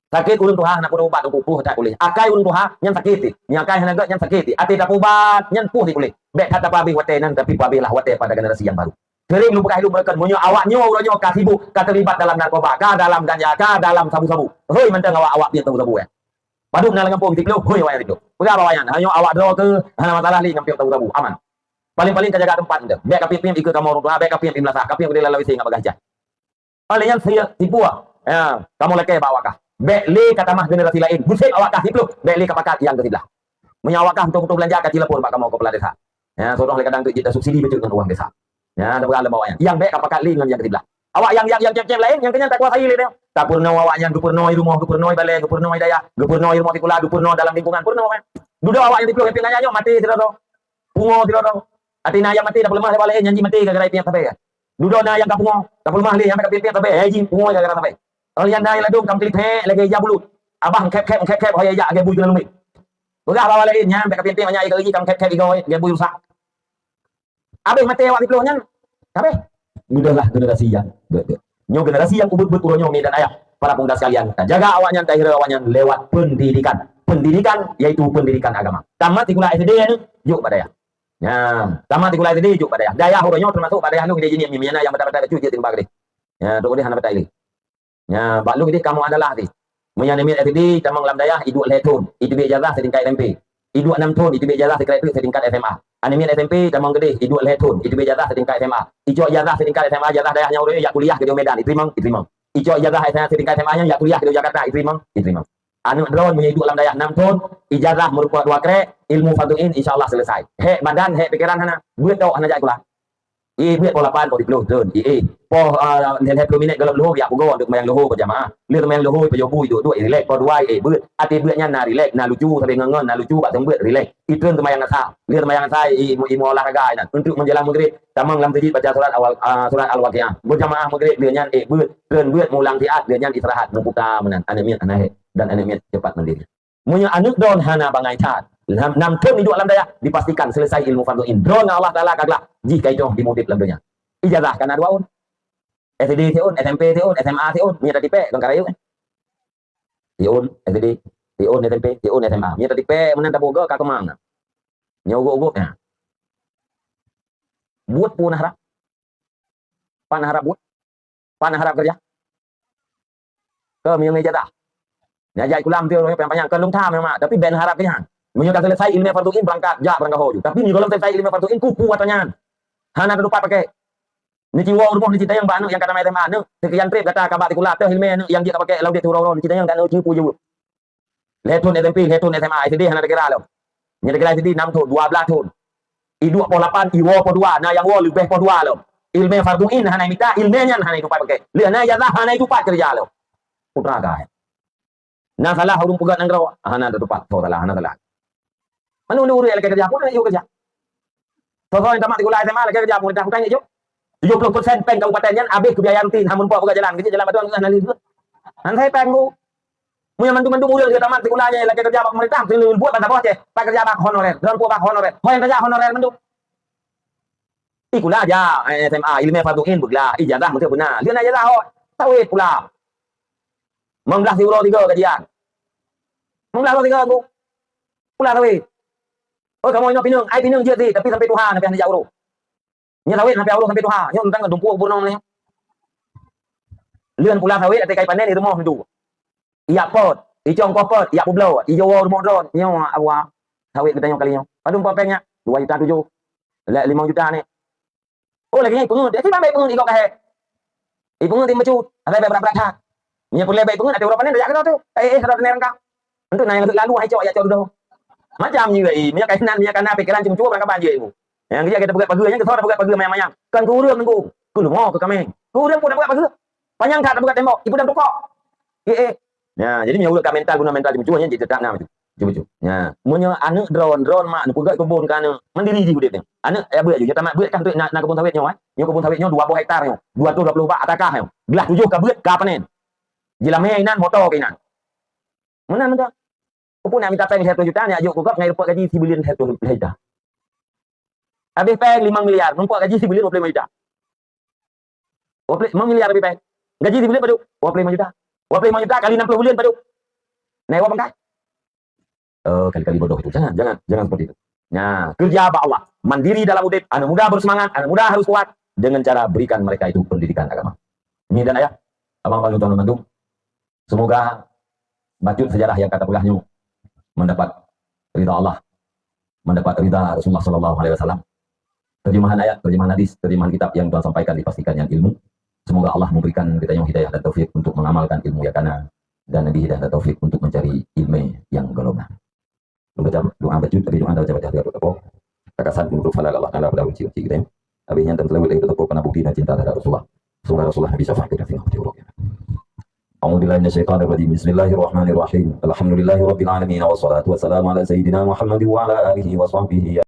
Sakit urang tuha nak berobat untuk puh tak boleh. Akai urang tuha nyan sakit. Nyakai hanaga nyan sakit. Ati tapubat nyan puh tak boleh. Bek kata pabi watenan tapi pabilah wate pada generasi yang baru. Kering lu pakai lu mereka munyo awaknya urangnya ka sibuk ka terlibat dalam narkoba, ka dalam ganja, ka dalam sabu-sabu. Hoi mentang awak pian sabu-sabu ya. Padu na lang kampung tiklo, hoi wayan itu. Pega bawayan, hanyo awak do ke hana masalah li ngampiok sabu-sabu, aman. Paling-paling ka jaga tempat ende. Bek ka pian ikut ka mau urang tuha, bek ka pian imlasa, ka pian gede lalawi sing ngabagahja. Oleh yang saya tipu ya, kamu leke bawa kah? Beli kata mah generasi lain. Busik awakah tipluk. Beli kapakat yang ketilah. Menyawakah untuk belanja ke Cilepur Pak kamu ke Kepala Desa. Ya, sorong kadang tu kita subsidi betul dengan uang desa. Ya, ada berapa bawanya. Yang baik kapakat li dengan yang ketilah. Awak yang cek lain yang kenyang tak kuasai li dia. Tak purno awak yang gubernur rumah, gubernur balai, gubernur daya, gubernur rumah tikula, gubernur dalam lingkungan purno kan. Duduk awak yang tipluk happy nganyo mati tidak tahu. Pungo tidak tahu. Atina yang mati dah lemah balai nyanyi mati gara-gara piang sampai kan. Duduk na yang kapungo, tak lemah li sampai piang sampai. Haji pungo gara-gara sampai. Kalau yang naik ladung kamu pilih lagi ya bulu. Abang kep hoya ya age buj dengan lumit. Pegah bawa lain nya sampai ke pimpin banyak ikan lagi kamu kek igoi dia bui rusak. Abis mati awak di peluhnya. Kabeh. Udahlah generasi yang nyo generasi yang ubud-ubud uronyo dan ayah para pemuda sekalian. Jaga awaknya tahira awaknya lewat pendidikan. Pendidikan yaitu pendidikan agama. Tamat tikula SD ni yuk pada ya. Ya, tamat tikula SD yuk pada ya. Daya uronyo termasuk pada ya lu gede jini mimiana yang betul-betul cuci timbang gede. Ya, tu dia hana betai. Ya, bak lu gede kamu adalah di. Menyana mi SD tamang lam daya idu letun. Itu be jazah setingkat SMP. Idu 6 tahun itu be jazah setingkat SMA. Animian SMP tamang gede idu letun. Itu be jazah setingkat SMA. Ijo jazah setingkat SMA jazah dayahnya udah ya kuliah ke Medan itu memang. Ijo jazah setingkat SMA nya ya kuliah ke Jakarta itu memang. Anu drone punya idu lam daya 6 tahun ijazah merupakan 2 krek ilmu farduin insyaallah selesai. He badan he pikiran hana. Buat tau hana jak kulah. Buat pola pan po diploh drone. Po he minit galap lohor ya pugo untuk mayang lohor berjamaah. Lihat mayang lohor pejobu itu relax po duai buat ati buatnya na relax na lucu sampai ngengen na lucu bak buat relax. Itu untuk mayang nasa. Lihat mayang nasa ilmu olahraga nah untuk menjelang maghrib tamang lam tajid baca surat awal surat al-waqiah. Berjamaah maghrib lihatnya buat drone buat mulang tiat lihatnya istirahat membuka menan anemian anahe dan anemian cepat mandiri. Munya anu drone hana bangai cat. 6 tahun hidup alam daya dipastikan selesai ilmu farduin. Drone Allah Taala kagak jika itu dimudit dalam dunia. Ijazah kan 2 tahun. SD tiun, SMP tiun, SMA tiun, nya tadi pe dong karayu. Tiun, SD, tiun, SMP, tiun, SMA. Nya tadi pe menan taboga ka kemang. Nya ugo-ugo-nya. Buat pun harap. Pan harap buat. Pan harap kerja. Ke yang ijazah. Nya jai kulam tiun panjang kan lung tham memang, tapi ben harap nya. Menyukai selesai ilmu farduin berangkat hoju. Tapi ni kalau selesai ilmu farduin kuku katanya. Hana lupa pakai. Ni ciwa rumah ni cita yang banu yang kata mai tema nu. Sekian trip kata kabar tikulater hilme yang dia pakai laut dia turun ni cita yang kan cipu je. Letun SMP, letun SMA, SD hana kira lo. Ni kira SD 6 tahun, 12 tahun. I2 po 8, I2 po 2. Nah yang wo lebih po 2 lo. Ilmu farduin hana minta, ilmunya hana itu pakai. Lihat na jazah hana itu pakai kerja lo. Putra gay. Nah salah hurung pegat nangro. Hana tu pak, salah hana salah. Mana urus kerja pun ayo kerja. Soalnya yang tamat tikula SMA lagi kerja pun dah bukan je. 70% peng kabupatennya habis ke biaya rutin hamun buat jalan kerja jalan batuan analisis. Nanti peng ku. Punya mantu-mantu muda dia tamat sekolahnya lagi kerja bak pemerintah buat pada bos je. Pak kerja bak honorer, dan buat bak honorer. Hoy kerja honorer mantu. Ikulah aja SMA ilmu farduin beglah ijazah mesti benar. Dia ijazah ho. Tawid pula. 19 euro 3 kajian. 19 euro 3 aku. Pula tawid. Oh kamu ini pinung je sih tapi sampai Tuhan sampai anda jauh. Nya sawit sampai Allah sampai Tuhan. Nya tentang dumpu burung ni. Leuan pula sawit ate kai panen di rumah tu. Iya pot, icong kopot, iya publo, ijo rumah drone. Nya awa sawit kita kali nya. Padum popengnya 2,7 juta. Le 5 juta ni. Oh lagi ni pengut. Dia sampai pengut ikut kahe. Pengut tim becut. Ada berapa tak? Nya pulai baik pengut ada berapa panen dah kata tu. Sedap panen kan. Untuk naik lalu hai cok ya cok dulu. Macam ni gai. Nya kainan nya kana pikiran cuma berangkat banjir itu. Yang dia kita pegat pagi, yang kita pegat pagi mayang-mayang. Kan kurang nunggu. Ku mau ke kami. Kurang pun pegat pagi. Panjang tak pegat tembok. Ibu dan pokok. Ya, jadi miulah ka mental guna mental cuma jadi tetap nama itu. Cuba. Ya, munyo anu drone mak nu pegat kebun kan mandiri di hudip ni. Anu ya buat je tamat buat kan tu nak kebun sawit nyo Nyo kebun sawit nyo 20 hektar nyo. 220 bak atakah nyo. Belah 7 ka buat ka panen. Jila mainan motor kainan. Mana mentah? Pun nak minta peng 1 juta ni ajuk kok ngai dapat gaji 1 bilion 1 juta. Habis peng 5 miliar, nampak gaji 1 bilion 25 juta. 5 miliar habis peng. Gaji 1 bilion padu 25 juta. 25 juta kali 60 bilion padu. Naik apa kan? Kali-kali bodoh itu. Jangan seperti itu. Nah, kerja apa Allah? Mandiri dalam udip, anak muda bersemangat, anak muda harus kuat dengan cara berikan mereka itu pendidikan agama. Ini dan ayah, abang kalau tuan mantu, semoga bacut sejarah yang kata pegahnya mendapat ridha Allah, mendapat ridha Rasulullah SAW. Terjemahan ayat, terjemahan hadis, terjemahan kitab yang Tuhan sampaikan dipastikan yang ilmu. Semoga Allah memberikan kita yang hidayah dan taufik untuk mengamalkan ilmu yakana dan hidayah dan taufik untuk mencari ilmu yang golongan. Doa bacut tadi doa baca hati aku tepuk. Takasan untuk falal Allah Taala pada uji kita. Abihnya dan terlebih lagi tepuk karena bukti dan cinta terhadap Rasulullah. Semoga Rasulullah bisa faham kita tengok hati orang. A'udzubillahi minasyaitonir rajim. Bismillahirrahmanirrahim. Alhamdulillahirabbil alamin wassalatu wassalamu ala sayyidina Muhammad wa ala alihi wa sahbihi